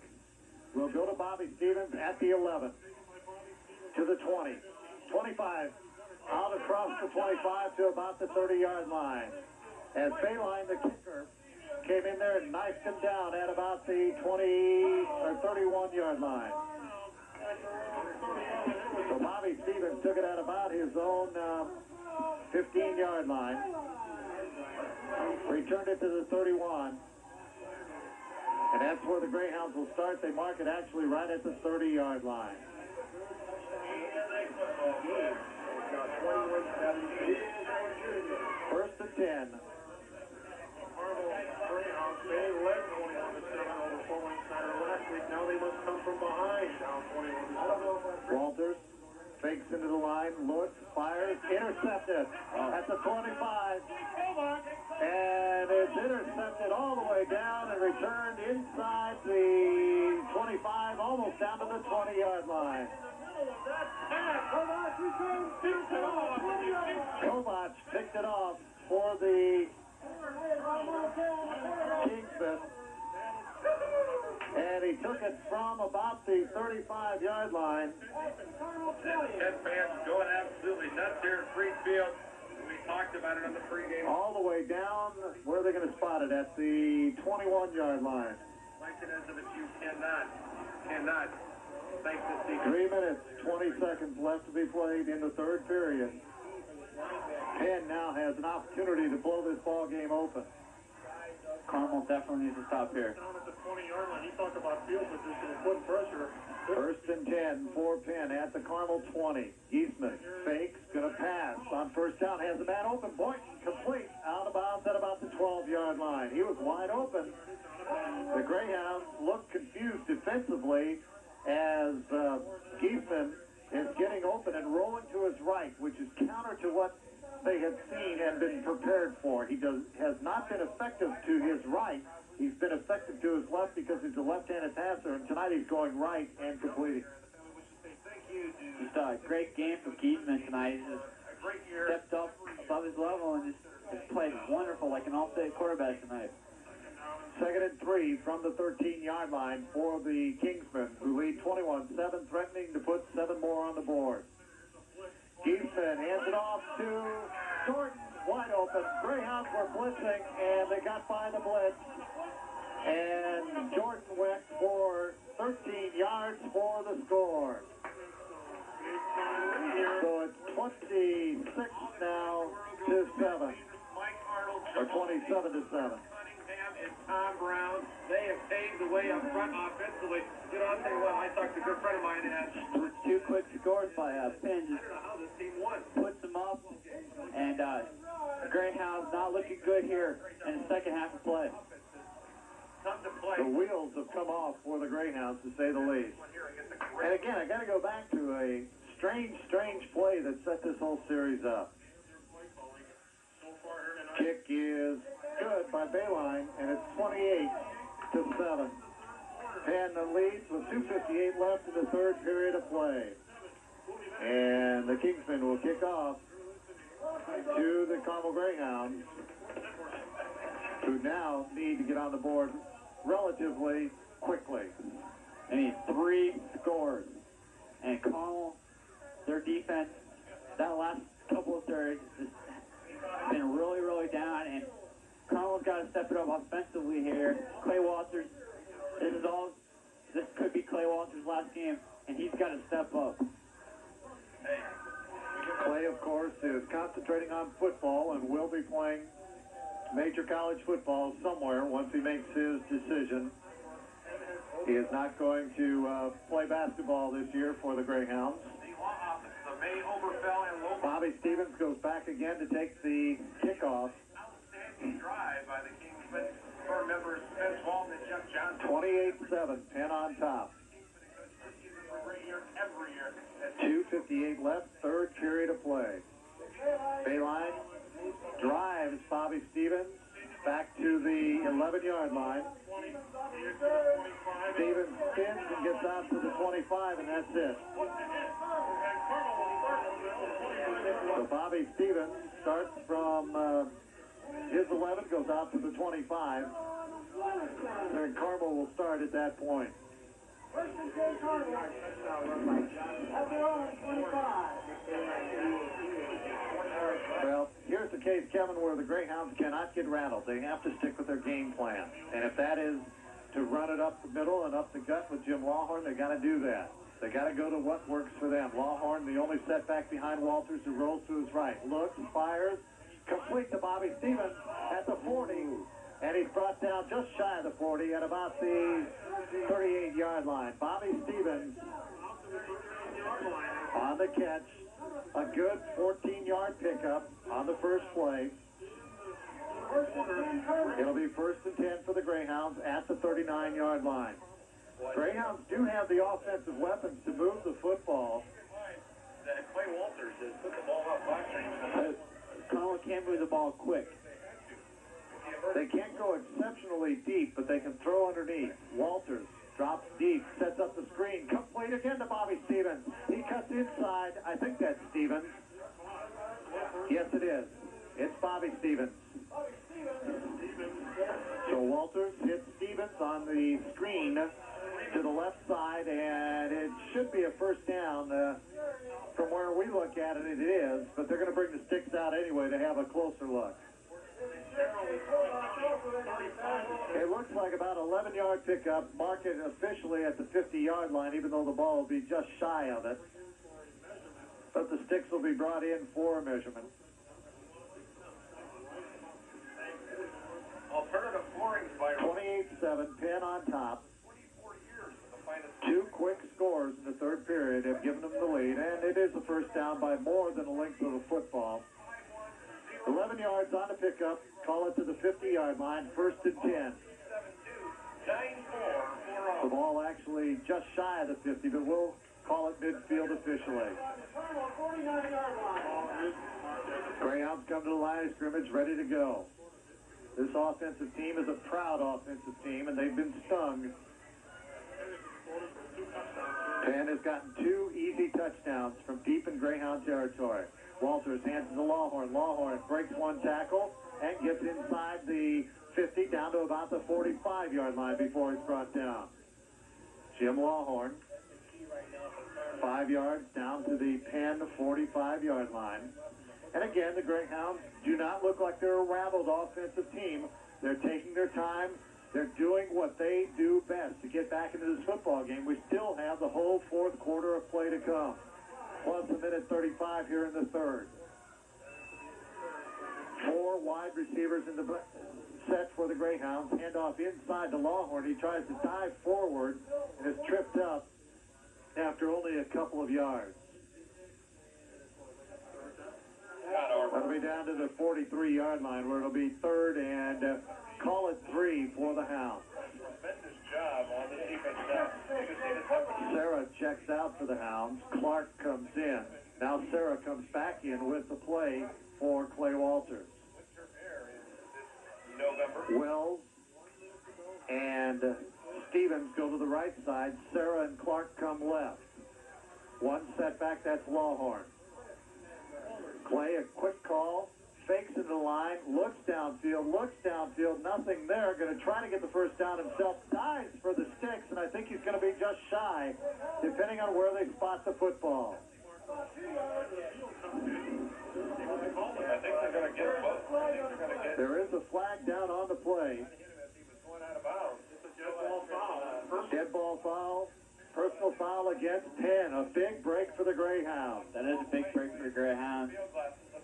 will go to Bobby Stevens at the 11, to the 20. 25, out across the 25 to about the 30-yard line. As Bayline, the kicker, came in there and knifed him down at about the 31-yard line. So Bobby Stevens took it at about his own 15-yard line. Returned it to the 31. And that's where the Greyhounds will start. They mark it actually right at the 30-yard line. First and 10. Carmel Greyhounds, they led 21-7 over Fort Center last week. Now they must come from behind, down 21-7. Walters fakes into the line, looks, fires, intercepted at the 25. And it's intercepted all the way down and returned inside the 25, almost down to the 20-yard line. Kovach picked it off for the Kingsmen. And he took it from about the 35-yard line. Penn fans going absolutely nuts here in Freefield. We talked about it on the pregame. All the way down, where are they going to spot it? At the 21-yard line. Like it as if it's you cannot thank the secret. 3 minutes, 20 seconds left to be played in the third period. Penn now has an opportunity to blow this ball game open. Carmel definitely needs to stop here. Down at the 20-yard line, he talked about field position and putting pressure. First and 10 for Penn at the Carmel 20. Eastman fakes, gonna pass. On first down, has a man open. Boynton complete. Out of bounds at about the 12-yard line. He was wide open. The Greyhounds look confused defensively as Eastman is getting open and rolling to his right, which is counter to what they had seen and been prepared for. He has not been effective to his right. He's been effective to his left because he's a left-handed passer, and tonight he's going right and completing. Just a great game from Keithman tonight. He just stepped up above his level and just played wonderful like an all-state quarterback tonight. Second and 3 from the 13-yard line for the Kingsmen, who lead 21-7, threatening to put 7 more on the board. Eastman hands it off to Jordan, wide open. Greyhounds were blitzing, and they got by the blitz. And Jordan went for 13 yards for the score. So it's 26 now to 7, or 27 to 7. And Tom Brown, they have paved the way up front offensively. You know, I'll tell you what, I talked to a good friend of mine and Two quick scores by Penn just how this team won. puts them up, and the Greyhounds not looking good here in the second half of play. Come to play. The wheels have come off for the Greyhounds, to say the least. And again, I got to go back to a strange play that set this whole series up. Kick is good by Bayline, and it's 28-7. Penn leads with 2:58 left in the third period of play. And the Kingsmen will kick off to the Carmel Greyhounds, who now need to get on the board relatively quickly. They need 3 scores. And last game, and he's got to step up. Clay, of course, is concentrating on football and will be playing major college football somewhere once he makes his decision. He is not going to play basketball this year for the Greyhounds. Bobby Stevens goes back again to take the kickoff. Outstanding drive by the Kingsmen. Firm members Spence Walton and Jeff Johnson. 28-7, Penn on top. Every year. 2:58 left, third period of play. Bayline drives Bobby Stevens back to the 11-yard line. Stevens spins and gets out to the 25, and that's it. So Bobby Stevens starts from his 11, goes out to the 25. And Carmel will start at that point. Well, here's the case, Kevin, where the Greyhounds cannot get rattled. They have to stick with their game plan. And if that is to run it up the middle and up the gut with Jim Lawhorn, they got to do that. They got to go to what works for them. Lawhorn, the only setback behind Walters, who rolls to his right. Looks, fires, complete to Bobby Stevens at the 40. And he's brought down just shy of the 40 at about the 38-yard line. Bobby Stevens on the catch. A good 14-yard pickup on the first play. It'll be 1st and 10 for the Greyhounds at the 39-yard line. Greyhounds do have the offensive weapons to move the football. Clay Walters has put the ball up box. Carmel can't move the ball quick. They can't go exceptionally deep, but they can throw underneath. Walters drops deep, sets up the screen, complete again to Bobby Stevens. He cuts inside. I think that's Stevens. Yes, it is. It's Bobby Stevens. So Walters hits Stevens on the screen to the left side, and it should be a first down. From where we look at it, it is, but they're going to bring the sticks out anyway to have a closer look. It looks like about an 11-yard pickup, mark it officially at the 50-yard line, even though the ball will be just shy of it. But the sticks will be brought in for a measurement. Alternative flooring by 28-7, Penn on top. 2 quick scores in the third period have given them the lead, and it is a first down by more than a length of the football. 11 yards on the pickup, call it to the 50-yard line, 1st and 10. The ball actually just shy of the 50, but we'll call it midfield officially. Greyhounds come to the line of scrimmage ready to go. This offensive team is a proud offensive team, and they've been stung. Penn has gotten 2 easy touchdowns from deep in Greyhound territory. Walters hands it to Lawhorn. Lawhorn breaks one tackle and gets inside the 50 down to about the 45-yard line before he's brought down. Jim Lawhorn, 5 yards down to the Penn 45-yard line. And again, the Greyhounds do not look like they're a rattled offensive team. They're taking their time. They're doing what they do best to get back into this football game. We still have the whole 4th quarter of play to come, plus a minute 35 here in the 3rd. 4 wide receivers in the set for the Greyhounds. Handoff inside to Lawhorn. He tries to dive forward and is tripped up after only a couple of yards. That'll be down to the 43-yard line, where it'll be 3rd and call it 3 for the Hounds. Tremendous job on the defense. Sarah checks out for the Hounds. Clark comes in. Now Sarah comes back in with the play for Clay Walters. Wells and Stevens go to the right side. Sarah and Clark come left. One setback, that's Lawhorn. Clay, a quick call, fakes into the line, looks downfield, nothing there. Going to try to get the first down himself, dives for the sticks, and I think he's going to be just shy, depending on where they spot the football. I think they're going to get both. There is a flag down on the play. Dead ball foul. Personal foul against Penn. A big break for the Greyhounds. That is a big break for the Greyhounds.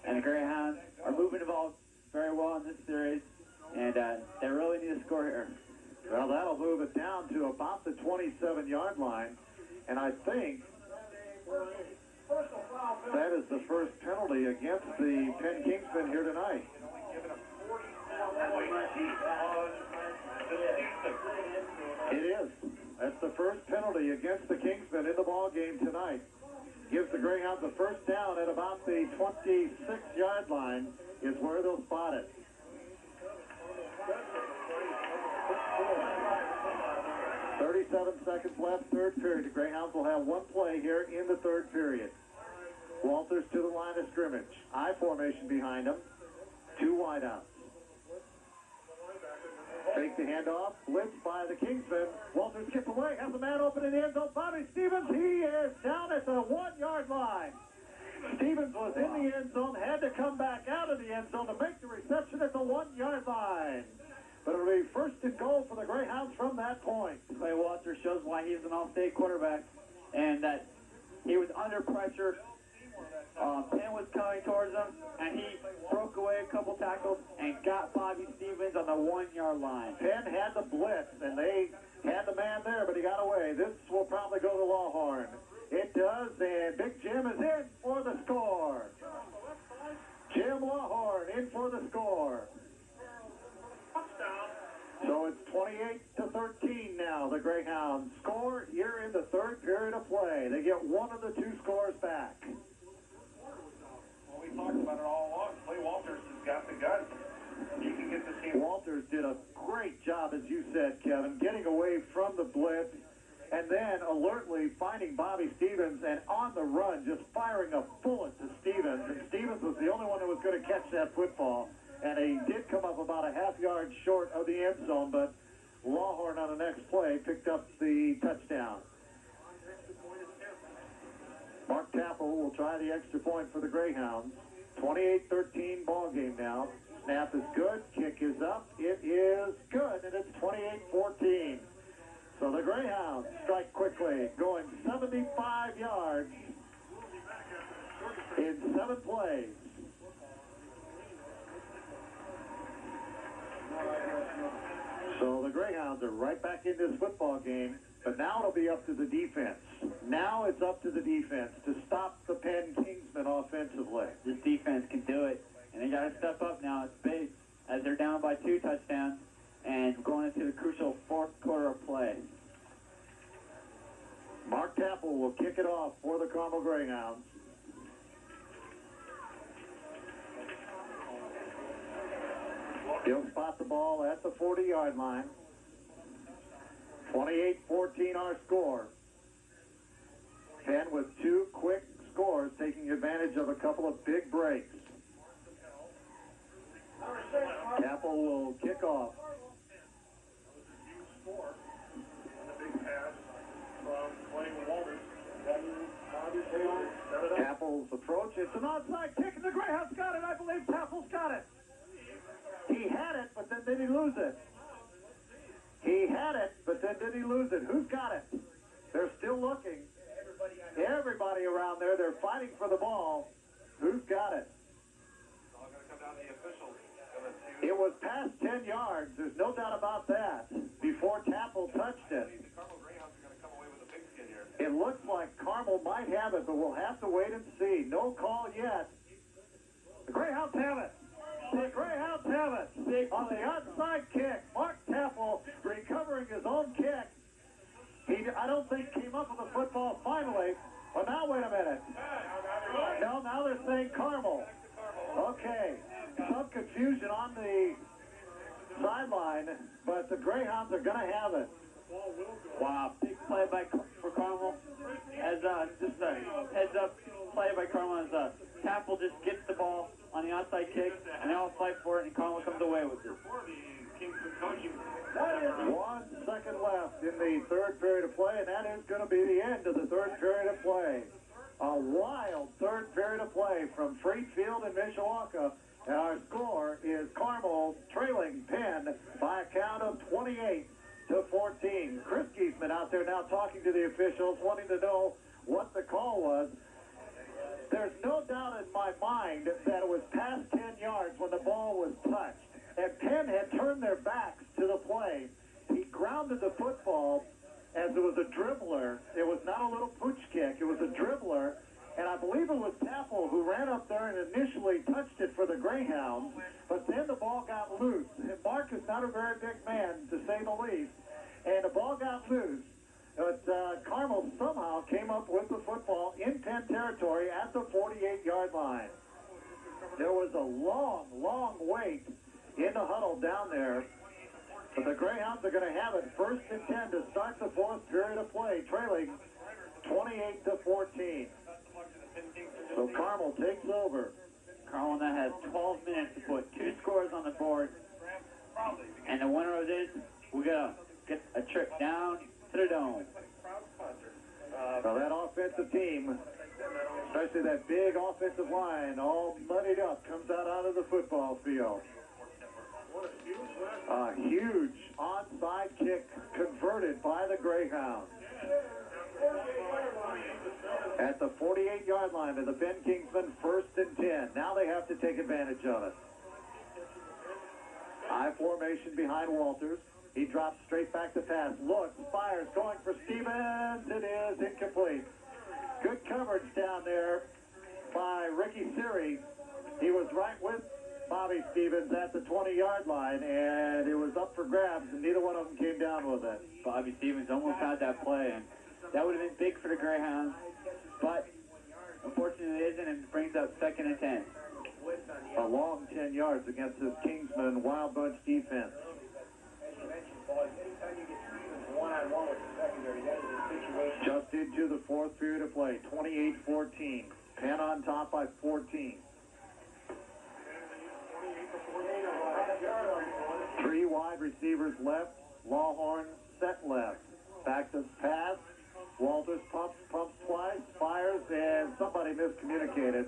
And the Greyhounds are moving the ball very well in this series. And they really need to score here. Well, that'll move it down to about the 27-yard line. And I think that is the first penalty against the Penn Kingsmen here tonight. It is. That's the first penalty against the Kingsmen in the ball game tonight. Gives the Greyhounds a first down at about the 26-yard line is where they'll spot it. 37 seconds left, third period. The Greyhounds will have one play here in the third period. Walters to the line of scrimmage. I formation behind him. Two wideouts. Fake the handoff. Blitz by the Kingsmen. Walters gets away. Has a man open in the end zone. Bobby Stevens. He is down at the 1-yard line. Stevens was in the end zone. Had to come back out of the end zone to make the reception at the 1-yard line. But it'll be first and goal for the Greyhounds from that point. Clay Walters shows why he's an all-state quarterback and that he was under pressure. Penn was coming towards him, and he broke away a couple tackles and got Bobby Stevens on the 1-yard line. Penn had the blitz, and they had the man there, but he got away. This will probably go to Lawhorn. It does, and Big Jim is in for the score. Jim Lawhorn in for the score. So it's 28-13 now. The Greyhounds score here in the third period of play. They get one of the two scores back. Well, we talked about it all along. Clay Walters has got the guts. He can get the team. Walters did a great job, as you said, Kevin, getting away from the blitz and then alertly finding Bobby Stevens and on the run just firing a bullet to Stevens. And Stevens was the only one who was going to catch that football. And he did come up about a half-yard short of the end zone, but Lawhorn on the next play picked up the touchdown. Mark Tappel will try the extra point for the Greyhounds. 28-13 ball game now. Snap is good. Kick is up. It is good, and it's 28-14. So the Greyhounds strike quickly, going 75 yards in 7 plays. So the Greyhounds are right back in this football game, but now it'll be up to the defense. Now it's up to the defense to stop the Penn Kingsmen offensively. This defense can do it, and they got to step up now. It's big as they're down by 2 touchdowns and going into the crucial fourth quarter of play. Mark Tappel will kick it off for the Carmel Greyhounds. He'll spot the ball at the 40-yard line. 28-14 our score. Penn with 2 quick scores, taking advantage of a couple of big breaks. Tappel will kick off. Tappel's approach. It's an onside kick, and the Greyhounds got it. I believe Tappel's got it. He had it, but then did he lose it? He had it, but then did he lose it? Who's got it? They're still looking. Everybody around there, they're fighting for the ball. Who's got it? It was past 10 yards. There's no doubt about that. Before Tappel touched it. It looks like Carmel might have it, but we'll have to wait and see. No call yet. The Greyhounds have it. The Greyhounds have it. On the onside kick, Mark Tappel recovering his own kick. I don't think came up with the football finally. Well, now wait a minute. No, now they're saying Carmel. Okay. Some confusion on the sideline, but the Greyhounds are going to have it. Wow, big play for Carmel. As just a heads-up play by Carmel as Tappel just gets the ball on the outside kick, and they all fight for it, and Carmel comes away with it. 1 second left in the third period of play, and that is going to be the end of the third period of play. A wild third period of play from Freed Field in Mishawaka. And our score is Carmel trailing Penn by a count of 28-14. Chris Giesman out there now talking to the officials. officials wanting to know what the call was. There's no doubt in my mind that it was past 10 yards when the ball was touched. And Penn had turned their backs to the play. He grounded the football as it was a dribbler. It was not a little pooch kick. It was a dribbler. And I believe it was Tappel who ran up there and initially touched it for the Greyhounds. But then the ball got loose. And Mark is not a very big man, to say the least. And the ball got loose. But Carmel somehow came up with the football in Penn territory at the 48-yard line. There was a long, long wait in the huddle down there. But the Greyhounds are going to have it 1st and 10 to start the 4th period of play, trailing 28-14. So Carmel takes over. Carmel now has 12 minutes to put 2 scores on the board. And the winner of this, we're going to get a trip down to the Dome. So that offensive team, especially that big offensive line, all muddied up, comes out onto the football field. A huge onside kick converted by the Greyhounds. At the 48-yard line of the Penn Kingsmen, 1st and 10. Now they have to take advantage of it. High formation behind Walters. He drops straight back to pass. Looks, fires, going for Stevens. It is incomplete. Good coverage down there by Ricky Siri. He was right with Bobby Stevens at the 20-yard line, and it was up for grabs, and neither one of them came down with it. Bobby Stevens almost had that play, and that would have been big for the Greyhounds, but unfortunately it isn't, and it brings up 2nd and 10. A long 10 yards against this Kingsman Wild Bunch defense. Just into the 4th period of play, 28-14. Penn on top by 14. 3 wide receivers left. Lawhorn set left. Back to pass. Walters pumps twice, fires, and somebody miscommunicated.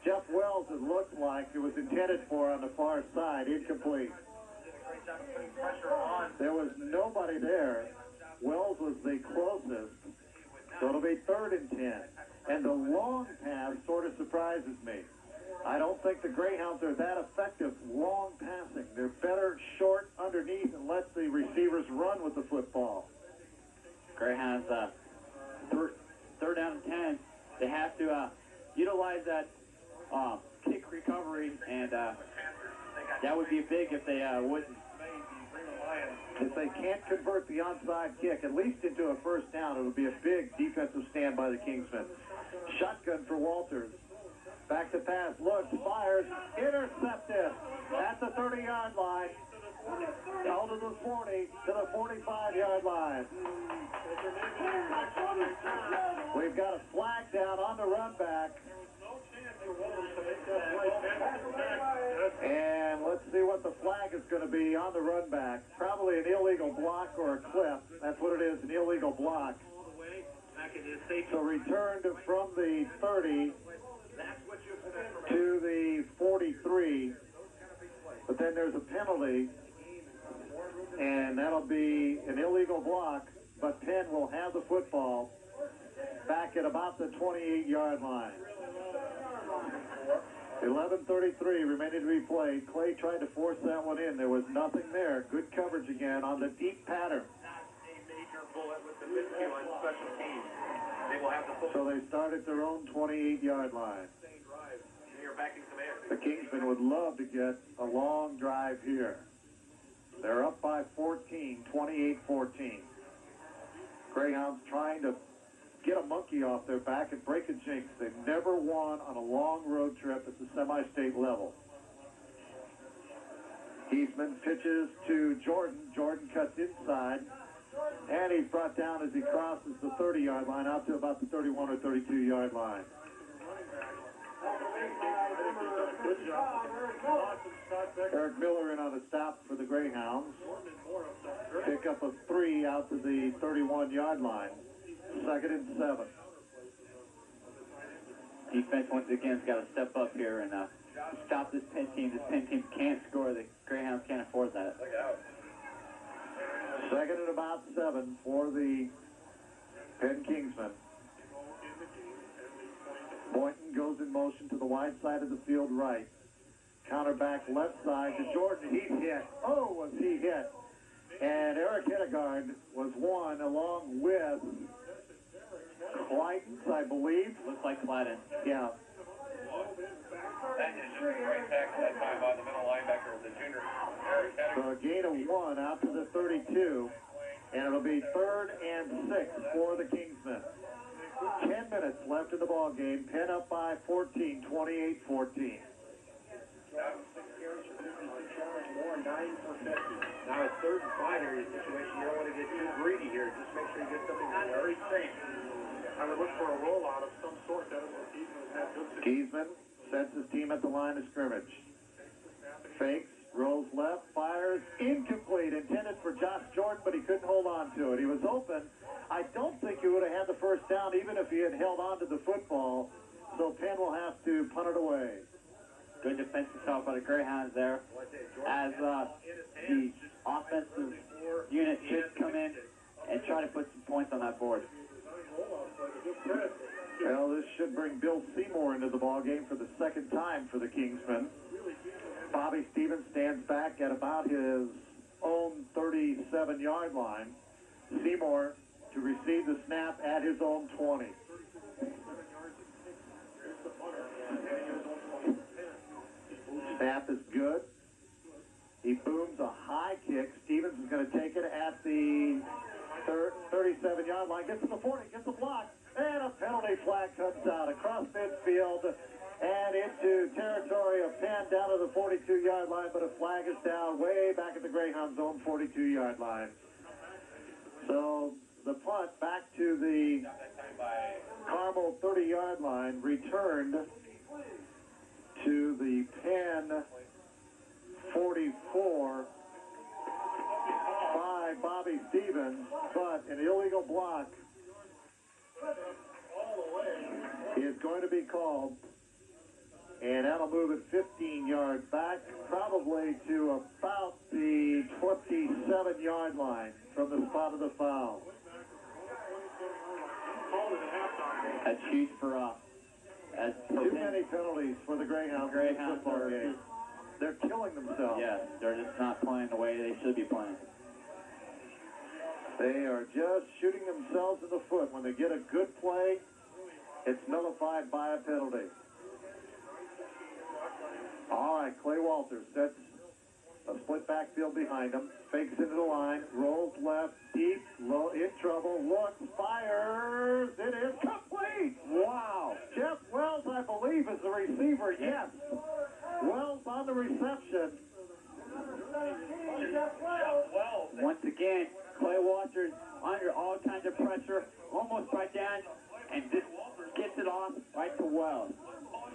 Jeff Wells, it looked like it was intended for on the far side, incomplete. There was nobody there. Wells was the closest. So it'll be 3rd and 10. And the long pass sort of surprises me. I don't think the Greyhounds are that effective long passing. They're better short underneath and let the receivers run with the football. Greyhounds, 3rd down and 10. They have to utilize that kick recovery, and that would be big if they wouldn't. If they can't convert the onside kick, at least into a 1st down, it'll be a big defensive stand by the Kingsmen. Shotgun for Walters. Back to pass, looks, fires, intercepted at the 30-yard line. Down to the 40, to the 45-yard line. We've got a flag down on the run back. And let's see what the flag is going to be on the run back. Probably an illegal block or a clip. That's what it is, an illegal block. So returned from the 30 to the 43. But then there's a penalty. And that'll be an illegal block. But Penn will have the football back at about the 28-yard line. 11:33 remaining to be played. Clay tried to force that one in. There was nothing there. Good coverage again on the deep pattern. So they start at their own 28-yard line. The Kingsmen would love to get a long drive here. They're up by 14, 28-14. Greyhounds trying to get a monkey off their back and break a jinx. They've never won on a long road trip at the semi-state level. Eastman pitches to Jordan. Jordan cuts inside. And he's brought down as he crosses the 30-yard line out to about the 31 or 32-yard line. Eric Miller in on a stop for the Greyhounds. Pick up a 3 out to the 31-yard line. 2nd and 7. Defense once again has got to step up here and stop this Penn team. This Penn team can't score. The Greyhounds can't afford that. 2nd and about 7 for the Penn Kingsman. Boynton goes in motion to the wide side of the field right. Counter back left side to Jordan. He's hit. Oh, was he hit? And Eric Hidegard was one along with Clyden, I believe. Looks like Clyden. Yeah. That is just a great tackle that time by the middle linebacker, the junior, Eric Hediger. So a gain of 1 out to the 32. And it'll be 3rd and 6 for the Kingsmen. 10 minutes left in the ball game. Penn up by 14, 28-14. More 9 for 50. Now it's 3rd and 5 area situation. You don't want to get too greedy here. Just make sure you get something very safe. I would look for a rollout of some sort. That is what Keesman has had good success. Kiesman sets his team at the line of scrimmage. Fakes, rolls left, fires, incomplete. Intended for Josh Jordan, but he couldn't hold on to it. He was open. I don't think he would have had the first down even if he had held on to the football. So Penn will have to punt it away. Good defensive help by the Greyhounds there. As the offensive unit should come in and try to put some points on that board. Well, this should bring Bill Seymour into the ballgame for the second time for the Kingsmen. Bobby Stevens stands back at about his own 37-yard line. Seymour to receive the snap at his own 20. Snap is good. He booms a high kick. Stevens is going to take it at the 37-yard line. Gets to the 40, gets a block, and a penalty flag comes out across midfield and into territory of Penn down to the 42-yard line, but a flag is down way back at the Greyhounds' own 42-yard line. So the punt back to the Carmel 30-yard line, returned to the Penn 44 by Bobby Stevens, but an illegal block is going to be called, and that'll move it 15 yards back, probably to about the 27-yard line from the spot of the foul. That's huge for Too many penalties for the Greyhounds in this football game. They're killing themselves. Yeah, they're just not playing the way they should be playing. They are just shooting themselves in the foot. When they get a good play, it's nullified by a penalty. All right, Clay Walters sets a split backfield behind him, fakes into the line, rolls left, deep, low, in trouble, looks, fires, it is complete! Wow! Jeff Wells, I believe, is the receiver, yes. Wells on the reception. Once again, Clay Walters under all kinds of pressure, almost right down, and just gets it off right to Wells.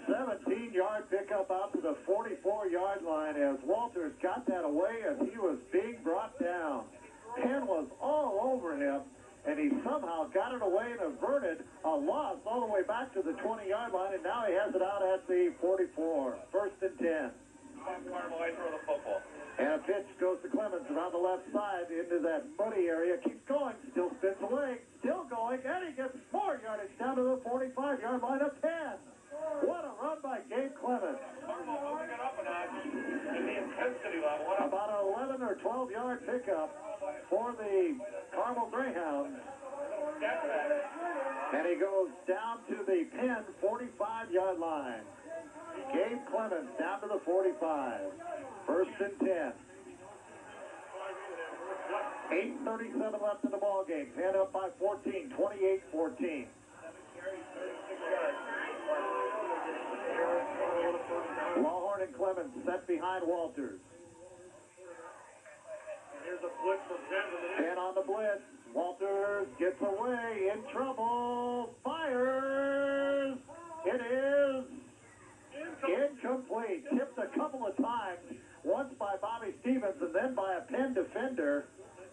17-yard pickup out to the 44-yard line as Walters got that away as he was being brought down. Penn was all over him, and he somehow got it away and averted a loss all the way back to the 20-yard line, and now he has it out at the 44. 1st and 10. Carmel, I throw the football. And a pitch goes to Clemens around the left side into that muddy area. Keeps going, still spins away, still going, and he gets more yardage down to the 45-yard line of 10. What a run by Gabe Clemens. Carmel moving it up a notch in the intensity level. About an 11 or 12-yard pickup for the Carmel Greyhounds. And he goes down to the Penn 45-yard line. Gabe Clemens down to the 45. 1st and 10. 8:37 left in the ball game. Penn up by 14, 28-14. Lawhorn and Clemens set behind Walters. Here's a blitz from Penn. Penn on the blitz. Walters gets away, in trouble, fires. It is incomplete. Tipped a couple of times, once by Bobby Stevens and then by a Penn defender.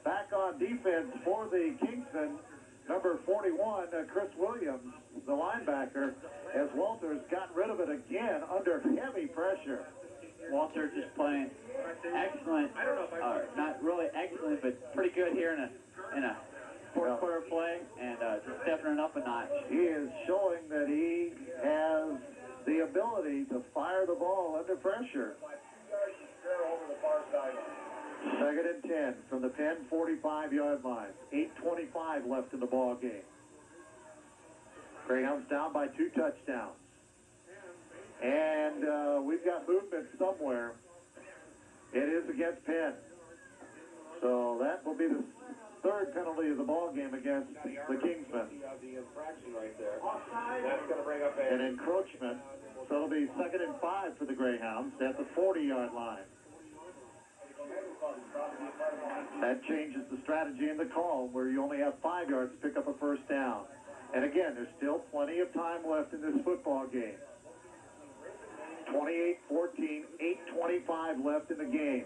Back on defense for the Kingsmen, number 41, Chris Williams, the linebacker, as Walters got rid of it again under heavy pressure. Walters is playing excellent, not really excellent, but pretty good here in a fourth quarter play and just stepping it up a notch. He is showing that he has the ability to fire the ball under pressure. Second and 10 from the Penn 45-yard line. 8:25 left in the ball game. Greyhounds down by 2 touchdowns. And we've got movement somewhere. It is against Penn. So that will be the third penalty of the ball game against the Kingsmen. The infraction right there. That's going to bring up An encroachment. So it'll be 2nd and 5 for the Greyhounds at the 40-yard line. That changes the strategy in the call where you only have 5 yards to pick up a first down. And again, there's still plenty of time left in this football game. 28-14, 8:25 left in the game.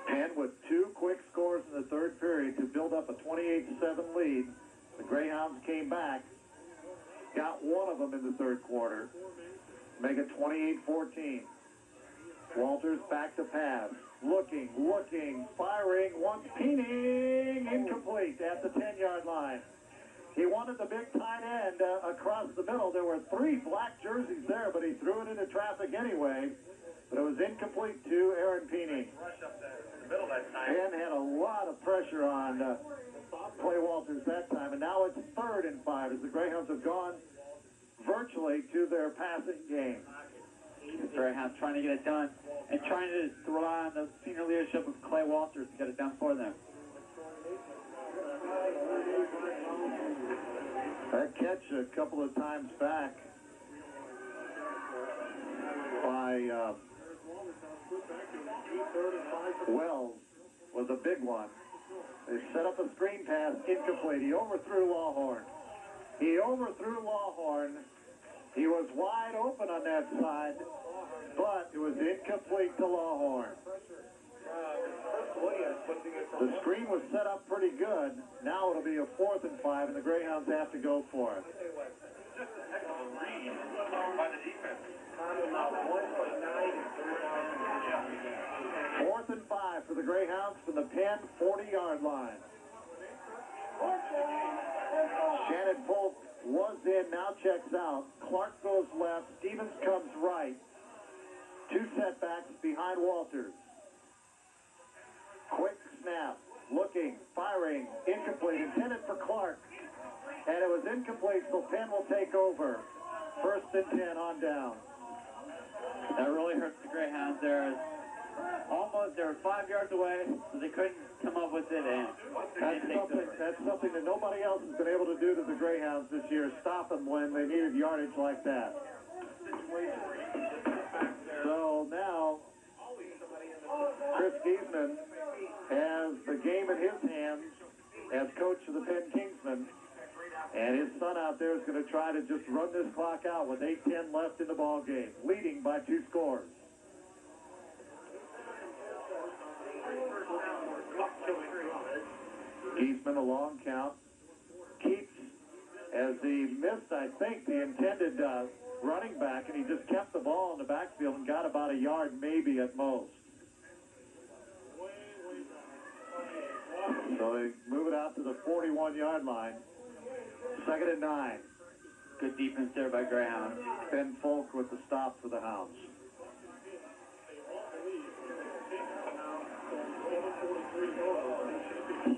Penn with 2 quick scores in the third period to build up a 28-7 lead. The Greyhounds came back, got one of them in the third quarter, make it 28-14. Walters back to pass, looking, firing, once peening, incomplete at the 10-yard line. He wanted the big tight end across the middle. There were 3 black jerseys there, but he threw it into traffic anyway. But it was incomplete to Aaron Peening. Penn had a lot of pressure on Clay Walters that time, and now it's 3rd and 5 as the Greyhounds have gone virtually to their passing game. The Greyhounds trying to get it done and trying to rely on the senior leadership of Clay Walters to get it done for them. That catch a couple of times back by Wells was a big one. They set up a screen pass, incomplete. He overthrew Lawhorn. He was wide open on that side, but it was incomplete to Lawhorn. The screen was set up pretty good. Now it'll be a 4th and 5, and the Greyhounds have to go for it. by the defense. 4th and 5 for the Greyhounds from the Penn 40-yard line. Shannon Polk was in, now checks out. Clark goes left. Stevens comes right. 2 setbacks behind Walters. Quick snap. Looking, firing, incomplete. Intended for Clark. And it was incomplete, so Penn will take over. 1st and 10 on down. That really hurts the Greyhounds there. Almost, they were 5 yards away, so they couldn't come up with it, and That's something that nobody else has been able to do to the Greyhounds this year, stop them when they needed yardage like that. So now, Chris Giesman has the game in his hands as coach of the Penn Kingsmen, and his son out there is going to try to just run this clock out with 8:10 left in the ball game, leading by 2 scores. Giesman, a long count, keeps, as he missed, I think, the intended running back, and he just kept the ball in the backfield and got about a yard maybe at most. So they move it out to the 41-yard line. 2nd and 9. good defense there by Greyhounds. Ben Folk with the stop for the Hounds.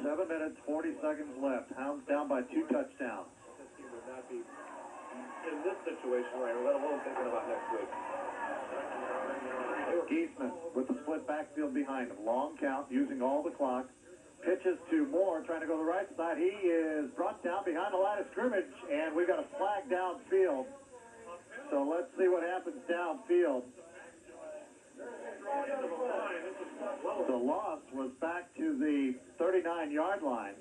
7 minutes, 40 seconds left. Hounds down by 2 touchdowns. He would not be in this situation right. Let alone thinking about next week. Giesman with the split backfield behind him. Long count, using all the clock. Pitches to Moore, trying to go to the right side. He is brought down behind the line of scrimmage, and we've got a flag downfield. So let's see what happens downfield. The loss was back to the 39-yard line.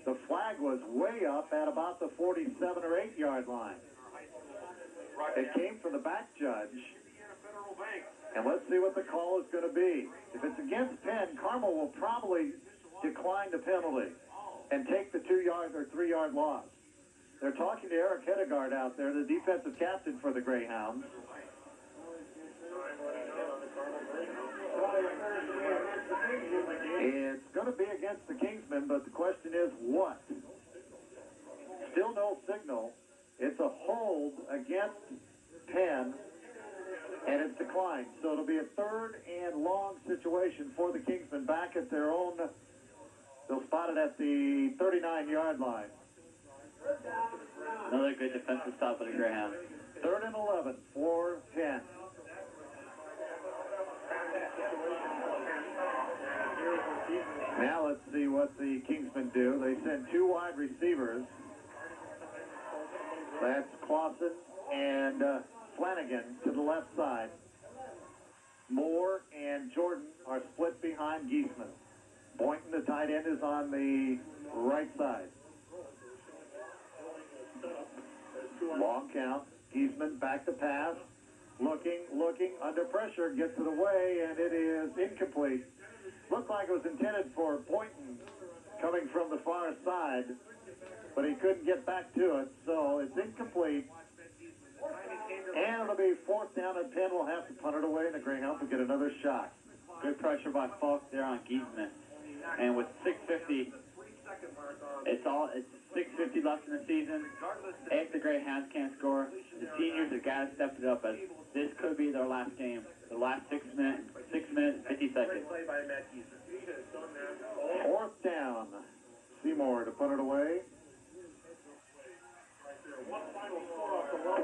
The flag was way up at about the 47 or 8-yard line. It came from the back judge. And let's see what the call is going to be. If it's against Penn, Carmel will probably decline the penalty and take the 2-yard or 3-yard loss. They're talking to Eric Hedegaard out there, the defensive captain for the Greyhounds. It's going to be against the Kingsmen, but the question is what? Still no signal. It's a hold against Penn, and it's declined. So it'll be a third and long situation for the Kingsmen back at their own. They'll spot it at the 39-yard line. Another good defensive stop by the Greyhounds. 3rd and 11 for Penn. Now let's see what the Kingsmen do. They send 2 wide receivers. That's Clausen and Flanagan to the left side. Moore and Jordan are split behind Geisman. Boynton, the tight end, is on the right side. Long count. Geisman back to pass. Looking, under pressure, gets it away, and it is incomplete. Looked like it was intended for Boynton coming from the far side, but he couldn't get back to it, so it's incomplete. And it'll be 4th down, and Penn will have to punt it away, and the Greyhounds will get another shot. Good pressure by Falk there on Geisman. And with 6:50, it's 6:50 left in the season. If the Greyhounds can't score, the seniors have got to step it up, as this could be their last game. The last 6 minutes, 50 seconds. 4th down. Seymour to put it away. One final score off the roll.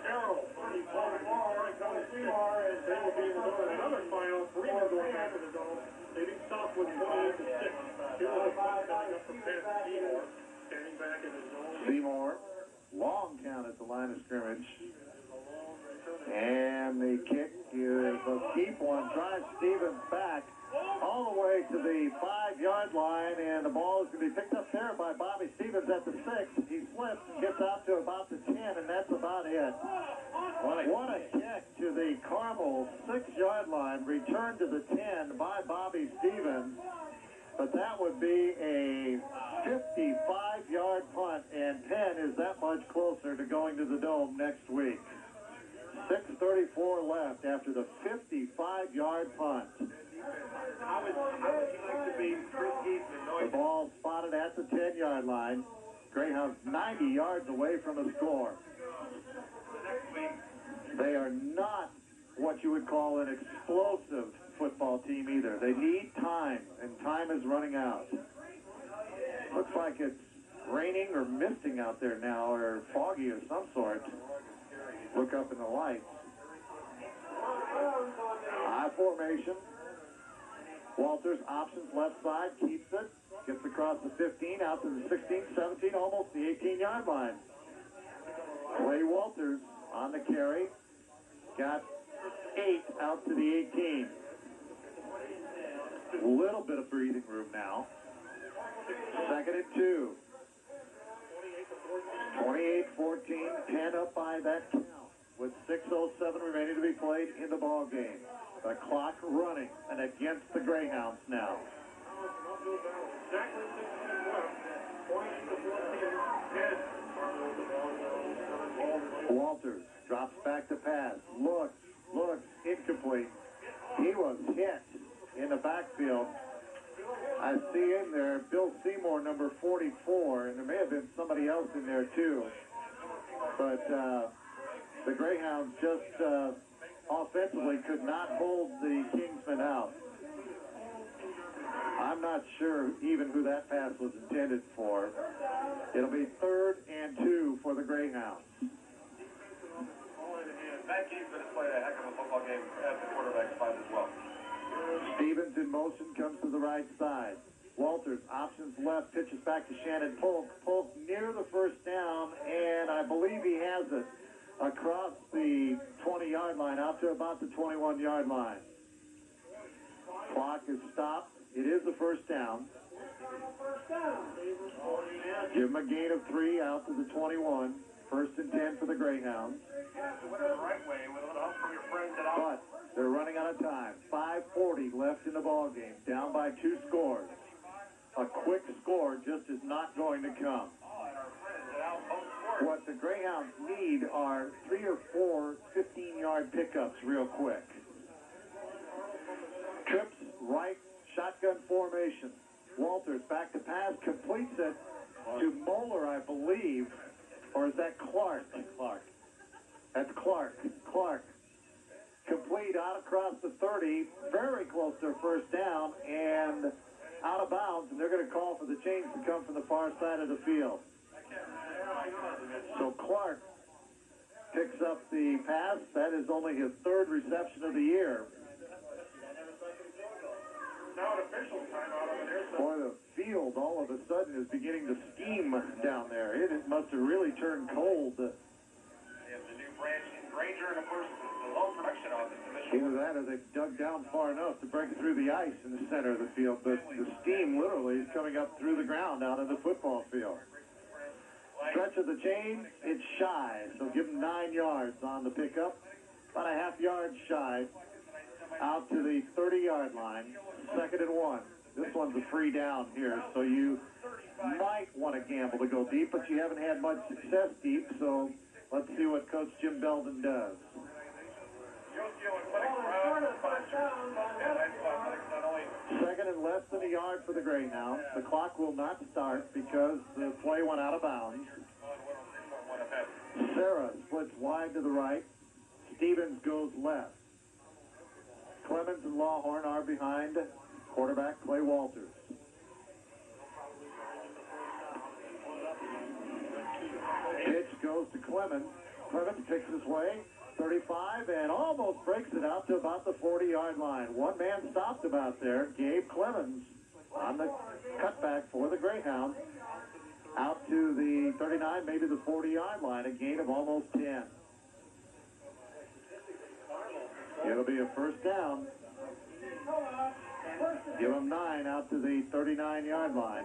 Carroll, 34, and Coach Seymour, and they will be in the zone. Another final, 3 more going back to the zone. They beat Southwood 28-6. 2-5 coming up for Penn. Seymour standing back in the zone. Seymour, long count at the line of scrimmage. And the kick is a deep one. Drives Stevens back all the way to the 5-yard line, and the ball is going to be picked up there by Bobby Stevens at the 6. He slips and gets out to about the 10, and that's about it. What a kick to the Carmel 6-yard line, returned to the 10 by Bobby Stevens. But that would be a 55-yard punt, and Penn is that much closer to going to the Dome next week. 6:34 left after the 55-yard punt. How would you like to be Chris Geisman? The ball spotted at the 10-yard line. Greyhounds 90 yards away from a score. They are not what you would call an explosive football team either. They need time, and time is running out. Looks like it's raining or misting out there now, or foggy of some sort. Look up in the lights. High formation. Walters options left side, keeps it, gets across the 15, out to the 16, 17, almost the 18-yard line. Clay Walters on the carry, got 8 out to the 18. A little bit of breathing room now. 2nd and 2. 28-14, 10 up by that count, with 6:07 remaining to be played in the ball game. The clock running and against the Greyhounds now. Walters drops back to pass. Looks, incomplete. He was hit in the backfield. I see in there Bill Seymour, number 44, and there may have been somebody else in there too. But the Greyhounds just offensively could not hold the Kingsmen out. I'm not sure even who that pass was intended for. It'll be 3rd and 2 for the Greyhounds. Matt Geisman has played a heck of a football game at the quarterback spot as well. Stevens in motion, comes to the right side. Walters options left, pitches back to Shannon Polk. Polk near the 1st down, and I believe he has it across the 20-yard line, out to about the 21-yard line. Clock is stopped. It is the 1st down. Give him a gain of 3 out to the 21. 1st and 10 for the Greyhounds. But they're running out of time. 5:40 left in the ball game. Down by 2 scores. A quick score just is not going to come. What the Greyhounds need are 3 or 4 15-yard pickups real quick. Trips right shotgun formation. Walters back to pass, completes it to Moeller, I believe. Or is that Clark? Clark. That's Clark. Clark. Complete out across the 30, very close to a first down, and out of bounds, and they're going to call for the change to come from the far side of the field. So Clark picks up the pass. That is only his third reception of the year. Now an official timeout over there. Boy, the field all of a sudden is beginning to steam down there. It must have really turned cold. They have the new branch in Granger, and of course, the low production office. Either that or they dug down far enough to break through the ice in the center of the field. But the steam literally is coming up through the ground out of the football field. Stretch of the chain, it's shy. So give him 9 yards on the pickup. About a half yard shy. Out to the 30-yard line. 2nd and 1. This one's a free down here, so you might want to gamble to go deep, but you haven't had much success deep, so let's see what Coach Jim Belden does. 2nd and less than a yard for the Greyhounds. The clock will not start because the play went out of bounds. Sarah splits wide to the right. Stevens goes left. Clemens and Lawhorn are behind quarterback Clay Walters. Pitch goes to Clemens. Clemens picks his way, 35, and almost breaks it out to about the 40-yard line. One man stopped about there, Gabe Clemens, on the cutback for the Greyhounds. Out to the 39, maybe the 40-yard line, a gain of almost 10. It'll be a first down. Give them 9 out to the 39-yard line.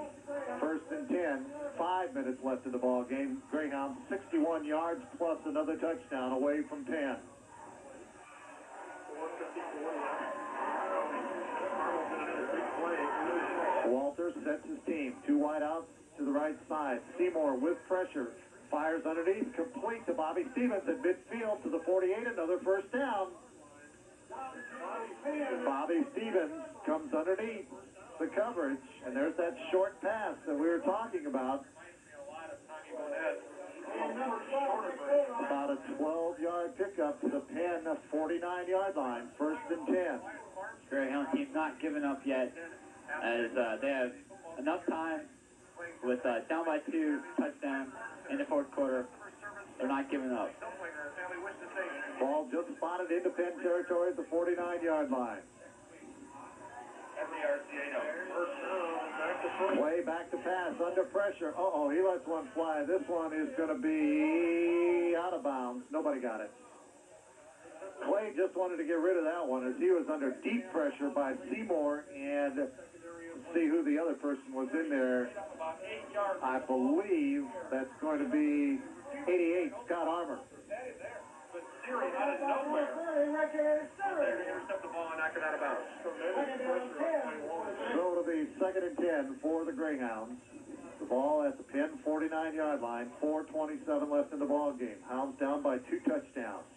1st and 10. 5 minutes left in the ball game. Greyhounds 61 yards plus another touchdown away from 10. Walters sets his team. 2 wide out to the right side. Seymour with pressure. Fires underneath. Complete to Bobby Stevens at midfield to the 48. Another first down. Bobby Stevens comes underneath the coverage, and there's that short pass that we were talking about. About a 12-yard pickup to the Penn 49-yard line, 1st and 10. Greyhound team's not giving up yet, as they have enough time with down by 2 touchdowns in the 4th quarter. They're not giving up. Ball just spotted into Penn territory at the 49-yard line. Way back to pass, under pressure. Uh-oh, he lets one fly. This one is going to be out of bounds. Nobody got it. Clay just wanted to get rid of that one as he was under deep pressure by Seymour, and let's see who the other person was in there. I believe that's going to be 88, Scott Armour. Out of nowhere. Intercept the ball and knock it out of bounds. So it'll be 2nd and 10 for the Greyhounds. The ball at the Penn 49-yard line. 4:27 left in the ball game. Hounds down by 2 touchdowns.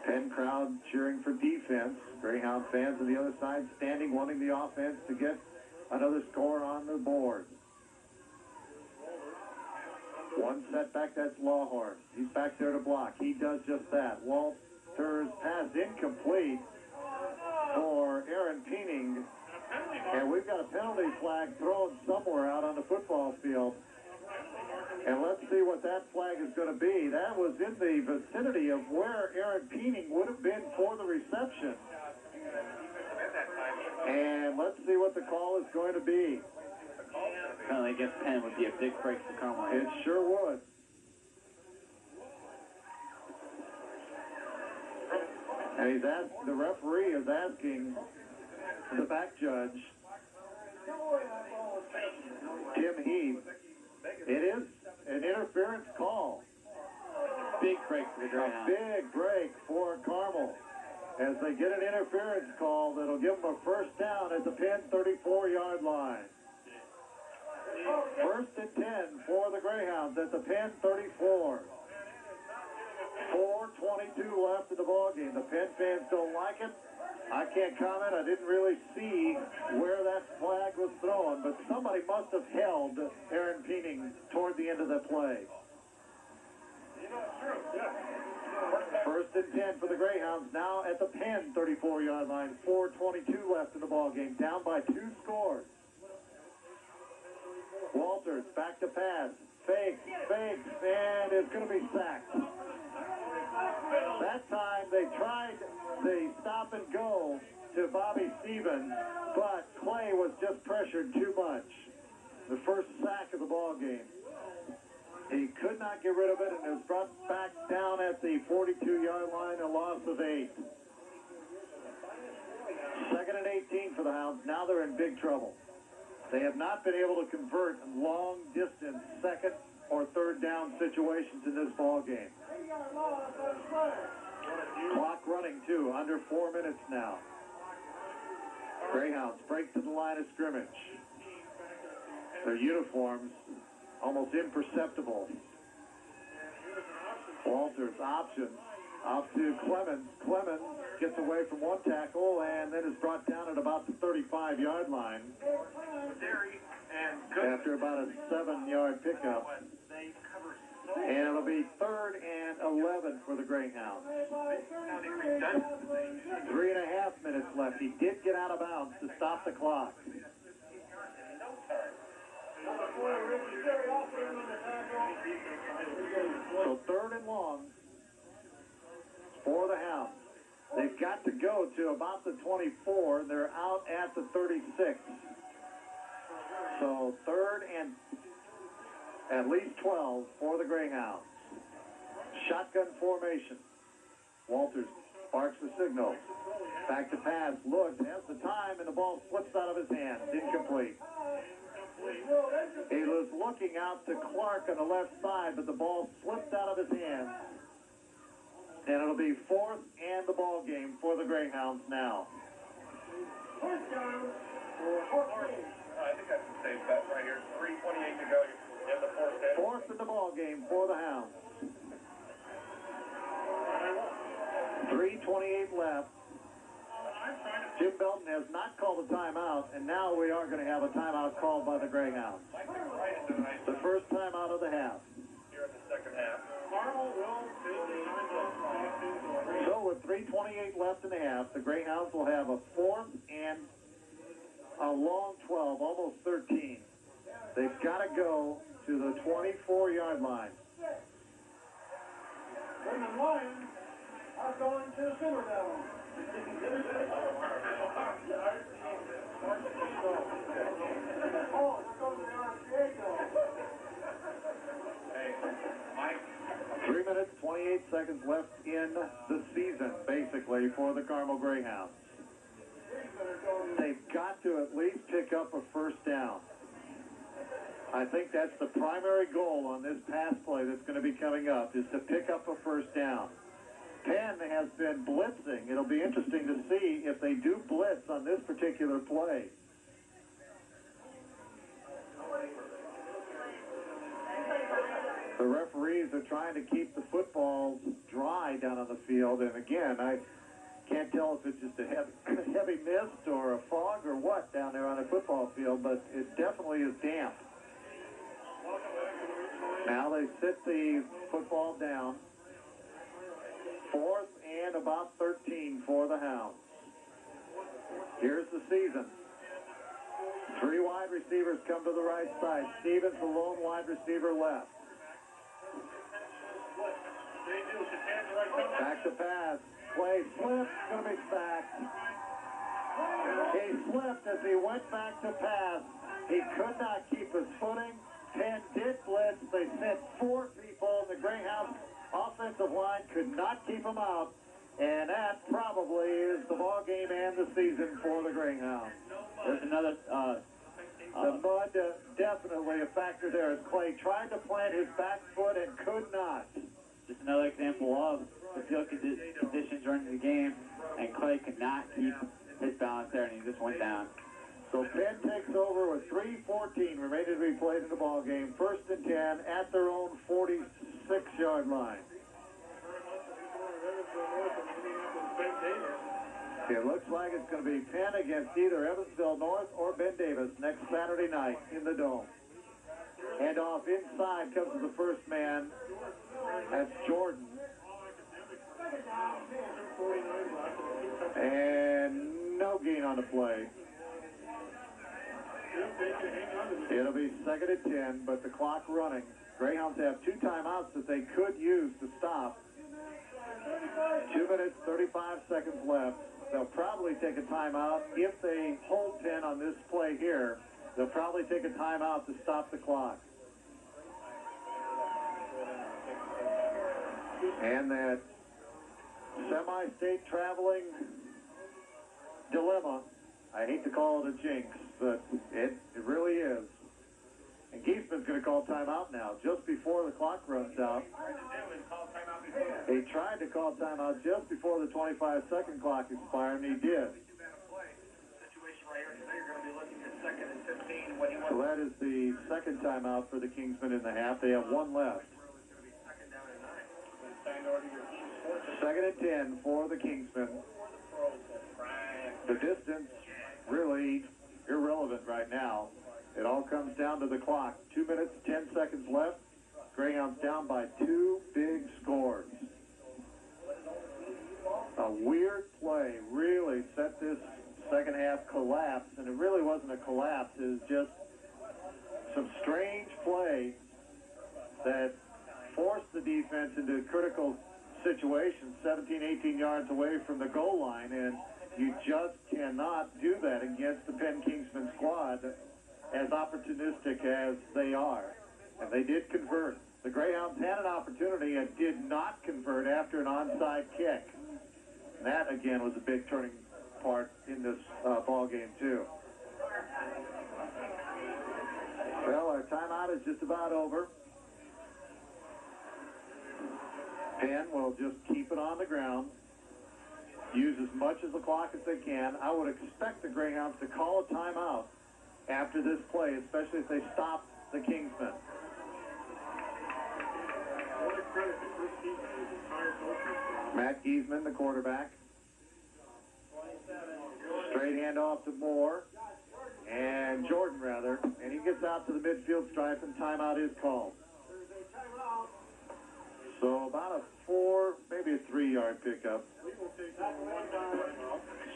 Penn crowd cheering for defense. Greyhound fans on the other side standing, wanting the offense to get another score on the board. One setback, that's Lawhorn. He's back there to block. He does just that. Walters pass incomplete for Aaron Peening. And we've got a penalty flag thrown somewhere out on the football field. And let's see what that flag is going to be. That was in the vicinity of where Aaron Peening would have been for the reception. And let's see what the call is going to be. Penalty against Penn would be a big break for Carmel. It sure would. And he's asked, the referee is asking the back judge, Tim Heath, it is an interference call. Big break for the Greyhounds. A big break for Carmel as they get an interference call that'll give them a first down at the Penn 34-yard line. 1st and 10 for the Greyhounds at the Penn 34. 4:22 left in the ballgame. The Penn fans don't like it. I can't comment. I didn't really see where that flag was thrown, but somebody must have held Aaron Peening toward the end of the play. First and 10 for the Greyhounds, now at the Penn 34-yard line. 4:22 left in the ball game, down by 2 scores. Walters back to pass, fakes, and is going to be sacked. That time they tried the stop and go to Bobby Stevens, but Clay was just pressured too much. The first sack of the ball game. He could not get rid of it, and it was brought back down at the 42-yard line, a loss of 8. Second and 18 for the Hounds. Now they're in big trouble. They have not been able to convert in long-distance second or third down situations in this ball game. Clock running, too, under 4 minutes now. Greyhounds break to the line of scrimmage. Their uniforms almost imperceptible. Walters option off to Clemens. Clemens gets away from one tackle and then is brought down at about the 35-yard line after about a 7-yard pickup. And it'll be 3rd and 11 for the Greyhounds. 3.5 minutes left. He did get out of bounds to stop the clock. So 3rd and long for the Hounds. They've got to go to about the 24. They're out at the 36. So 3rd and at least 12 for the Greyhounds. Shotgun formation. Walters barks the signal. Back to pass. Looks, has the time, and the ball slips out of his hands. Incomplete. He was looking out to Clark on the left side, but the ball slipped out of his hands. And it'll be 4th and the ball game for the Greyhounds now. I think that's the safe bet right here. 3:28 to go in the 4th. 4th in the ball game for the Hounds. 3:28 left. Jim Belton has not called a timeout, and now we are going to have a timeout called by the Greyhounds. The first timeout of the half. Here in the second half. So with 3:28 left in the half, the Greyhounds will have a 4th and a long 12, almost 13. They've got to go to the 24-yard line. Women Lions are going to Silverdale. Oh, it's going to the RCA. Hey, Mike. 3 minutes, 28 seconds left in the season, basically, for the Carmel Greyhounds. They've got to at least pick up a first down. I think that's the primary goal on this pass play that's going to be coming up, is to pick up a first down. Penn has been blitzing. It'll be interesting to see if they do blitz on this particular play. The referees are trying to keep the footballs dry down on the field, and again, I can't tell if it's just a heavy mist or a fog or what down there on the football field, but it definitely is damp. Now they sit the football down. 4th and about 13 for the Hounds. Here's the season. 3 wide receivers come to the right side. Stevens, the lone wide receiver, left. Back to pass. Play slipped, going to be sacked. He slipped as he went back to pass. He could not keep his footing. Penn did blitz. They sent 4 people. The Greyhounds offensive line could not keep him out. And that probably is the ball game and the season for the Greyhounds. There's another, the mud definitely a factor there as Clay tried to plant his back foot and could not. just another example of the field conditions during the game, and Clay could not keep his balance there, and he just went down. So Penn takes over with 3:14 remaining to be played in the ball game. 1st and 10 at their own 46-yard line. It looks like it's going to be Penn against either Evansville North or Ben Davis next Saturday night in the Dome. Handoff inside comes to the first man. That's Jordan. And no gain on the play. It'll be 2nd and 10, but the clock running. Greyhounds have 2 timeouts that they could use to stop. 2 minutes, 35 seconds left. They'll probably take a timeout. If they hold Penn on this play here, they'll probably take a timeout to stop the clock. And that semi-state traveling dilemma, I hate to call it a jinx, but it really is. And Geisman's going to call timeout now, just before the clock runs out. He tried to call timeout just before the 25-second clock expired, and he did. So that is the second timeout for the Kingsmen in the half. They have 1 left. 2nd and 10 for the Kingsmen. The distance really irrelevant right now. It all comes down to the clock. 2 minutes, 10 seconds left. Greyhounds down by 2 big scores. A weird play really set this second half collapse, and it really wasn't a collapse. It was just some strange play that forced the defense into critical situations 17, 18 yards away from the goal line, and you just cannot do that against the Penn Kingsman squad as opportunistic as they are. And they did convert. The Greyhounds had an opportunity and did not convert after an onside kick. And that, again, was a big turning part in this ball game, too. Well, our timeout is just about over. Penn will just keep it on the ground, use as much of the clock as they can. I would expect the Greyhounds to call a timeout after this play, especially if they stop the Kingsmen. Matt Geisman, the quarterback. Straight handoff to Moore. And Jordan, rather. And he gets out to the midfield stripe, and timeout is called. So about a 4, maybe a 3-yard pickup.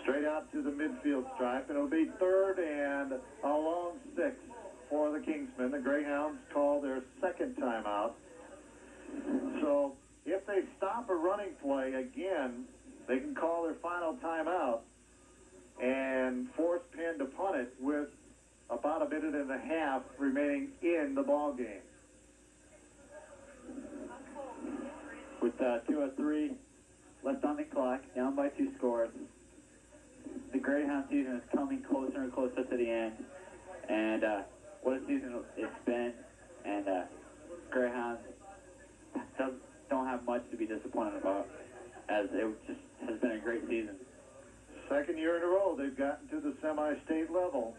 Straight out to the midfield stripe, and it'll be 3rd and a long 6 for the Kingsmen. The Greyhounds call their second timeout. So if they stop a running play again, they can call their final timeout and force Penn to punt it with about a minute and a half remaining in the ball game. With 2:03 left on the clock, down by 2 scores. The Greyhound season is coming closer and closer to the end. And what a season it's been. And Greyhounds don't have much to be disappointed about, as it just has been a great season. Second year in a row they've gotten to the semi-state level.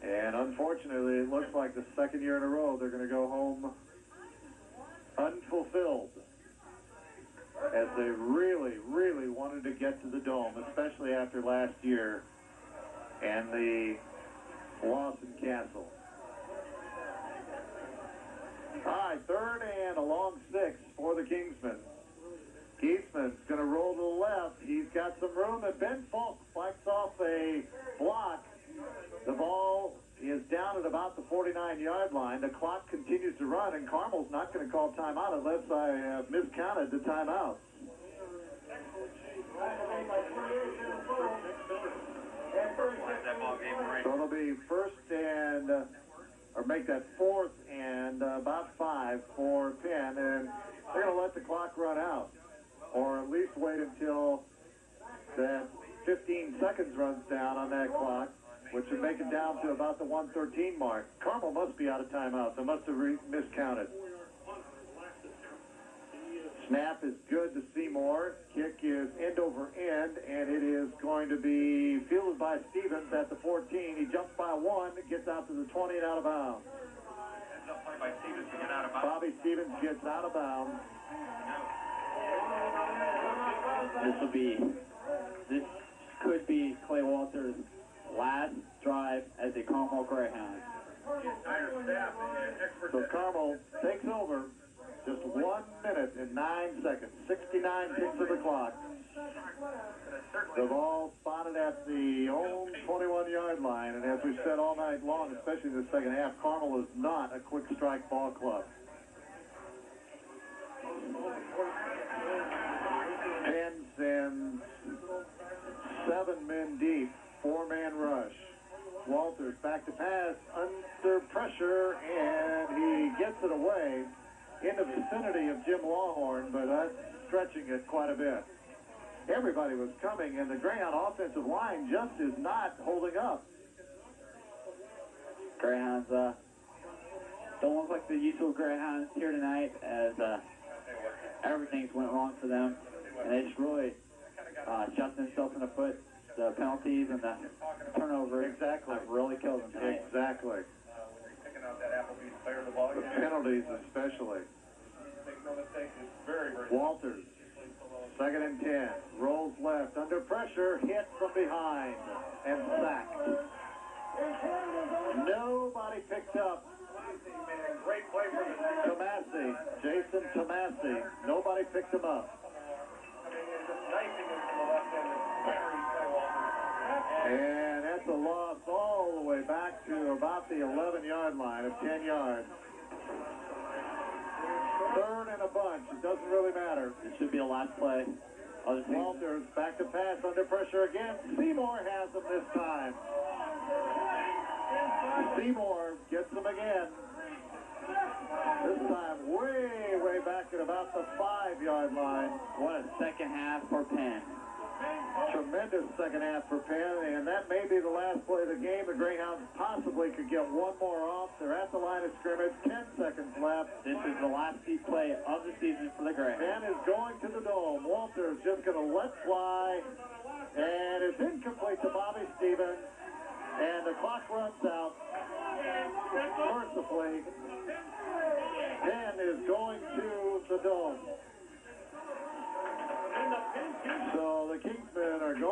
And unfortunately, it looks like the second year in a row they're going to go home unfulfilled, as they really, really wanted to get to the Dome, especially after last year and the loss in Castle. All right, 3rd and a long 6 for the Kingsmen. Geisman's going to roll to the left. He's got some room, and Ben Falk fights off a block. The ball is down at about the 49-yard line. The clock continues to run, and Carmel's not going to call timeout unless I have miscounted the timeout. So it'll be 1st and, or make that 4th and about 5 for Penn, and they're going to let the clock run out, or at least wait until that 15 seconds runs down on that clock, which would make it down to about the 1:13 mark. Carmel must be out of timeout. They must have miscounted. Snap is good to Seymour. Kick is end over end, and it is going to be fielded by Stevens at the 14. He jumps by 1, gets out to the 20 and out of bounds. Bobby Stevens gets out of bounds. This will be this could be Clay Walters' last drive as a Carmel Greyhound. So Carmel takes over. Just 1 minute and 9 seconds. 69 ticks of the clock. The ball spotted at the own 21-yard line, and as we've said all night long, especially in the second half, Carmel is not a quick strike ball club. Penn sends 7 men deep, 4-man rush. Walters back to pass, under pressure, and he gets it away in the vicinity of Jim Lawhorn, but that's stretching it quite a bit. Everybody was coming, and the Greyhound offensive line just is not holding up. Greyhounds don't look like the usual Greyhounds here tonight, as everything's went wrong for them, and they just really shot themselves in the foot. The penalties and the turnovers have really killed them tonight. Exactly. The penalties especially. Walters, 2nd and 10, rolls left, under pressure, hit from behind, and sacked. Nobody picked up Tomasi, Jason Tomasi. Nobody picked him up. And that's a loss all the way back to about the 11-yard line of 10 yards. 3rd and a bunch. It doesn't really matter. It should be a last play. Walters back to pass, under pressure again. Seymour has him this time. Seymour gets him again. This time way back at about the 5-yard line. What a second half for Penn. Tremendous second half for Penn, and that may be the last play of the game. The Greyhounds possibly could get one more off. They're at the line of scrimmage, 10 seconds left. This is the last play of the season for the Greyhounds. Penn is going to the dome. Walters just going to let fly, and it's incomplete to Bobby Stevens, and the clock runs out. Mercifully, Penn is going to the dome. So the Kingsmen are going